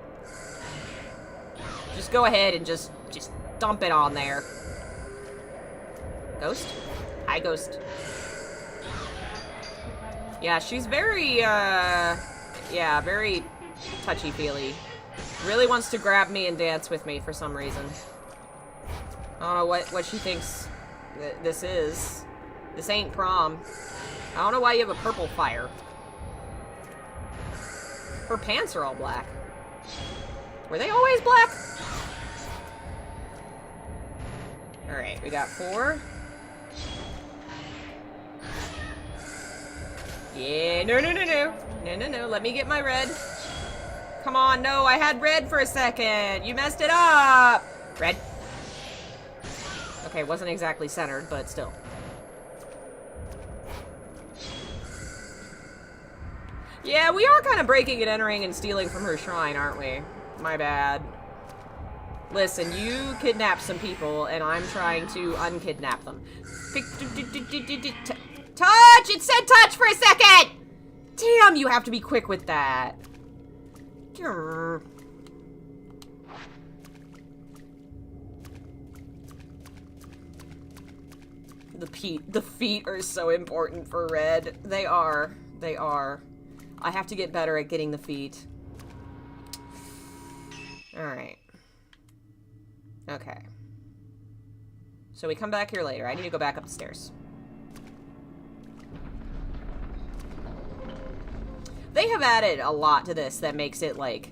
Just go ahead and just dump it on there. Ghost? Hi, Ghost. Yeah, she's very, yeah, very touchy-feely. Really wants to grab me and dance with me for some reason. I don't know what she thinks this is. This ain't prom. I don't know why you have a purple fire. Her pants are all black. Were they always black? Alright, we got 4. Yeah, no, let me get my red. Come on, no, I had red for a second. You messed it up. Red. Okay, wasn't exactly centered, but still. Yeah, we are kind of breaking and entering and stealing from her shrine, aren't we? My bad. Listen, you kidnapped some people, and I'm trying to unkidnap them. Touch! It said touch for a second! Damn, you have to be quick with that. The feet are so important for Red. They are. They are. I have to get better at getting the feet. Alright. Okay. So we come back here later. I need to go back up the stairs. They have added a lot to this that makes it, like...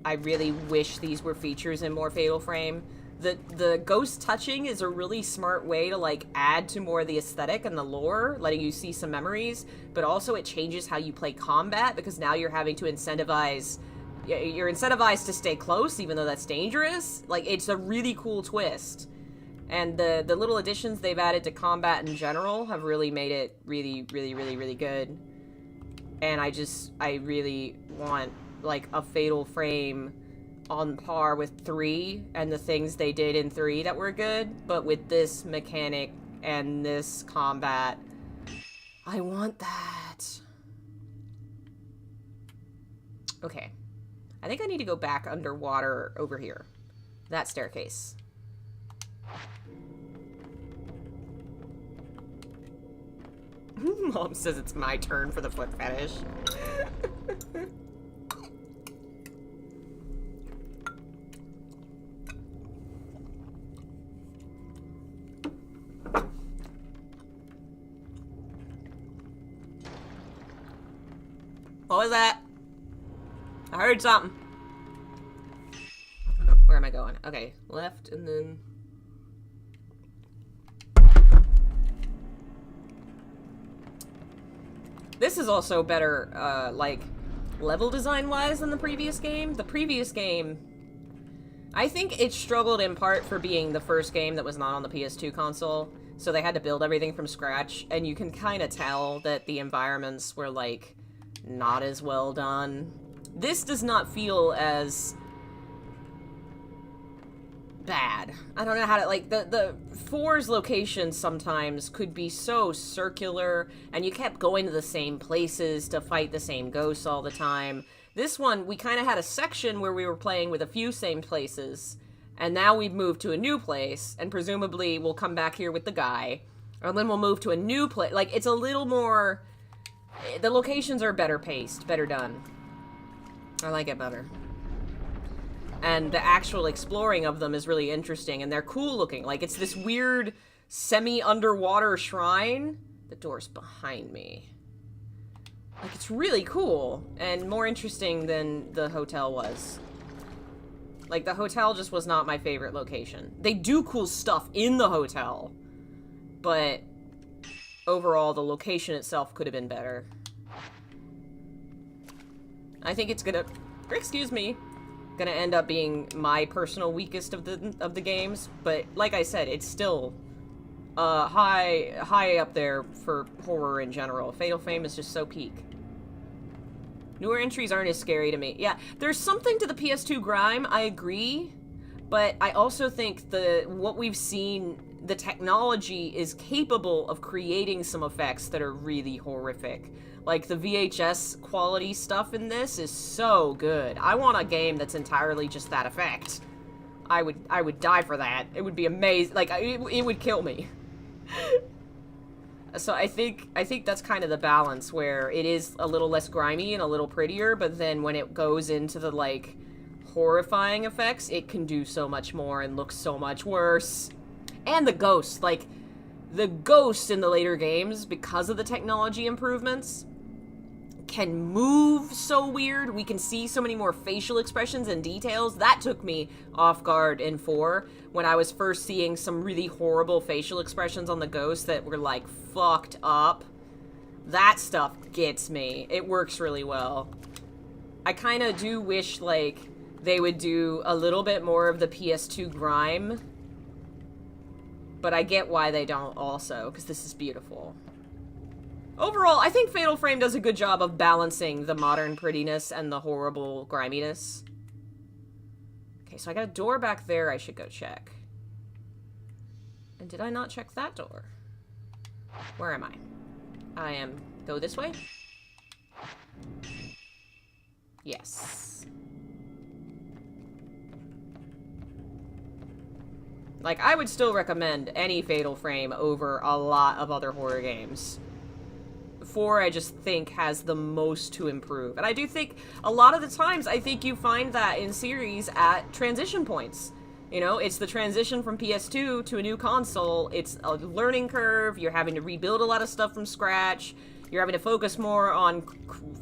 I really wish these were features in more Fatal Frame. The ghost touching is a really smart way to, like, add to more of the aesthetic and the lore, letting you see some memories, but also it changes how you play combat, because now you're having to incentivize... You're incentivized to stay close, even though that's dangerous. Like, it's a really cool twist. And the little additions they've added to combat in general have really made it really, really, really, really good. And I really want, like, a Fatal Frame on par with 3 and the things they did in 3 that were good, but with this mechanic and this combat, I want that. Okay. I think I need to go back underwater over here. That staircase. Mom says it's my turn for the foot fetish. What was that? I heard something. Where am I going? Okay, left and then... This is also better, like, level design-wise than the previous game. The previous game, I think it struggled in part for being the first game that was not on the PS2 console, so they had to build everything from scratch, and you can kind of tell that the environments were, like, not as well done. This does not feel as bad. I don't know how to, like, the 4's locations sometimes could be so circular, and you kept going to the same places to fight the same ghosts all the time. This one, we kind of had a section where we were playing with a few same places, and now we've moved to a new place, and presumably we'll come back here with the guy, and then we'll move to a new place. Like, it's a little more... The locations are better paced, better done. I like it better. And the actual exploring of them is really interesting, and they're cool looking. Like, it's this weird semi-underwater shrine. The door's behind me. Like, it's really cool, and more interesting than the hotel was. Like, the hotel just was not my favorite location. They do cool stuff in the hotel, but overall, the location itself could have been better. I think it's gonna... Excuse me. Gonna end up being my personal weakest of the games, but like I said, it's still high up there for horror in general. Fatal Frame is just so peak. Newer entries aren't as scary to me. Yeah, there's something to the PS2 grime, I agree, but I also think what we've seen, the technology is capable of creating some effects that are really horrific. Like, the VHS quality stuff in this is so good. I want a game that's entirely just that effect. I would die for that. It would be amazing. Like, it would kill me. So I think that's kind of the balance, where it is a little less grimy and a little prettier, but then when it goes into the, like, horrifying effects, it can do so much more and look so much worse. And the ghosts, like, the ghosts in the later games, because of the technology improvements, can move so weird. We can see so many more facial expressions and details. That took me off guard in 4, when I was first seeing some really horrible facial expressions on the ghosts that were, like, fucked up. That stuff gets me. It works really well. I kind of do wish, like, they would do a little bit more of the PS2 grime, but I get why they don't also, because this is beautiful. Overall, I think Fatal Frame does a good job of balancing the modern prettiness and the horrible griminess. Okay, so I got a door back there I should go check. And did I not check that door? Where am I? I am... Go this way? Yes. Like, I would still recommend any Fatal Frame over a lot of other horror games. 4, I just think, has the most to improve. And I do think, a lot of the times, I think you find that in series at transition points. You know, it's the transition from PS2 to a new console. It's a learning curve. You're having to rebuild a lot of stuff from scratch. You're having to focus more on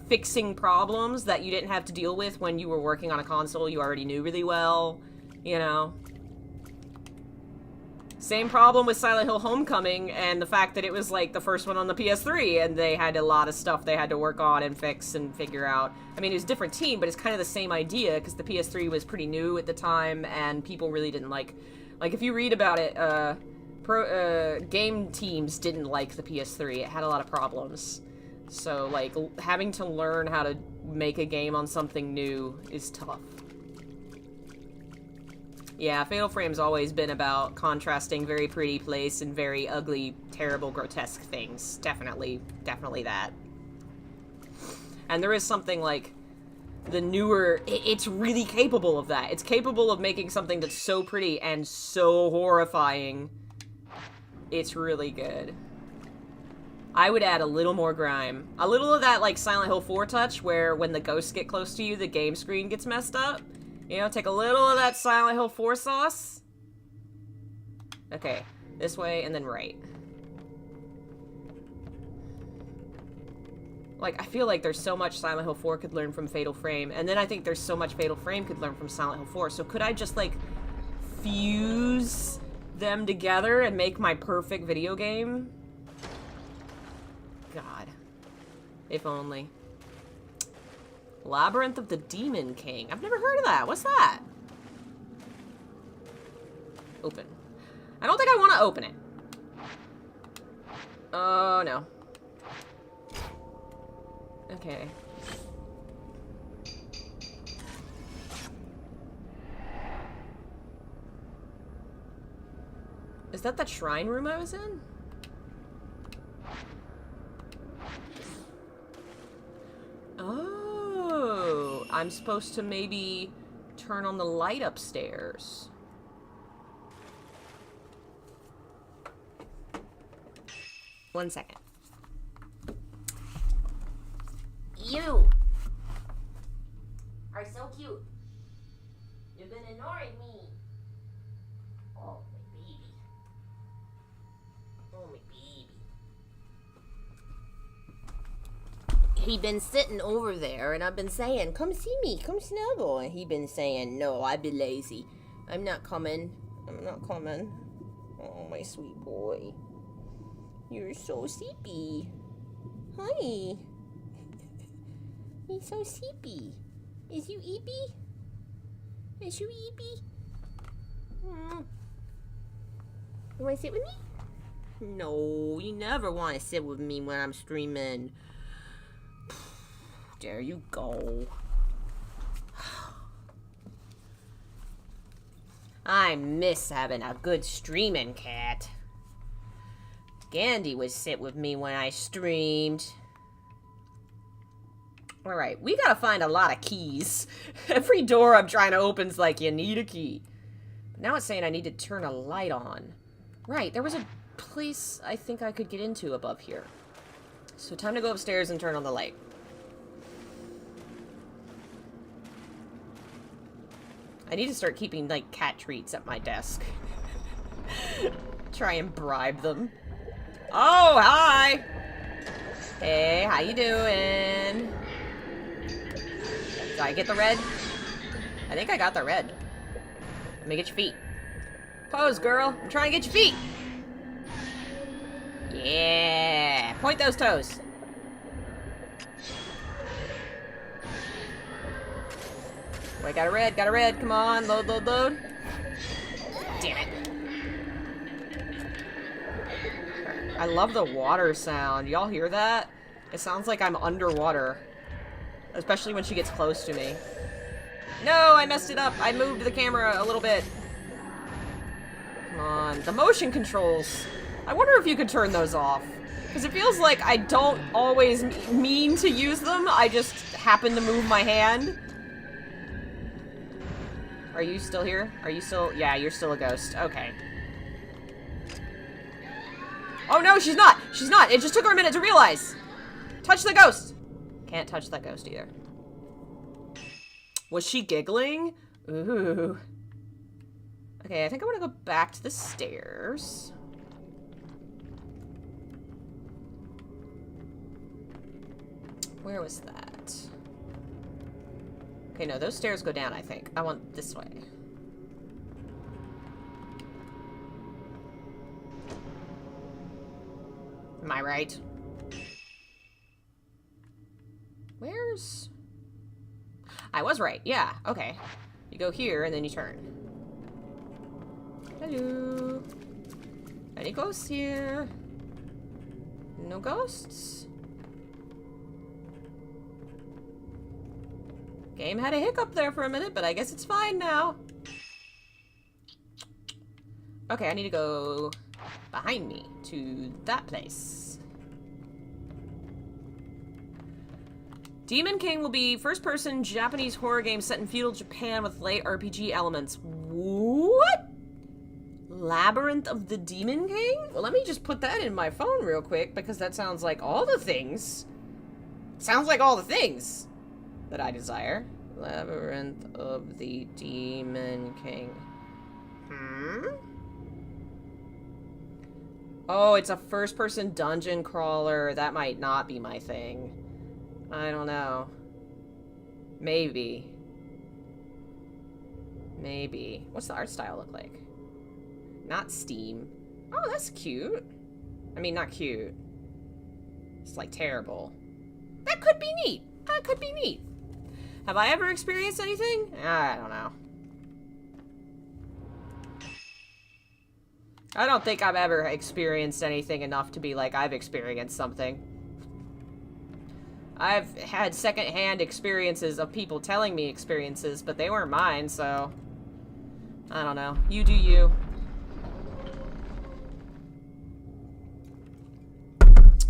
fixing problems that you didn't have to deal with when you were working on a console you already knew really well. You know? Same problem with Silent Hill Homecoming and the fact that it was, like, the first one on the PS3, and they had a lot of stuff they had to work on and fix and figure out. I mean, it was a different team, but it's kind of the same idea, because the PS3 was pretty new at the time, and people really didn't like... Like, if you read about it, game teams didn't like the PS3. It had a lot of problems. So, like, having to learn how to make a game on something new is tough. Yeah, Fatal Frame's always been about contrasting very pretty place and very ugly, terrible, grotesque things. Definitely that. And there is something like the newer... It's really capable of that. It's capable of making something that's so pretty and so horrifying. It's really good. I would add a little more grime. A little of that, like, Silent Hill 4 touch, where when the ghosts get close to you, the game screen gets messed up. You know, take a little of that Silent Hill 4 sauce. Okay, this way and then right. Like, I feel like there's so much Silent Hill 4 could learn from Fatal Frame, and then I think there's so much Fatal Frame could learn from Silent Hill 4, so could I just, like, fuse them together and make my perfect video game? God. If only. Labyrinth of the Demon King. I've never heard of that. What's that? Open. I don't think I want to open it. Oh, no. Okay. Is that the shrine room I was in? Oh, I'm supposed to maybe turn on the light upstairs. One second. You are so cute. You've been ignoring me. Oh, my baby. Oh, my baby. He been sitting over there, and I've been saying, come see me, come snuggle. And he been saying, no, I be lazy. I'm not coming. I'm not coming. Oh, my sweet boy. You're so sleepy. Hi. He's so sleepy. Is you eepy? Is you eepy? You want to sit with me? No, you never want to sit with me when I'm streaming. There you go. I miss having a good streaming cat. Gandhi would sit with me when I streamed. Alright, we gotta find a lot of keys. Every door I'm trying to open's like, you need a key. But now it's saying I need to turn a light on. Right, there was a place I think I could get into above here. So time to go upstairs and turn on the light. I need to start keeping, like, cat treats at my desk. Try and bribe them. Oh, hi! Hey, how you doing? Did I get the red? I think I got the red. Let me get your feet. Pose, girl. I'm trying to get your feet. Yeah. Point those toes. Wait, got a red, got a red. Come on, load, load, load. Damn it. I love the water sound. Y'all hear that? It sounds like I'm underwater. Especially when she gets close to me. No, I messed it up. I moved the camera a little bit. Come on. The motion controls. I wonder if you could turn those off. Because it feels like I don't always mean to use them. I just happen to move my hand. Are you still here? Are you still... Yeah, you're still a ghost. Okay. Oh, no, she's not. She's not. It just took her a minute to realize. Touch the ghost. Can't touch that ghost either. Was she giggling? Ooh. Okay, I think I want to go back to the stairs. Where was that? Okay, no, those stairs go down, I think. I want this way. Am I right? Where's... I was right, yeah, okay. You go here, and then you turn. Hello. Any ghosts here? No ghosts? Game had a hiccup there for a minute, but I guess it's fine now. Okay, I need to go behind me to that place. Demon King will be first-person Japanese horror game set in feudal Japan with light RPG elements. What? Labyrinth of the Demon King? Well, let me just put that in my phone real quick, because that sounds like all the things. Sounds like all the things that I desire. Labyrinth of the Demon King. Oh, it's a first-person dungeon crawler. That might not be my thing. I don't know. Maybe. Maybe. What's the art style look like? Not Steam. Oh, that's cute. I mean, not cute. It's like terrible. That could be neat. That could be neat. Have I ever experienced anything? I don't know. I don't think I've ever experienced anything enough to be like, I've experienced something. I've had secondhand experiences of people telling me experiences, but they weren't mine, so... I don't know. You do you.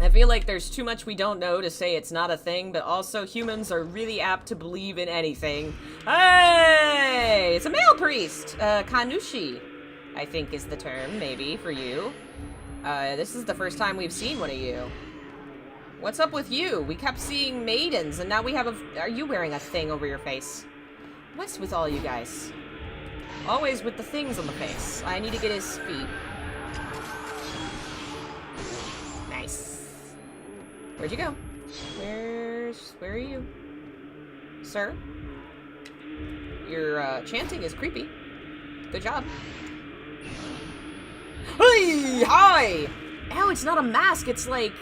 I feel like there's too much we don't know to say it's not a thing, but also humans are really apt to believe in anything. Hey! It's a male priest! Kanushi, I think is the term, maybe, for you. This is the first time we've seen one of you. What's up with you? We kept seeing maidens, and now we have a... Are you wearing a thing over your face? What's with all you guys? Always with the things on the face. I need to get his feet. Nice. Where'd you go? Where are you? Sir? Your, chanting is creepy. Good job. Hey! Hi! Ow, it's not a mask, it's like,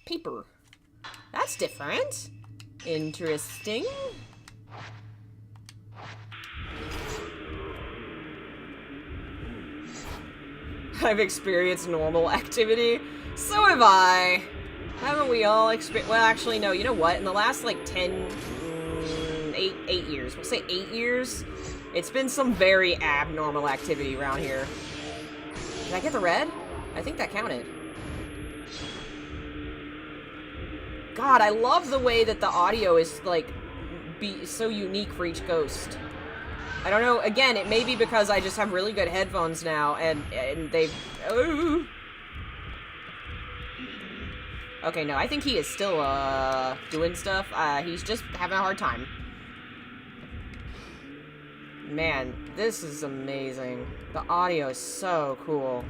paper. That's different. Interesting. I've experienced normal activity. So have I. Haven't we all experienced... Well, actually, no. You know what? In the last, like, 8 years. We'll say 8 years. It's been some very abnormal activity around here. Did I get the red? I think that counted. God, I love the way that the audio is, like, so unique for each ghost. I don't know, again, it may be because I just have really good headphones now, and they've... Oh. Okay, no, I think he is still, doing stuff. He's just having a hard time. Man, this is amazing. The audio is so cool.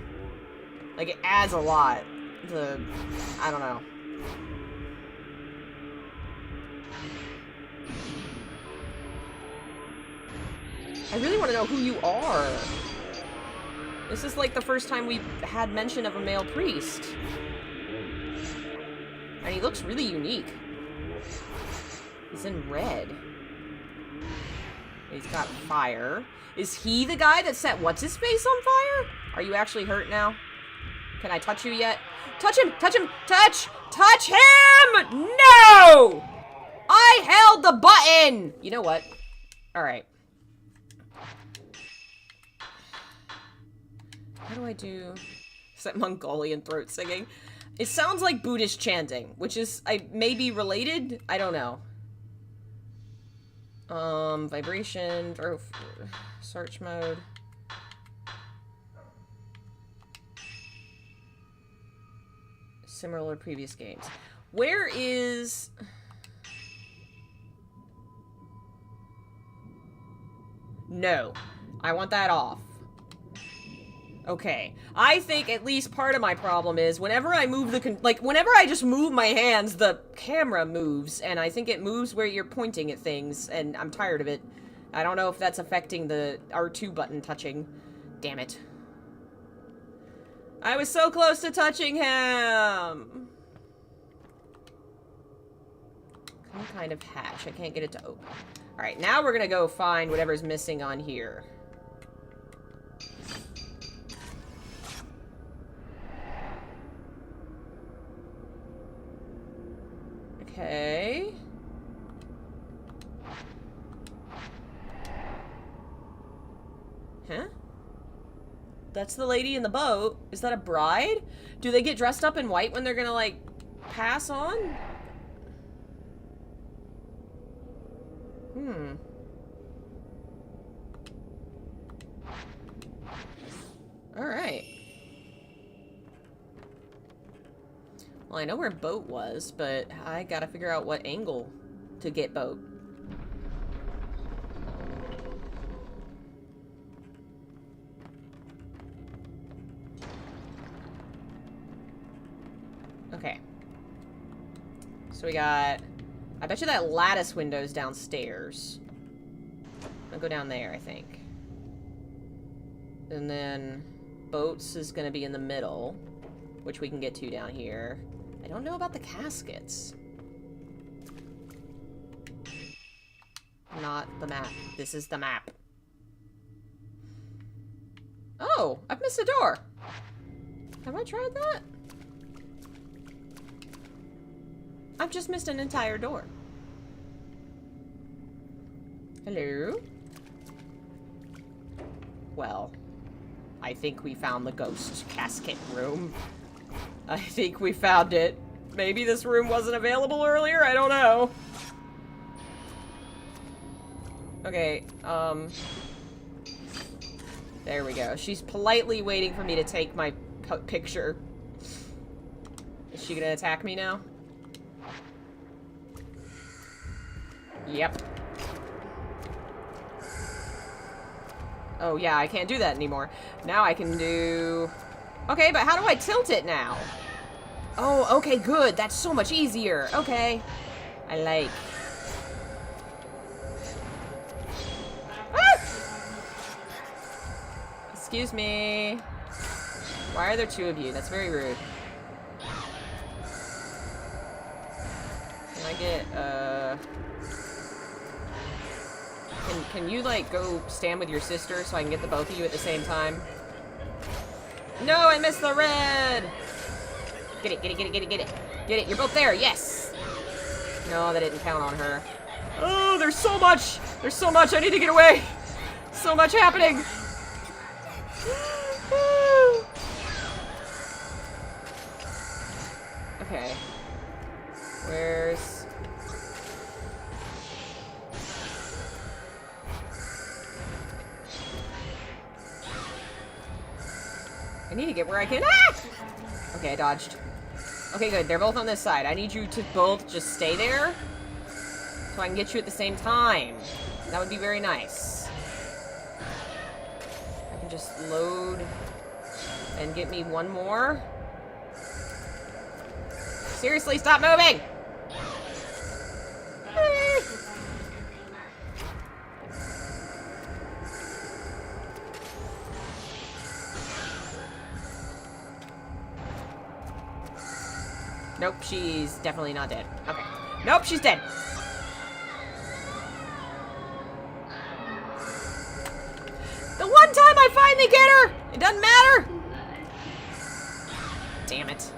Like, it adds a lot to... I don't know. I really want to know who you are. This is like the first time we've had mention of a male priest. And he looks really unique. He's in red. He's got fire. Is he the guy that set what's-his-face on fire? Are you actually hurt now? Can I touch you yet? Touch him! Touch him! Touch him! No! I held the button! You know what? Alright. How do I do... Is that Mongolian throat singing? It sounds like Buddhist chanting, which is maybe related? I don't know. Vibration, search mode. Similar to previous games. Where is... No. I want that off. Okay. I think at least part of my problem is whenever I move whenever I just move my hands, the camera moves, and I think it moves where you're pointing at things, and I'm tired of it. I don't know if that's affecting the R2 button touching. Damn it. I was so close to touching him! Some kind of hatch. I can't get it to open. Alright, now we're gonna go find whatever's missing on here. Okay. Huh? That's the lady in the boat. Is that a bride? Do they get dressed up in white when they're gonna, like, pass on? Hmm. Alright. Well, I know where boat was, but I gotta figure out what angle to get boat. Okay. So we got... I bet you that lattice window's downstairs. I'll go down there, I think. And then boats is gonna be in the middle, which we can get to down here. I don't know about the caskets. Not the map. This is the map. Oh, I've missed a door. Have I tried that? I've just missed an entire door. Hello? Well, I think we found the ghost casket room. I think we found it. Maybe this room wasn't available earlier? I don't know. Okay, there we go. She's politely waiting for me to take my picture. Is she gonna attack me now? Yep. Oh, yeah, I can't do that anymore. Now I can do... Okay, but how do I tilt it now? Oh, okay, good. That's so much easier. Okay. I like... Ah! Excuse me. Why are there two of you? That's very rude. Can I get, Can you, like, go stand with your sister so I can get the both of you at the same time? No, I missed the red! Get it, get it, get it, get it, get it. Get it, you're both there, yes! No, that didn't count on her. Oh, there's so much! There's so much, I need to get away! So much happening! Okay. Where's... I need to get where I can... Ah! Okay, I dodged. Okay, good. They're both on this side. I need you to both just stay there so I can get you at the same time. That would be very nice. I can just load and get me one more. Seriously, stop moving! Nope, she's definitely not dead. Okay. Nope, she's dead. The one time I finally get her! It doesn't matter! Damn it.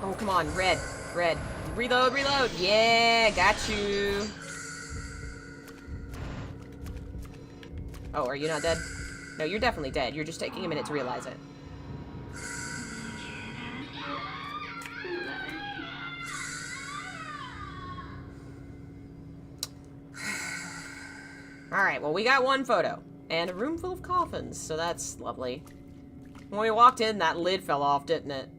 Oh, come on. Red. Red. Reload, reload. Yeah, got you. Oh, are you not dead? No, you're definitely dead. You're just taking a minute to realize it. Alright, well, we got one photo. And a room full of coffins, so that's lovely. When we walked in, that lid fell off, didn't it?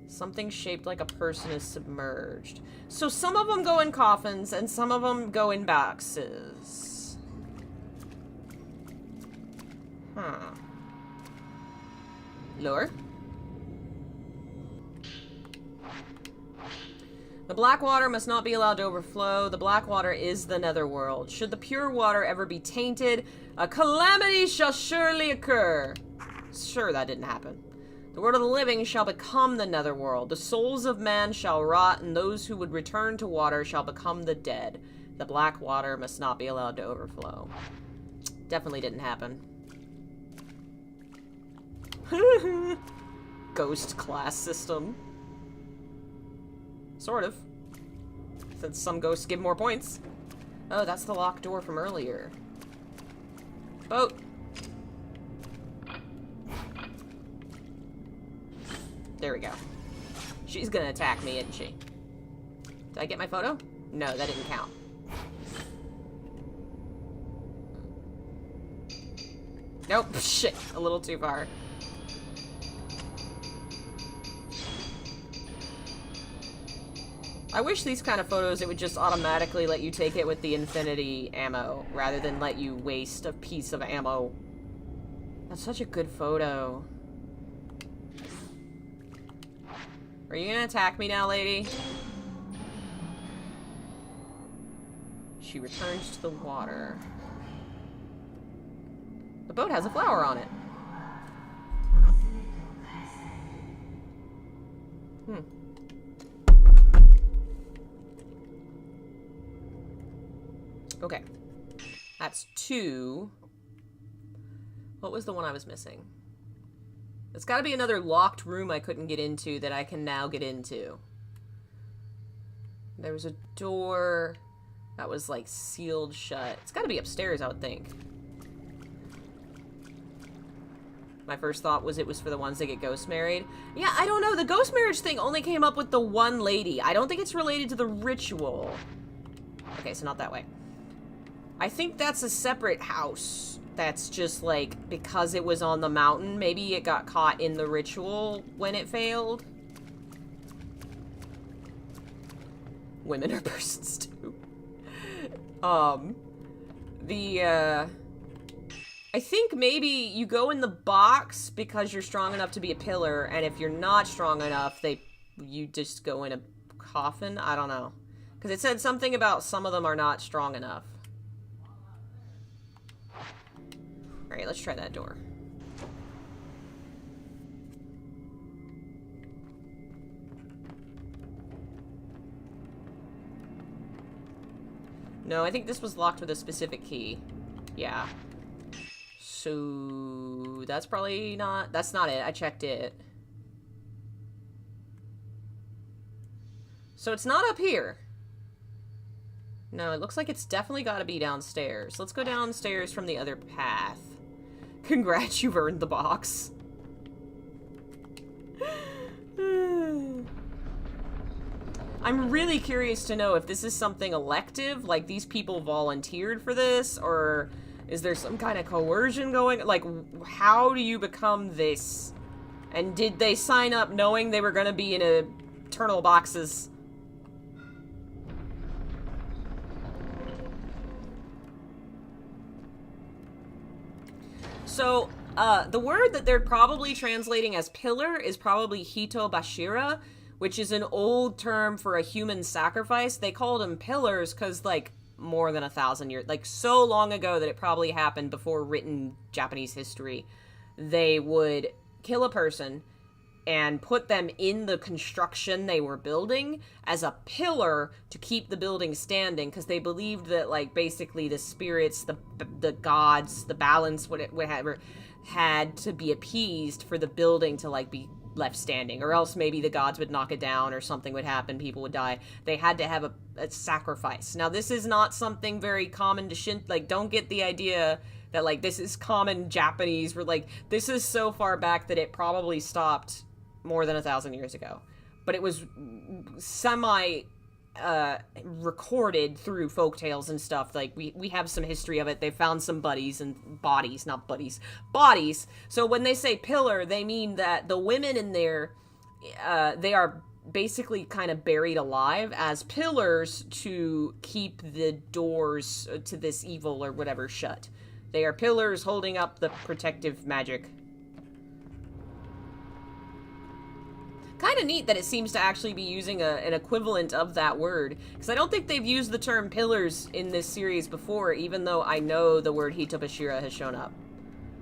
Something shaped like a person is submerged. So some of them go in coffins, and some of them go in boxes. Huh. Lure? The black water must not be allowed to overflow. The black water is the netherworld. Should the pure water ever be tainted, a calamity shall surely occur. Sure, that didn't happen. The world of the living shall become the netherworld. The souls of man shall rot, and those who would return to water shall become the dead. The black water must not be allowed to overflow. Definitely didn't happen. Ghost class system. Sort of. Since some ghosts give more points. Oh, that's the locked door from earlier. Boat. There we go. She's gonna attack me, isn't she? Did I get my photo? No, that didn't count. Nope. Shit. A little too far. I wish these kind of photos, it would just automatically let you take it with the infinity ammo, rather than let you waste a piece of ammo. That's such a good photo. Are you gonna attack me now, lady? She returns to the water. The boat has a flower on it. Okay. That's 2. What was the one I was missing? It's gotta be another locked room I couldn't get into that I can now get into. There was a door that was, like, sealed shut. It's gotta be upstairs, I would think. My first thought was it was for the ones that get ghost married. Yeah, I don't know. The ghost marriage thing only came up with the one lady. I don't think it's related to the ritual. Okay, so not that way. I think that's a separate house. That's just, like, because it was on the mountain. Maybe it got caught in the ritual when it failed. Women are persons, too. I think maybe you go in the box because you're strong enough to be a pillar, and if you're not strong enough, you just go in a coffin? I don't know. Because it said something about some of them are not strong enough. Alright, let's try that door. No, I think this was locked with a specific key. Yeah. So, that's probably not... That's not it. I checked it. So it's not up here. No, it looks like it's definitely got to be downstairs. Let's go downstairs from the other path. Congrats, you've earned the box. I'm really curious to know if this is something elective, like these people volunteered for this, or is there some kind of coercion going? Like, how do you become this? And did they sign up knowing they were going to be in eternal boxes? So, the word that they're probably translating as pillar is probably Hito Bashira, which is an old term for a human sacrifice. They called them pillars because, like, more than 1,000 years, like, so long ago that it probably happened before written Japanese history, they would kill a person, and put them in the construction they were building as a pillar to keep the building standing, because they believed that, like, basically the spirits, the gods, the balance, whatever, had to be appeased for the building to, like, be left standing, or else maybe the gods would knock it down or something would happen, people would die. They had to have a sacrifice. Now, this is not something very common to like, don't get the idea that, like, this is common Japanese, where, like, this is so far back that it probably stopped more than 1,000 years ago. But it was recorded through folktales and stuff. Like, we have some history of it. They found some bodies. So when they say pillar, they mean that the women in there, they are basically kind of buried alive as pillars to keep the doors to this evil or whatever shut. They are pillars holding up the protective magic. Kind of neat that it seems to actually be using an equivalent of that word, because I don't think they've used the term pillars in this series before, even though I know the word Hitobashira has shown up.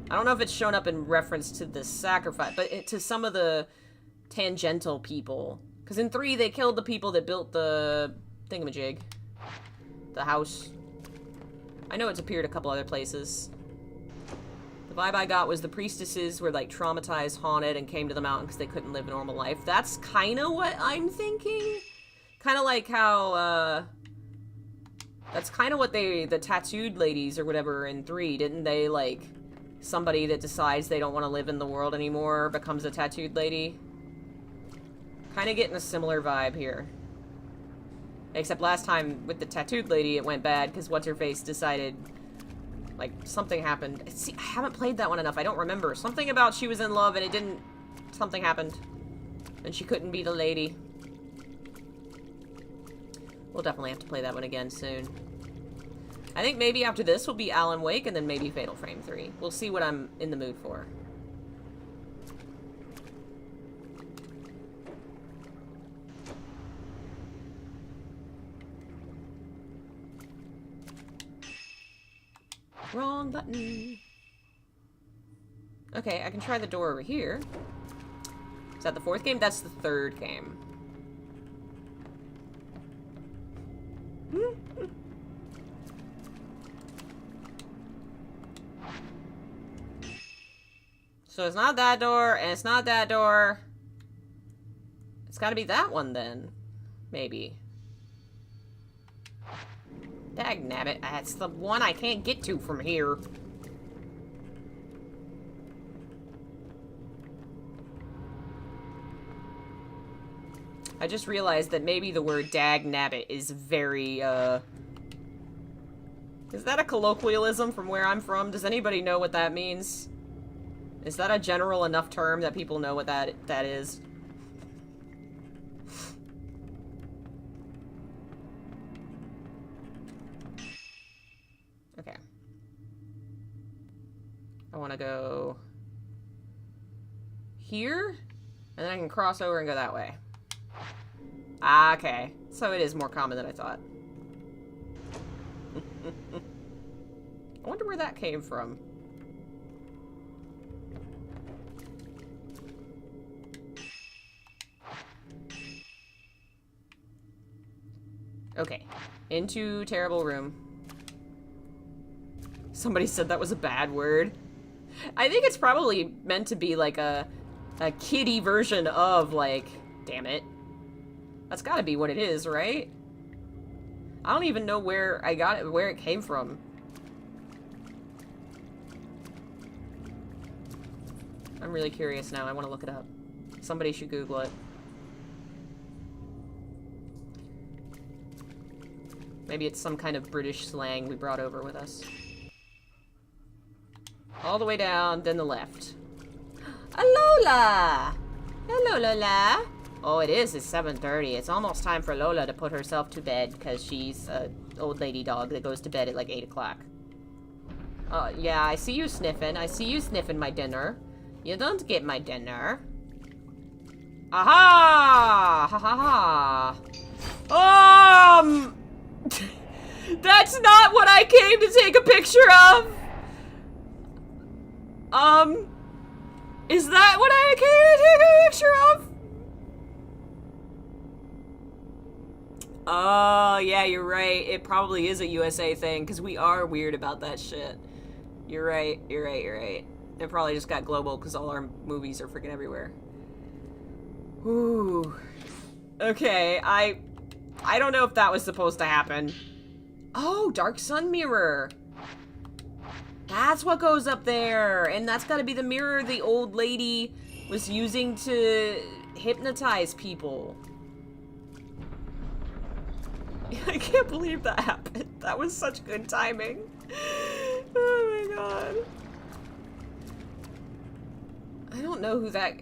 I don't know if it's shown up in reference to the sacrifice, but to some of the tangential people. Because in 3, they killed the people that built the thingamajig. The house. I know it's appeared a couple other places. The vibe I got was the priestesses were, like, traumatized, haunted, and came to the mountain because they couldn't live a normal life. That's kind of what I'm thinking. Kind of like how, that's kind of what the tattooed ladies or whatever in 3, didn't they, like, somebody that decides they don't want to live in the world anymore becomes a tattooed lady? Kind of getting a similar vibe here. Except last time with the tattooed lady, it went bad because What's-Her-Face decided, like, something happened. See, I haven't played that one enough. I don't remember. Something about she was in love and it didn't... Something happened. And she couldn't be the lady. We'll definitely have to play that one again soon. I think maybe after this will be Alan Wake and then maybe Fatal Frame 3. We'll see what I'm in the mood for. Wrong button. Okay, I can try the door over here. Is that the 4th game? That's the 3rd game. So it's not that door, and it's not that door. It's gotta be that one then. Maybe. Dagnabbit, that's the one I can't get to from here. I just realized that maybe the word dagnabbit is very, Is that a colloquialism from where I'm from? Does anybody know what that means? Is that a general enough term that people know what that is? Okay. I want to go here, and then I can cross over and go that way. Ah, okay. So it is more common than I thought. I wonder where that came from. Okay. Into terrible room. Somebody said that was a bad word. I think it's probably meant to be like a kiddie version of, like, damn it. That's gotta be what it is, right? I don't even know where I got it, where it came from. I'm really curious now. I want to look it up. Somebody should Google it. Maybe it's some kind of British slang we brought over with us. All the way down, then the left. Lola! Hello, Lola! Oh, it is. It's 7:30. It's almost time for Lola to put herself to bed because she's an old lady dog that goes to bed at like 8 o'clock. Yeah, I see you sniffing. I see you sniffing my dinner. You don't get my dinner. Aha! Ha ha ha! That's not what I came to take a picture of! Is that what I can't take a picture of? Oh, yeah, you're right. It probably is a USA thing, because we are weird about that shit. You're right, you're right, you're right. It probably just got global, because all our movies are freaking everywhere. Ooh. Okay, I don't know if that was supposed to happen. Oh, Dark Sun Mirror. That's what goes up there. And that's gotta be the mirror the old lady was using to hypnotize people. I can't believe that happened. That was such good timing. Oh my god. I don't know who that...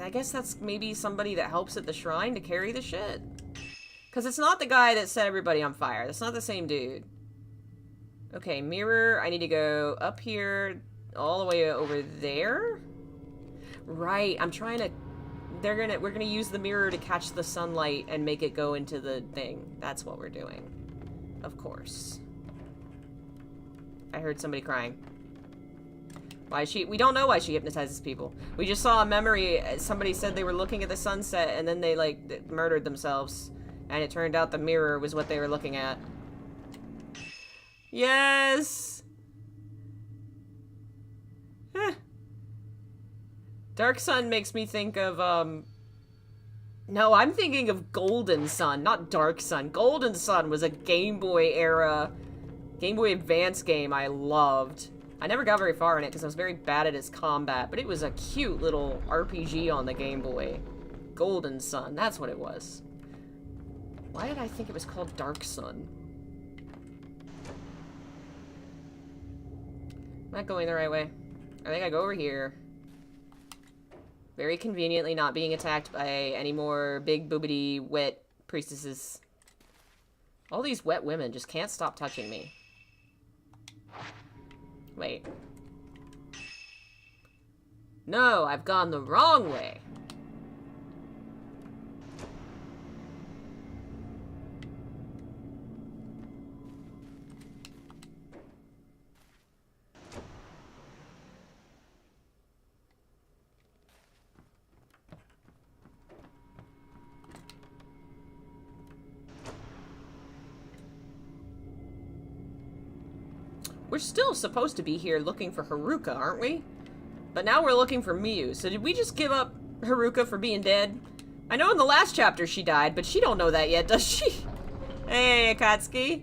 I guess that's maybe somebody that helps at the shrine to carry the shit. Because it's not the guy that set everybody on fire. That's not the same dude. Okay, mirror. I need to go up here all the way over there. Right, I'm trying to... We're gonna use the mirror to catch the sunlight and make it go into the thing. That's what we're doing. Of course. I heard somebody crying. Why she... We don't know why she hypnotizes people. We just saw a memory. Somebody said they were looking at the sunset and then they, like, murdered themselves. And it turned out the mirror was what they were looking at. Yes! Huh. Dark Sun makes me think of, No, I'm thinking of Golden Sun, not Dark Sun. Golden Sun was a Game Boy era, Game Boy Advance game I loved. I never got very far in it because I was very bad at its combat, but it was a cute little RPG on the Game Boy. Golden Sun, that's what it was. Why did I think it was called Dark Sun? Am I going the right way? I think I go over here. Very conveniently not being attacked by any more big boobity wet priestesses. All these wet women just can't stop touching me. Wait. No, I've gone the wrong way. We're still supposed to be here looking for Haruka, aren't we? But now we're looking for Muse. So did we just give up Haruka for being dead? I know in the last chapter she died, but she don't know that yet, does she? Hey, Akatsuki.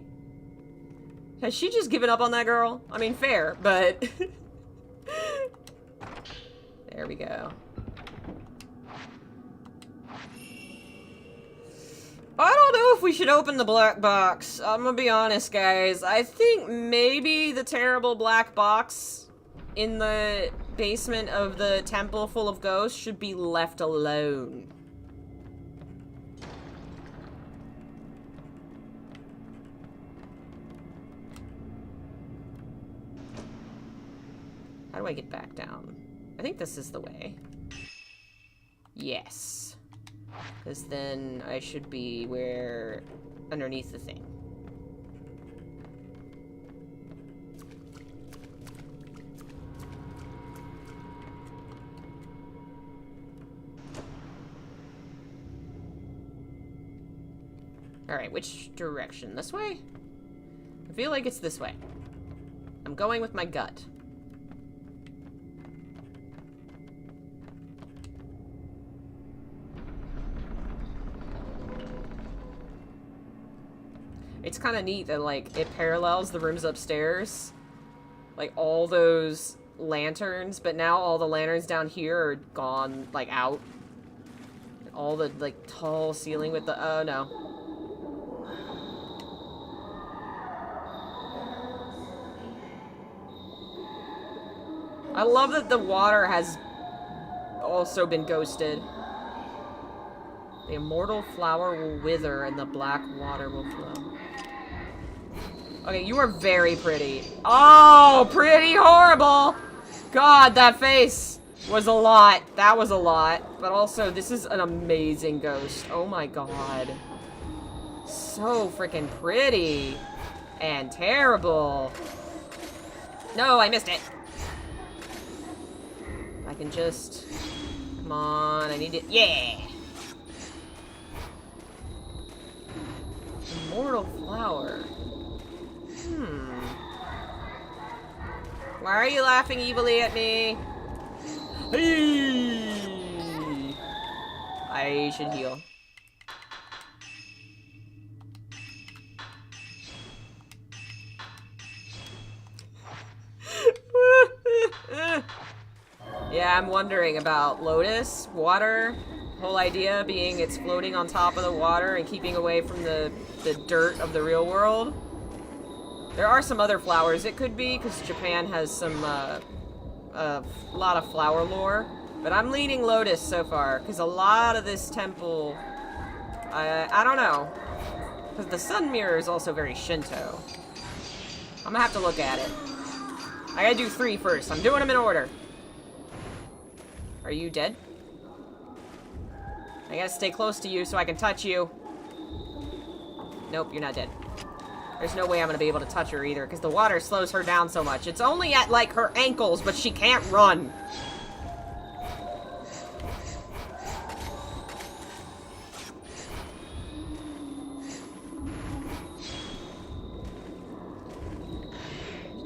Has she just given up on that girl? I mean, fair, but... There we go. I don't know if we should open the black box. I'm gonna be honest, guys. I think maybe the terrible black box in the basement of the temple full of ghosts should be left alone. How do I get back down? I think this is the way. Yes. Because then I should be where... underneath the thing. Alright, which direction? This way? I feel like it's this way. I'm going with my gut. It's kind of neat that, like, it parallels the rooms upstairs. Like, all those lanterns, but now all the lanterns down here are gone, like, out. All the, like, tall ceiling with the... Oh, no. I love that the water has also been ghosted. The immortal flower will wither and the black water will flow. Okay, you are very pretty. Oh, pretty horrible! God, that face was a lot. That was a lot. But also, this is an amazing ghost. Oh my god. So freaking pretty. And terrible. No, I missed it. I can just... Come on, I need it. Yeah! Immortal flower. Why are you laughing evilly at me? Hey! I should heal. Yeah, I'm wondering about Lotus, water, whole idea being it's floating on top of the water and keeping away from the dirt of the real world. There are some other flowers it could be, because Japan has some, a lot of flower lore. But I'm leaning Lotus so far, because a lot of this temple, I don't know. Because the sun mirror is also very Shinto. I'm gonna have to look at it. I gotta do 3 first. I'm doing them in order. Are you dead? I gotta stay close to you so I can touch you. Nope, you're not dead. There's no way I'm gonna be able to touch her either, because the water slows her down so much. It's only at, like, her ankles, but she can't run.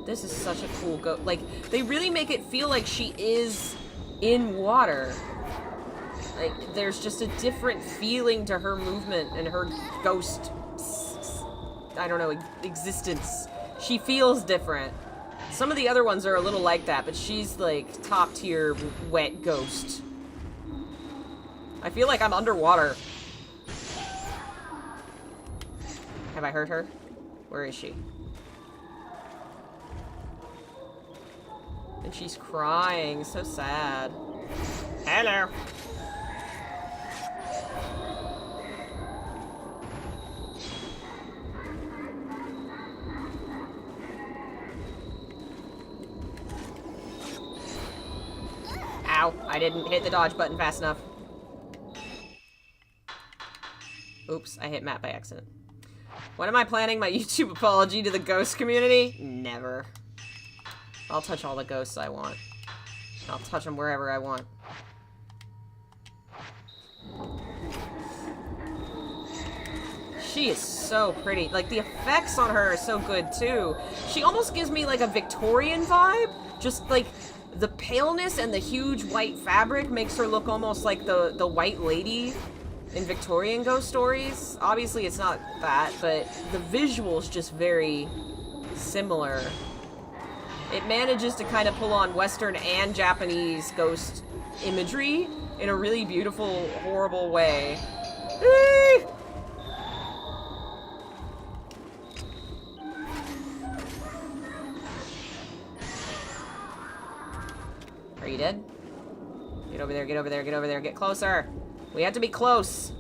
This is such a cool like, they really make it feel like she is in water. Like, there's just a different feeling to her movement and her ghost, I don't know, existence. She feels different. Some of the other ones are a little like that, but she's like top tier wet ghost. I feel like I'm underwater. Have I hurt her? Where is she? And she's crying, so sad. Hello. Ow, I didn't hit the dodge button fast enough. Oops, I hit Matt by accident. When am I planning my YouTube apology to the ghost community? Never. I'll touch all the ghosts I want. I'll touch them wherever I want. She is so pretty. Like, the effects on her are so good, too. She almost gives me, like, a Victorian vibe. Just, like, the paleness and the huge white fabric makes her look almost like the White Lady in Victorian ghost stories. Obviously, it's not that, but the visual's just very similar. It manages to kind of pull on Western and Japanese ghost imagery in a really beautiful, horrible way. Are you dead? Get over there, get over there, get over there, get closer. We have to be close.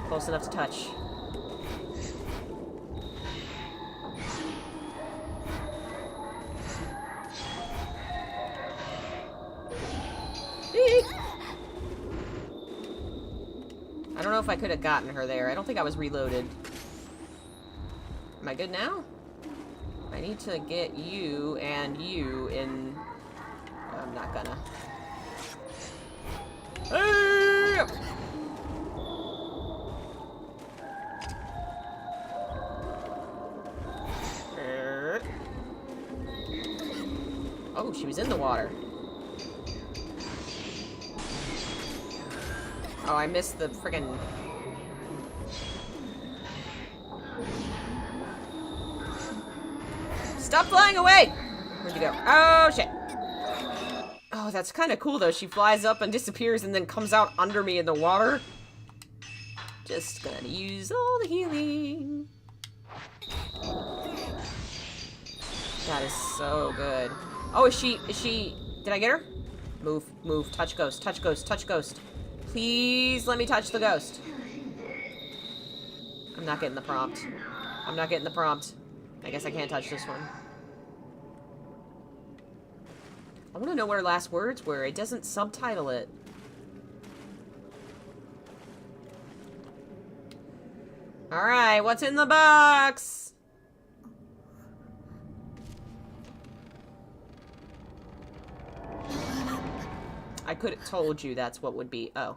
Close enough to touch. I don't know if I could have gotten her there. I don't think I was reloaded. Am I good now? I need to get you and you in... I'm not gonna. Oh, she was in the water. Oh, I missed the friggin'... Stop flying away! Where'd you go? Oh, shit. Oh, that's kind of cool, though. She flies up and disappears and then comes out under me in the water. Just gonna use all the healing. That is so good. Oh, is she... Did I get her? Move, move. Touch ghost, touch ghost, touch ghost. Please let me touch the ghost. I'm not getting the prompt. I'm not getting the prompt. I guess I can't touch this one. I want to know what her last words were. It doesn't subtitle it. Alright, what's in the box? I could have told you that's what would be. Oh.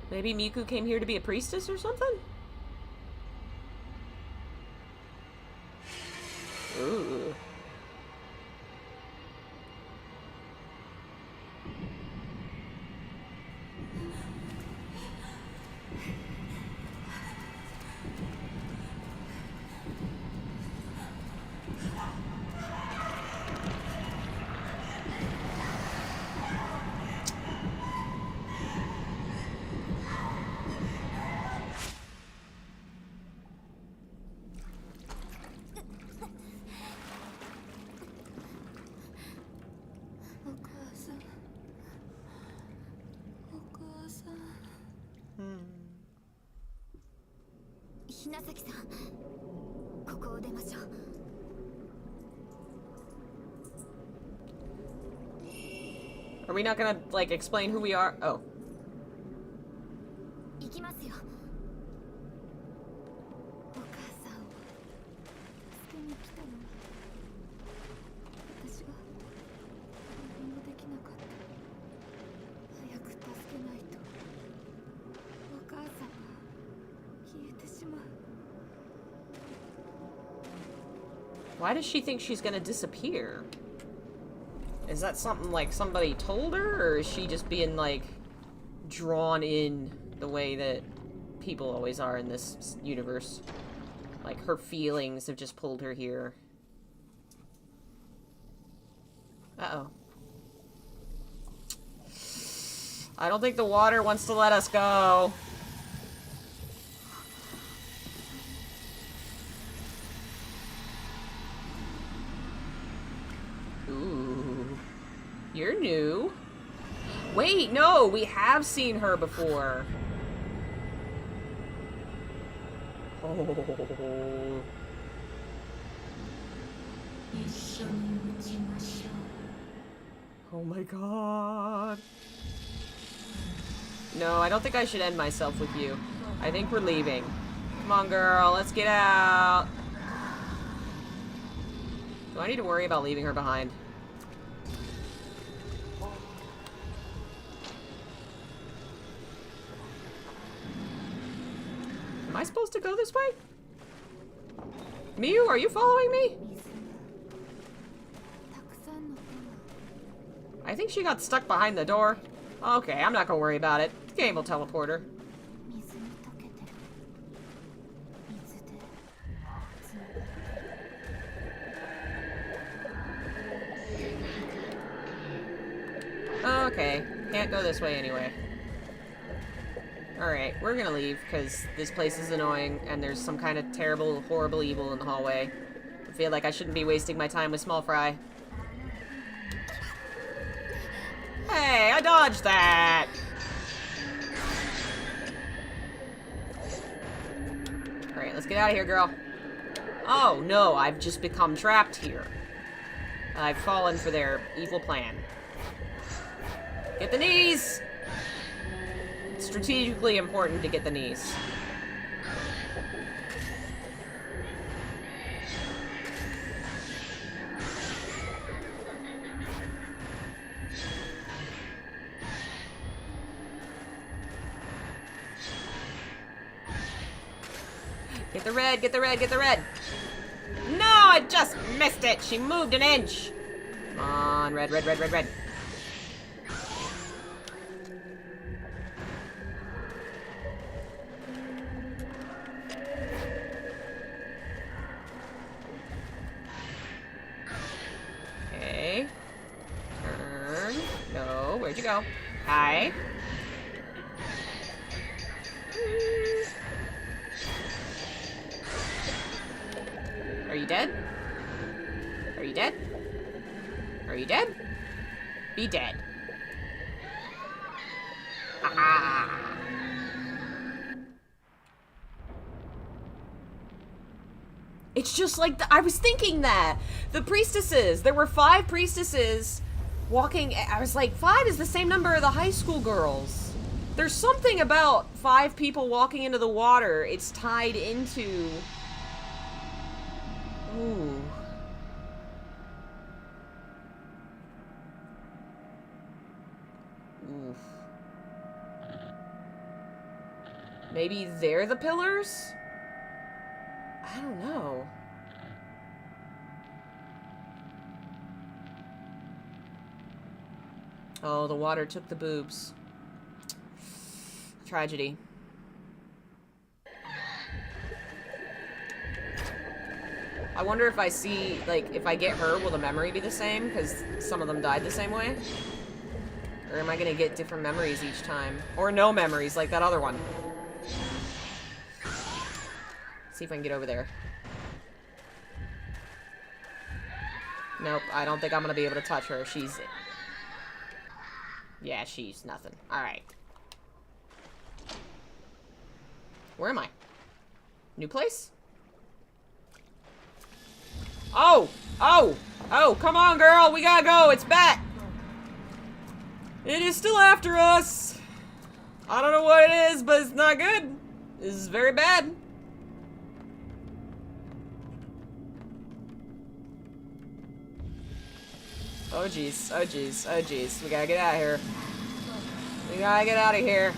Maybe Miku came here to be a priestess or something? Ooh. Are we not gonna, like, explain who we are? Oh. Why does she think she's gonna disappear? Is that something like somebody told her, or is she just being like drawn in the way that people always are in this universe? Like her feelings have just pulled her here. Uh-oh. I don't think the water wants to let us go. You're new. Wait, no, we have seen her before. Oh. Oh my god. No, I don't think I should end myself with you. I think we're leaving. Come on, girl, let's get out. Do I need to worry about leaving her behind? Am I supposed to go this way? Miu, are you following me? I think she got stuck behind the door. Okay, I'm not gonna worry about it. The game will teleport her. Okay, can't go this way anyway. Alright, we're gonna leave, because this place is annoying, and there's some kind of terrible, horrible evil in the hallway. I feel like I shouldn't be wasting my time with Small Fry. Hey, I dodged that! Alright, let's get out of here, girl. Oh, no, I've just become trapped here. I've fallen for their evil plan. Get the knees! It's strategically important to get the knees. Get the red, get the red, get the red! No, I just missed it! She moved an inch! Come on, red, red, red, red, red. Okay. Turn. No, where'd you go? Hi. Are you dead? Are you dead? Are you dead? Be dead. Aha! It's just like I was thinking that the priestesses. There were 5 priestesses walking. I was like, 5 is the same number of the high school girls. There's something about 5 people walking into the water. It's tied into... Ooh. Oof. Maybe they're the pillars? I don't know. Oh, the water took the boobs. Tragedy. I wonder if I see, like, if I get her, will the memory be the same? Because some of them died the same way? Or am I gonna get different memories each time? Or no memories, like that other one. See if I can get over there. Nope, I don't think I'm gonna be able to touch her. She's... Yeah, she's nothing. Alright. Where am I? New place? Oh! Oh! Oh, come on, girl! We gotta go! It's back! It is still after us! I don't know what it is, but it's not good. This is very bad. Oh jeez, oh jeez, oh jeez. We gotta get out of here. We gotta get out of here.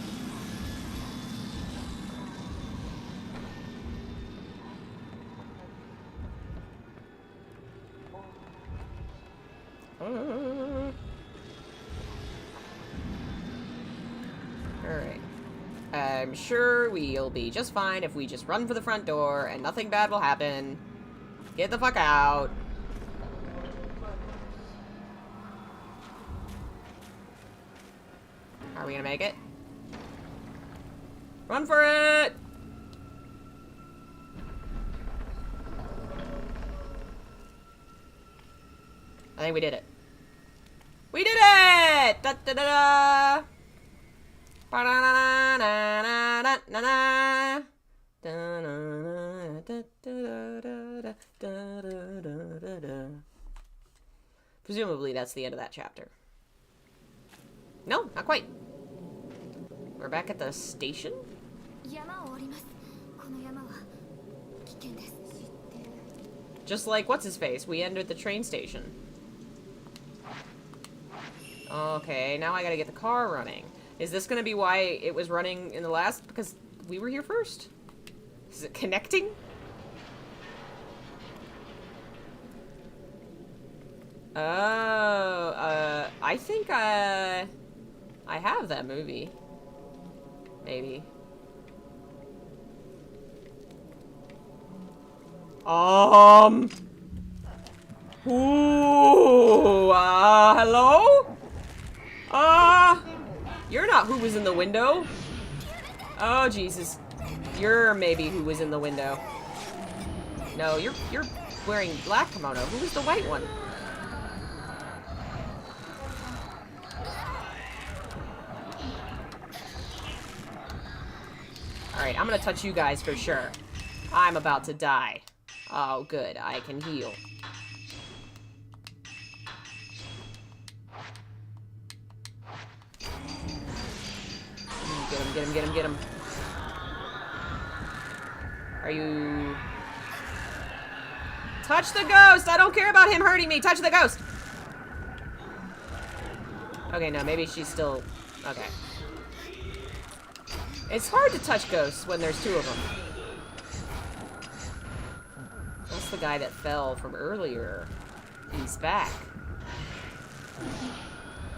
Alright. I'm sure we'll be just fine if we just run for the front door and nothing bad will happen. Get the fuck out. Are we gonna make it? Run for it! I think we did it. We did it! Da da da da! Ba da da da da da da da da. Presumably that's the end of that chapter. No, not quite. We're back at the station? Just like what's-his-face, we entered the train station. Okay, now I gotta get the car running. Is this gonna be why it was running in the last? Because we were here first? Is it connecting? Oh, I think, I have that movie. Maybe. Ooh, hello? You're not who was in the window. Oh, Jesus. You're maybe who was in the window. No, you're wearing black kimono. Who was the white one? Alright, I'm gonna touch you guys for sure. I'm about to die. Oh, good. I can heal. Get him, get him, get him, get him. Are you... Touch the ghost! I don't care about him hurting me! Touch the ghost! Okay, no, maybe she's still... Okay. It's hard to touch ghosts when there's 2 of them. That's the guy that fell from earlier. He's back.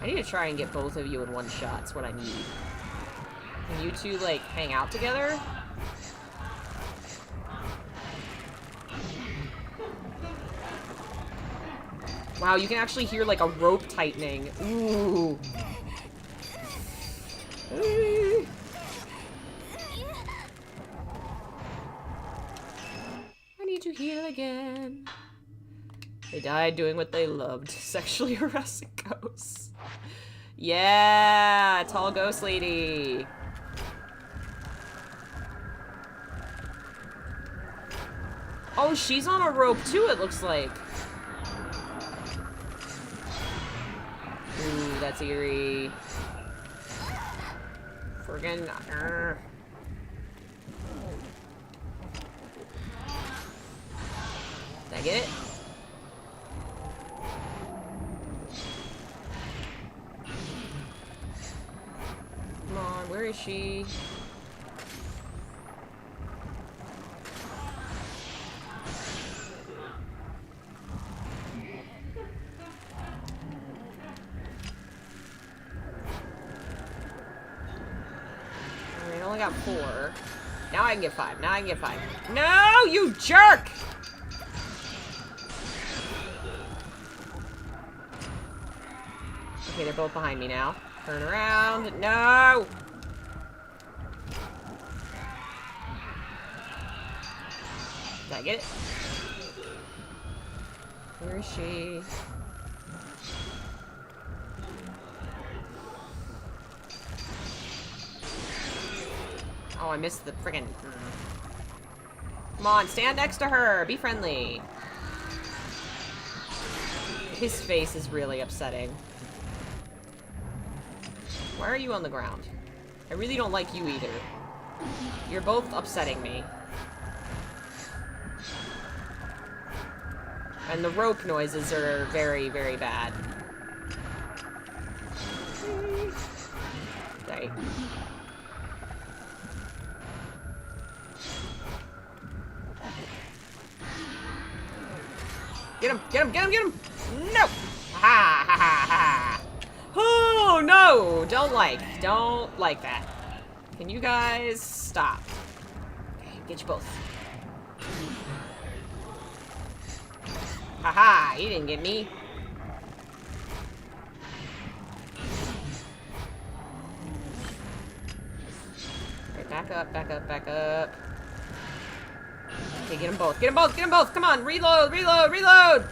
I need to try and get both of you in one shot. That's what I need. Can you two, like, hang out together? Wow, you can actually hear, like, a rope tightening. Ooh. I need to heal again. They died doing what they loved. Sexually harassing ghosts. Yeah, tall ghost lady. Oh, she's on a rope too, it looks like. that's eerie. Friggin'. Did I get it? Come on, where is she? I only got 4. Now I can get 5. Now I can get 5. No, you jerk! Okay, they're both behind me now. Turn around. No! Did I get it? Where is she? Oh, I missed the friggin'... Come on, stand next to her. Be friendly. His face is really upsetting. Why are you on the ground? I really don't like you either. You're both upsetting me. And the rope noises are very, very bad. Right. Get him! Get him! Get him! Get him! No! Ha ha ha ha! Oh no! Don't like that. Can you guys stop? Okay, get you both. Haha! You didn't get me. Right, back up! Back up! Back up! Okay, get them both. Get them both. Get them both. Come on. Reload. Reload. Reload.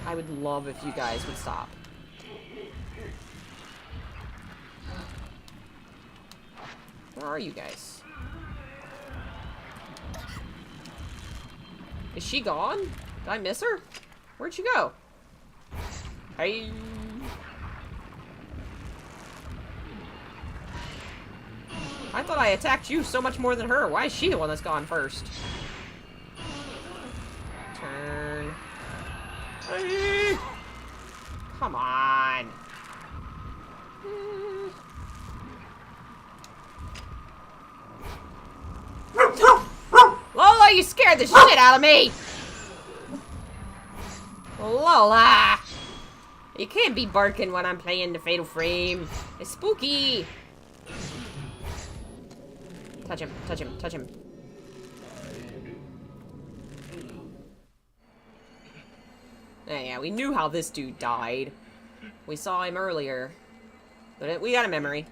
I would love if you guys would stop. Where are you guys? Is she gone? Did I miss her? Where'd she go? Hey. I thought I attacked you so much more than her. Why is she the one that's gone first? Turn. Hey. Come on. Lola, you scared the shit out of me! Lola! You can't be barking when I'm playing the Fatal Frame. It's spooky. Touch him, touch him, touch him. Yeah, we knew how this dude died. We saw him earlier. But we got a memory.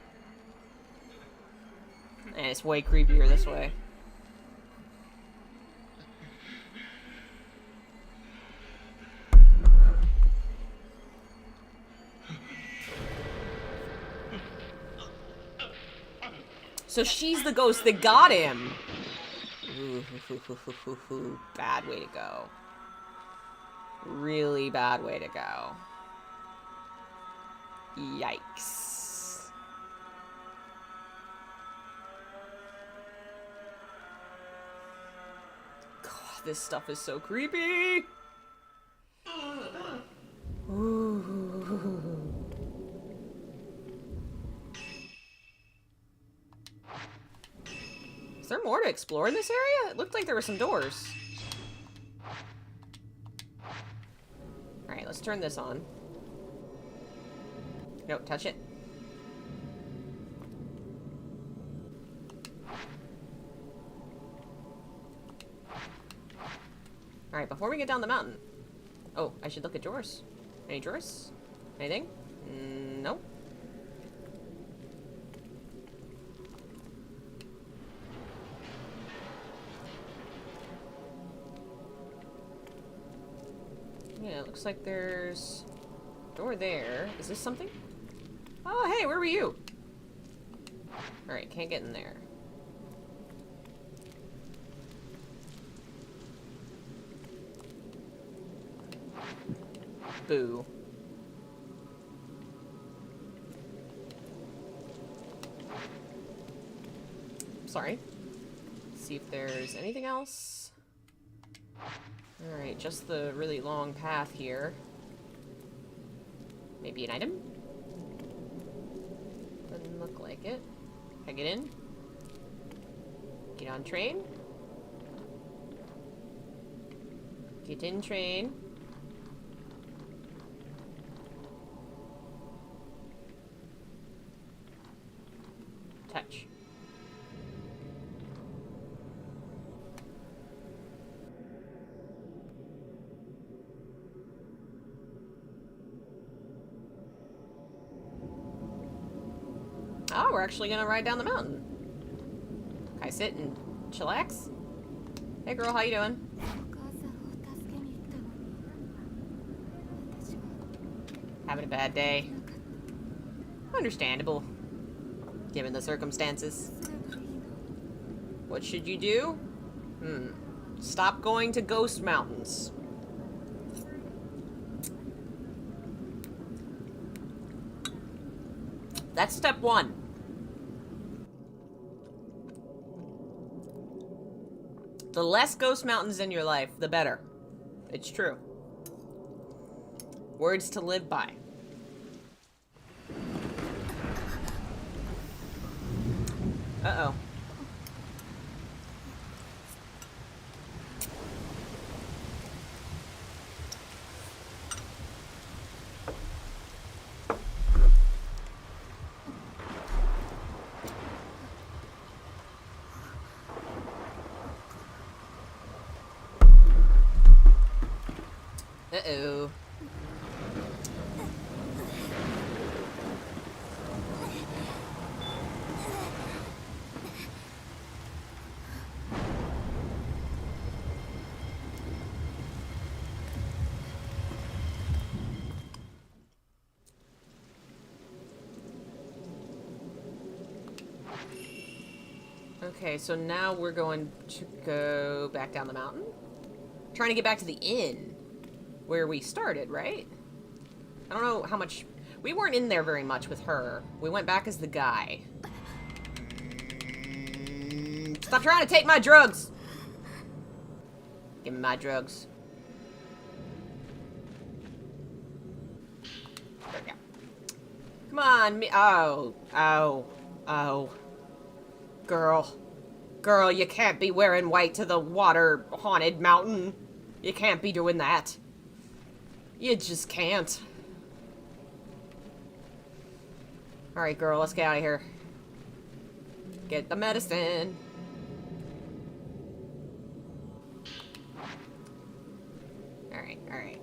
And it's way creepier this way. So she's the ghost that got him. Ooh, bad way to go. Really bad way to go. Yikes. God, this stuff is so creepy. Ooh. Is there more to explore in this area? It looked like there were some doors. Alright, let's turn this on. No, touch it. Alright, before we get down the mountain. Oh, I should look at drawers. Any drawers? Anything? No. Yeah, it looks like there's a door there. Is this something? Oh, hey, where were you? Alright, can't get in there. Boo. Sorry. See if there's anything else. Alright, just the really long path here. Maybe an item? Doesn't look like it. Can I get in? Get on train? Get in train. Touch. Oh, we're actually gonna ride down the mountain. Can I sit and chillax? Hey girl, how you doing? Having a bad day. Understandable, given the circumstances. What should you do? Stop going to ghost mountains. That's step one. The less ghost mountains in your life, the better. It's true. Words to live by. Uh-oh. Uh-oh. Okay, so now we're going to go back down the mountain. Trying to get back to the inn where we started, right? I don't know how much... We weren't in there very much with her. We went back as the guy. Stop trying to take my drugs! Give me my drugs. There we go. Come on, me... Oh. Oh. Oh. Girl. Girl, you can't be wearing white to the water-haunted mountain. You can't be doing that. You just can't. Alright, girl, let's get out of here. Get the medicine. Alright, alright.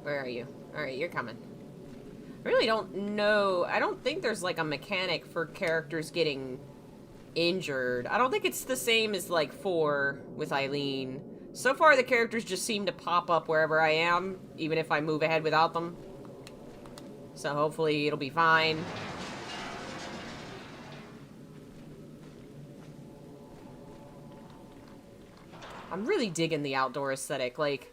Where are you? Alright, you're coming. I really don't know. I don't think there's, like, a mechanic for characters getting injured. I don't think it's the same as, like, 4 with Eileen. So far, the characters just seem to pop up wherever I am, even if I move ahead without them. So hopefully it'll be fine. I'm really digging the outdoor aesthetic. Like,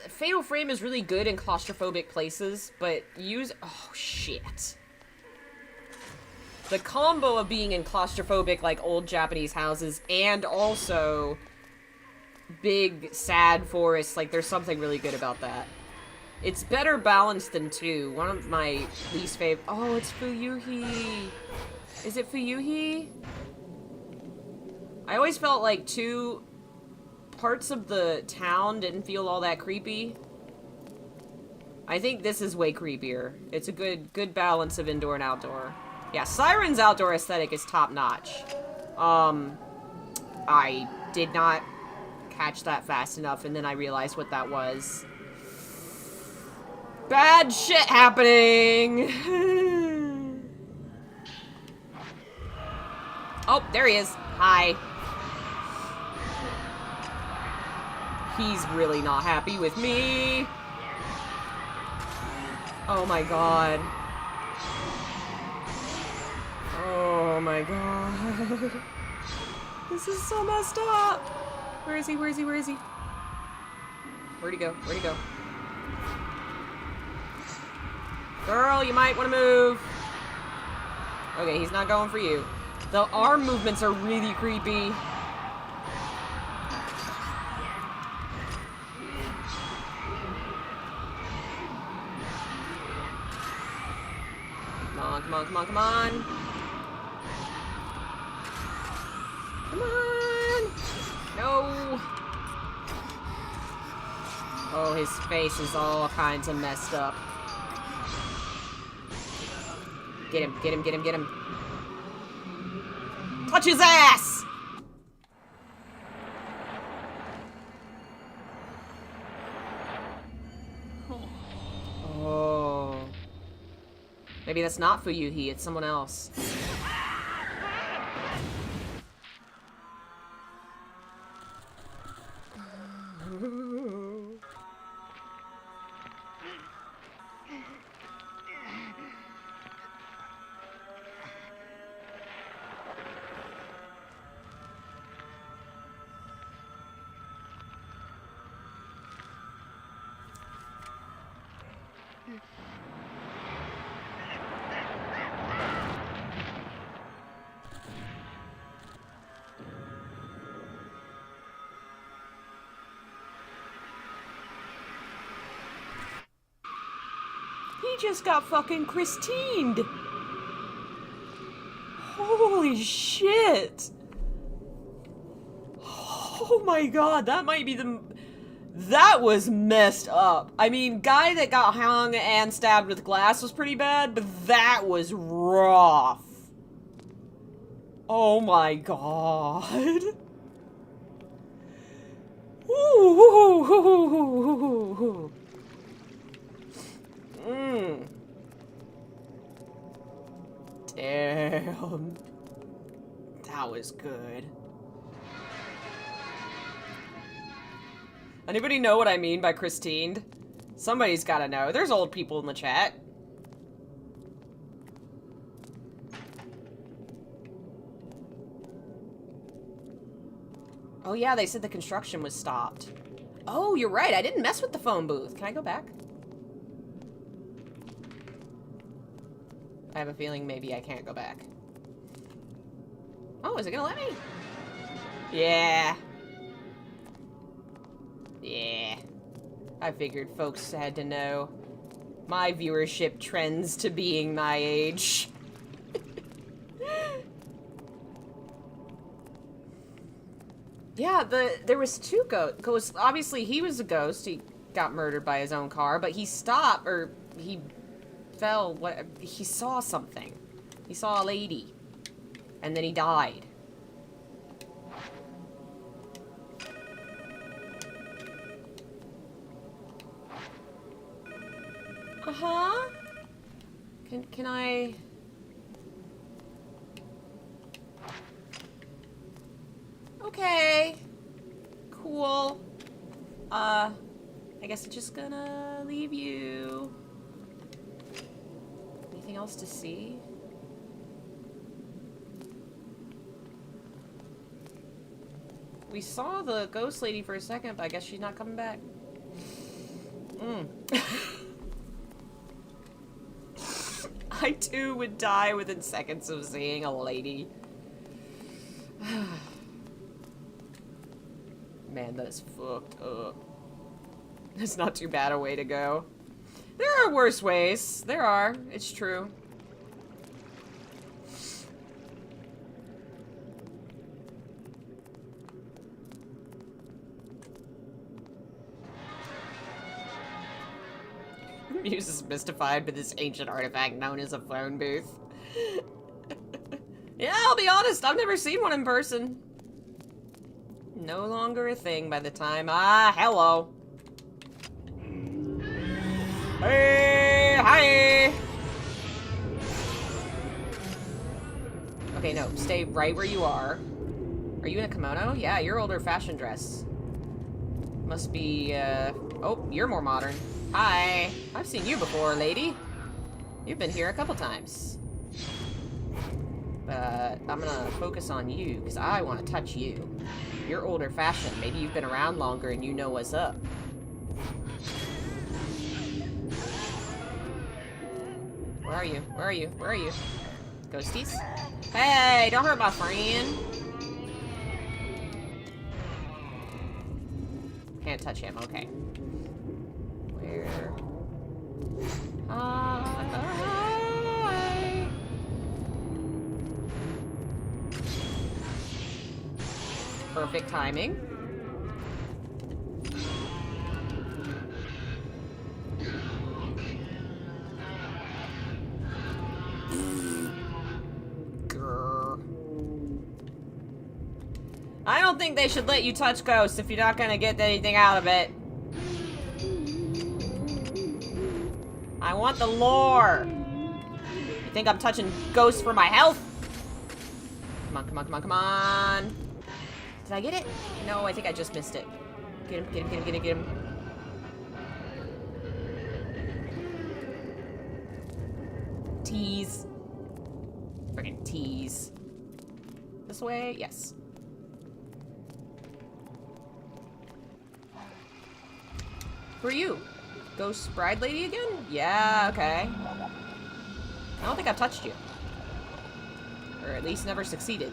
Fatal Frame is really good in claustrophobic places, but oh, shit. The combo of being in claustrophobic, like, old Japanese houses and also big, sad forests, like, there's something really good about that. It's better balanced than 2. One of my least favorite... Oh, it's Fuyuhi. Is it Fuyuhi? I always felt like 2 parts of the town didn't feel all that creepy. I think this is way creepier. It's a good balance of indoor and outdoor. Yeah, Siren's outdoor aesthetic is top-notch. I did not catch that fast enough, and then I realized what that was. Bad shit happening! Oh, there he is. Hi. He's really not happy with me. Oh my god. Oh my god. This is so messed up. Where is he? Where is he? Where is he? Where'd he go? Where'd he go? Girl, you might want to move. Okay, he's not going for you. The arm movements are really creepy. Come on, come on, come on, come on. Come on! No! Oh, his face is all kinds of messed up. Get him, get him, get him, get him. Touch his ass! Oh. Maybe that's not Fuyuhi, it's someone else. He just got fucking Christined. Holy shit. Oh my god, that might be the... That was messed up. I mean, guy that got hung and stabbed with glass was pretty bad, but that was rough. Oh my god. Ooh. Damn. That was good. Anybody know what I mean by Christined? Somebody's gotta know. There's old people in the chat. Oh yeah, they said the construction was stopped. Oh, you're right. I didn't mess with the phone booth. Can I go back? I have a feeling maybe I can't go back. Oh, is it gonna let me? Yeah. Yeah. I figured folks had to know my viewership trends to being my age. Yeah, there was two ghosts. Obviously, he was a ghost. He got murdered by his own car, but he stopped, or he fell. He saw something. He saw a lady, and then he died. Uh-huh. Can I... Okay. Cool. I guess I'm just gonna leave you. Anything else to see? We saw the ghost lady for a second, but I guess she's not coming back. I too would die within seconds of seeing a lady. Man, that's fucked up. It's not too bad a way to go. There are worse ways. There are. It's true. Muse is mystified by this ancient artifact known as a phone booth. Yeah, I'll be honest, I've never seen one in person. No longer a thing by the time... Ah, hello. Hey, hi. Okay, no, stay right where you are. Are you in a kimono? Yeah, your older fashioned dress. Must be, oh, you're more modern. Hi. I've seen you before, lady. You've been here a couple times. But I'm gonna focus on you, because I want to touch you. You're older fashioned. Maybe you've been around longer and you know what's up. Where are you? Where are you? Where are you? Ghosties? Hey, don't hurt my friend. Can't touch him, okay. Where? Hi. Perfect timing. I don't think they should let you touch ghosts if you're not gonna get anything out of it. I want the lore. You think I'm touching ghosts for my health? Come on, come on, come on, come on. Did I get it? No, I think I just missed it. Get him, get him, get him, get him, get him. Tease. Friggin' tease. This way? Yes. Who are you? Ghost bride lady again? Yeah, okay. I don't think I've touched you. Or at least never succeeded.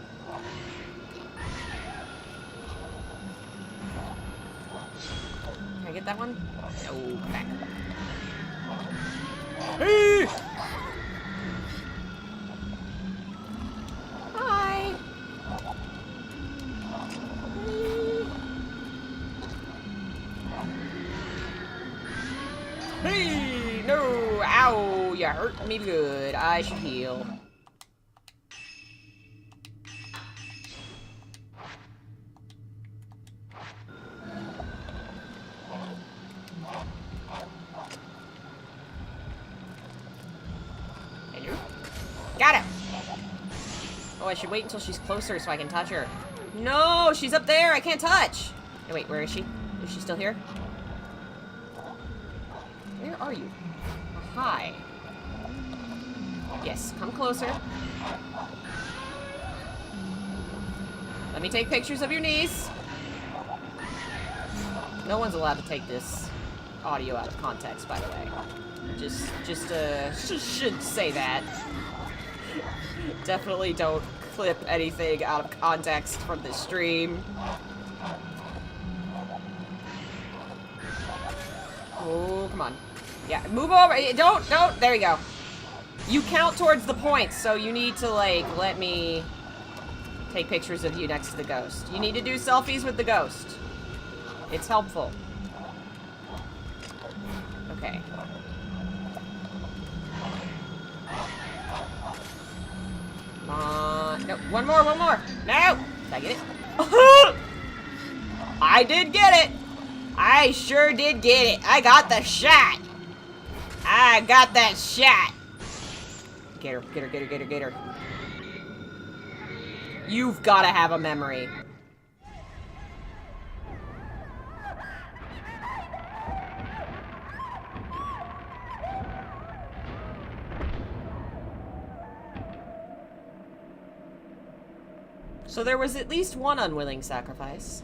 Can I get that one? No, back. Hey! Hi! Hey! No! Ow! You hurt me good. I should heal. Got him! Oh, I should wait until she's closer so I can touch her. No! She's up there! I can't touch! Oh, wait, where is she? Is she still here? Where are you? Oh, hi. Yes, come closer. Let me take pictures of your niece. No one's allowed to take this audio out of context, by the way. Just should say that. Definitely don't clip anything out of context from this stream. Oh, come on. Yeah, move over. Don't. There you go. You count towards the points, so you need to, like, let me take pictures of you next to the ghost. You need to do selfies with the ghost. It's helpful. Okay. Come on. No, one more. No! Did I get it? I did get it! I sure did get it. I got the shot. I got that shot. Get her. You've got to have a memory. So there was at least one unwilling sacrifice.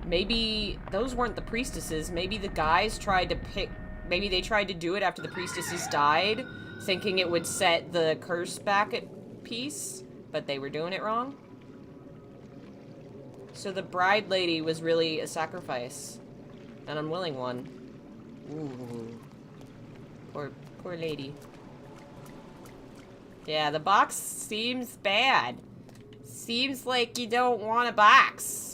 Maybe those weren't the priestesses. Maybe the guys tried to pick... Maybe they tried to do it after the priestesses died, thinking it would set the curse back at peace, but they were doing it wrong. So the bride lady was really a sacrifice. An unwilling one. Ooh. Poor lady. Yeah, the box seems bad. Seems like you don't want a box.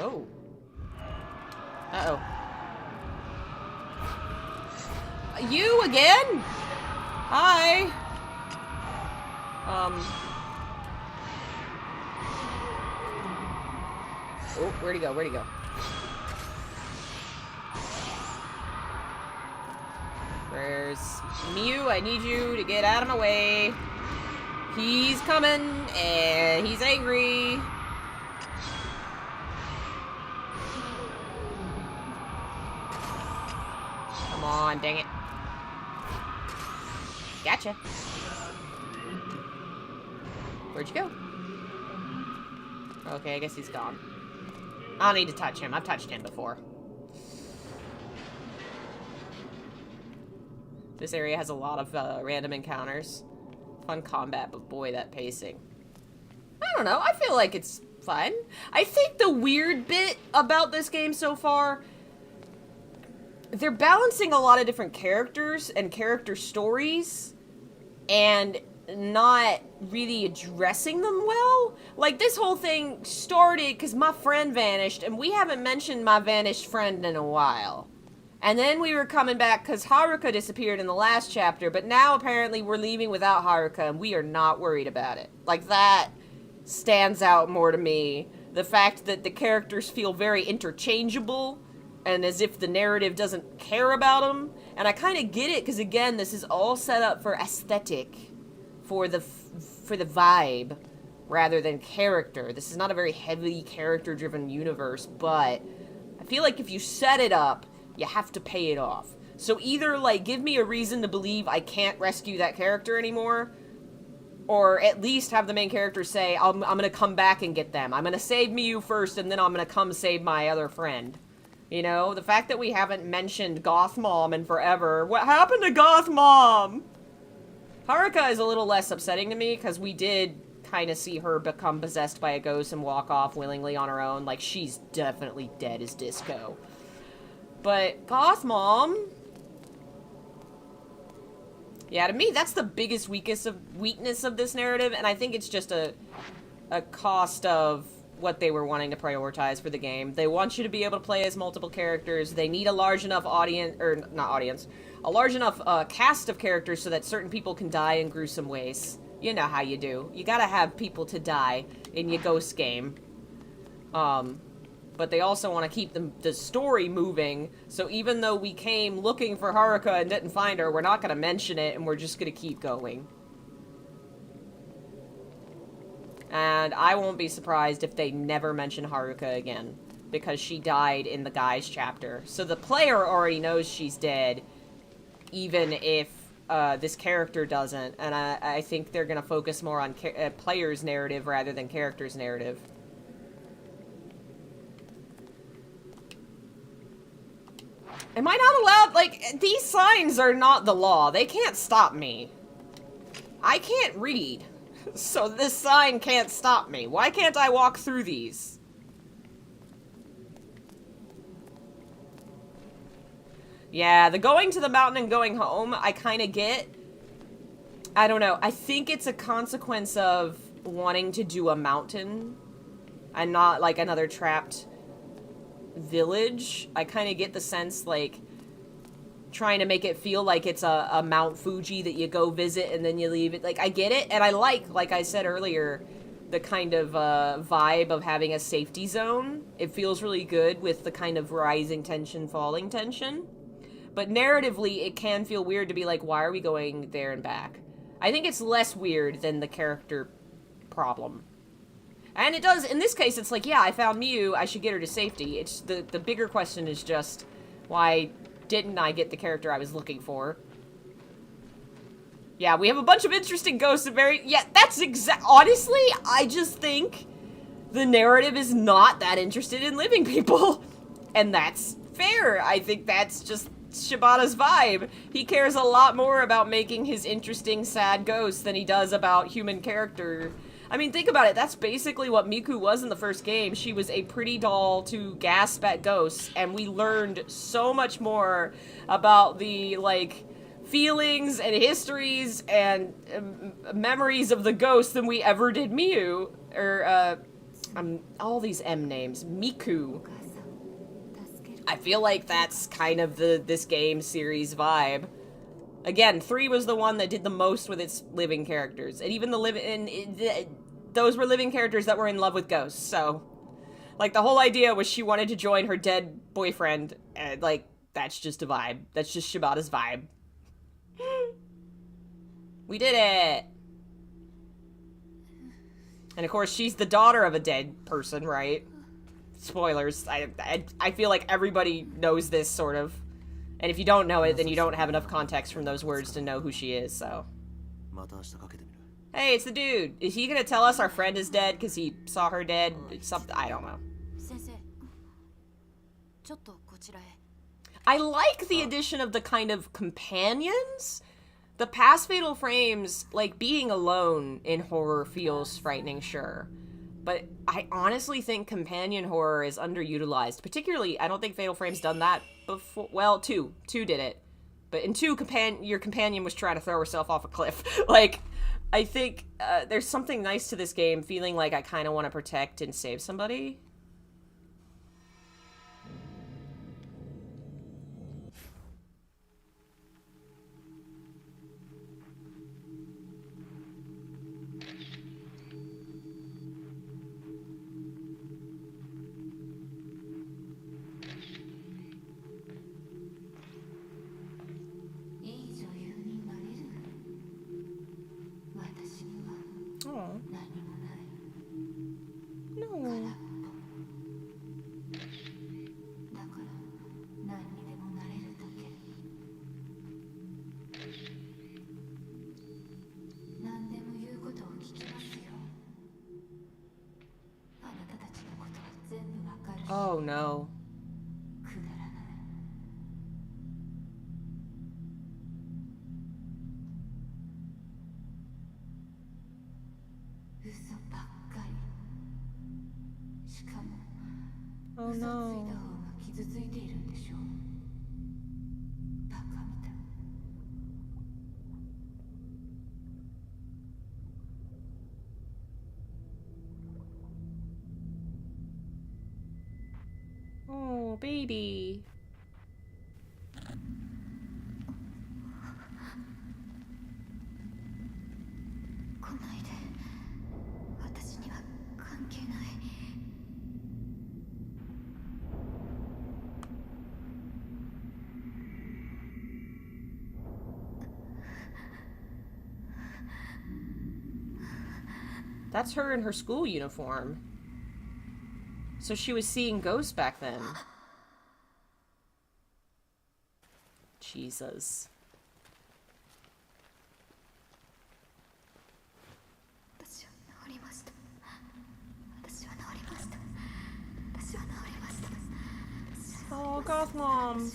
Oh. Uh-oh. You again? Hi. Oh, where'd he go? Where's Mew? I need you to get out of my way. He's coming, and he's angry. Come on, dang it. Gotcha. Where'd you go? Okay, I guess he's gone. I don't need to touch him. I've touched him before. This area has a lot of random encounters. Fun combat, but boy, that pacing. I don't know. I feel like it's fun. I think the weird bit about this game so far, they're balancing a lot of different characters and character stories and not really addressing them well. Like, this whole thing started because my friend vanished, and we haven't mentioned my vanished friend in a while. And then we were coming back because Haruka disappeared in the last chapter, but now apparently we're leaving without Haruka, and we are not worried about it. Like, that stands out more to me. The fact that the characters feel very interchangeable, and as if the narrative doesn't care about them. And I kind of get it, because again, this is all set up for aesthetic, for the vibe, rather than character. This is not a very heavily character-driven universe, but I feel like if you set it up, you have to pay it off. So either, like, give me a reason to believe I can't rescue that character anymore, or at least have the main character say, I'm gonna come back and get them. I'm gonna save Miyu first, and then I'm gonna come save my other friend. You know, the fact that we haven't mentioned Goth Mom in forever. What happened to Goth Mom? Haruka is a little less upsetting to me, because we did kind of see her become possessed by a ghost and walk off willingly on her own. Like, she's definitely dead as disco. But Goth Mom, yeah, to me, that's the biggest weakness of this narrative, and I think it's just a cost of what they were wanting to prioritize for the game. They want you to be able to play as multiple characters. They need a large enough audience, or not audience, a large enough cast of characters so that certain people can die in gruesome ways. You know how you do. You gotta have people to die in your ghost game. But they also want to keep the story moving, so even though we came looking for Haruka and didn't find her, we're not going to mention it, and we're just going to keep going. And I won't be surprised if they never mention Haruka again, because she died in the guy's chapter. So the player already knows she's dead, even if this character doesn't, and I think they're going to focus more on player's narrative rather than character's narrative. Am I not allowed? Like, these signs are not the law. They can't stop me. I can't read, so this sign can't stop me. Why can't I walk through these? Yeah, the going to the mountain and going home, I kind of get. I don't know. I think it's a consequence of wanting to do a mountain and not, like, another trapped village. I kind of get the sense, like, trying to make it feel like it's a Mount Fuji that you go visit and then you leave it. Like, I get it, and I like I said earlier, the kind of vibe of having a safety zone. It feels really good with the kind of rising tension, falling tension. But narratively, it can feel weird to be like, why are we going there and back? I think it's less weird than the character problem. And it does, in this case, it's like, yeah, I found Miyu, I should get her to safety. It's the bigger question is just, why didn't I get the character I was looking for? Yeah, we have a bunch of interesting ghosts and yeah, that's honestly, I just think the narrative is not that interested in living people. And that's fair. I think that's just Shibata's vibe. He cares a lot more about making his interesting, sad ghosts than he does about human character. I mean, think about it. That's basically what Miku was in the first game. She was a pretty doll to gasp at ghosts, and we learned so much more about the, like, feelings and histories and memories of the ghosts than we ever did Miyu. Or, all these M names. Miku. I feel like that's kind of this game series vibe. Again, 3 was the one that did the most with its living characters. And even those were living characters that were in love with ghosts, so. Like, the whole idea was she wanted to join her dead boyfriend, and, like, that's just a vibe. That's just Shibata's vibe. We did it! And of course, she's the daughter of a dead person, right? Spoilers. I feel like everybody knows this, sort of. And if you don't know it, then you don't have enough context from those words to know who she is, so. Hey, it's the dude. Is he gonna tell us our friend is dead because he saw her dead? Something, I don't know. I like the addition of the kind of companions. The past Fatal Frames, like, being alone in horror feels frightening, sure. But I honestly think companion horror is underutilized. Particularly, I don't think Fatal Frame's done that before. Well, 2 did it. But in 2, your companion was trying to throw herself off a cliff. Like, I think there's something nice to this game, feeling like I kind of want to protect and save somebody. Oh. No. Oh no. Oh no. Oh, baby. That's her in her school uniform. So she was seeing ghosts back then. Jesus. Oh, goth mom.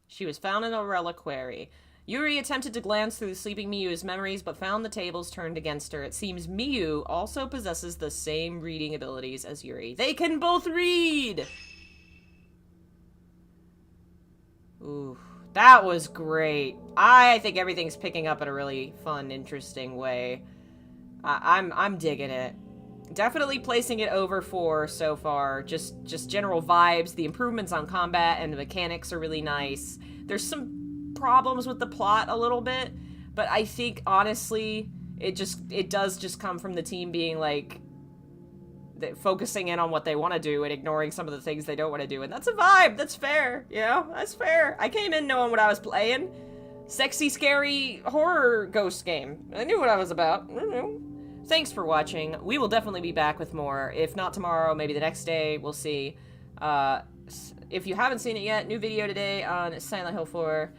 She was found in a reliquary. Yuri attempted to glance through the sleeping Miyu's memories, but found the tables turned against her. It seems Miyu also possesses the same reading abilities as Yuri. They can both read! Ooh, that was great. I think everything's picking up in a really fun, interesting way. I'm digging it. Definitely placing it over 4 so far. Just general vibes. The improvements on combat and the mechanics are really nice. There's some problems with the plot a little bit, but I think honestly it does just come from the team being like focusing in on what they want to do and ignoring some of the things they don't want to do, and that's a vibe. That's fair. You know, that's fair. I came in knowing what I was playing. Sexy, scary horror ghost game. I knew what I was about. I know. Thanks for watching. We will definitely be back with more. If not tomorrow, maybe the next day. We'll see. If you haven't seen it yet, new video today on Silent Hill 4.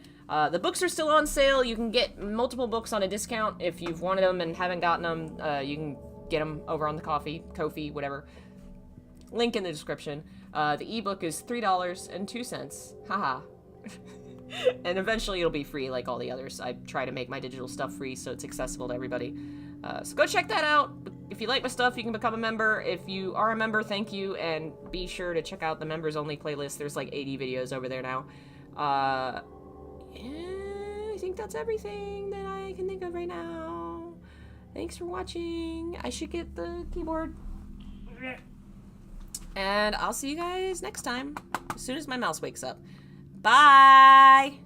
The books are still on sale. You can get multiple books on a discount. If you've wanted them and haven't gotten them, you can get them over on the Ko-fi, whatever. Link in the description. The ebook is $3.02. Haha. And eventually it'll be free like all the others. I try to make my digital stuff free so it's accessible to everybody. So go check that out. If you like my stuff, you can become a member. If you are a member, thank you, and be sure to check out the members only playlist. There's like 80 videos over there now. I think that's everything that I can think of right now. Thanks for watching. I should get the keyboard. And I'll see you guys next time. as soon as my mouse wakes up. Bye!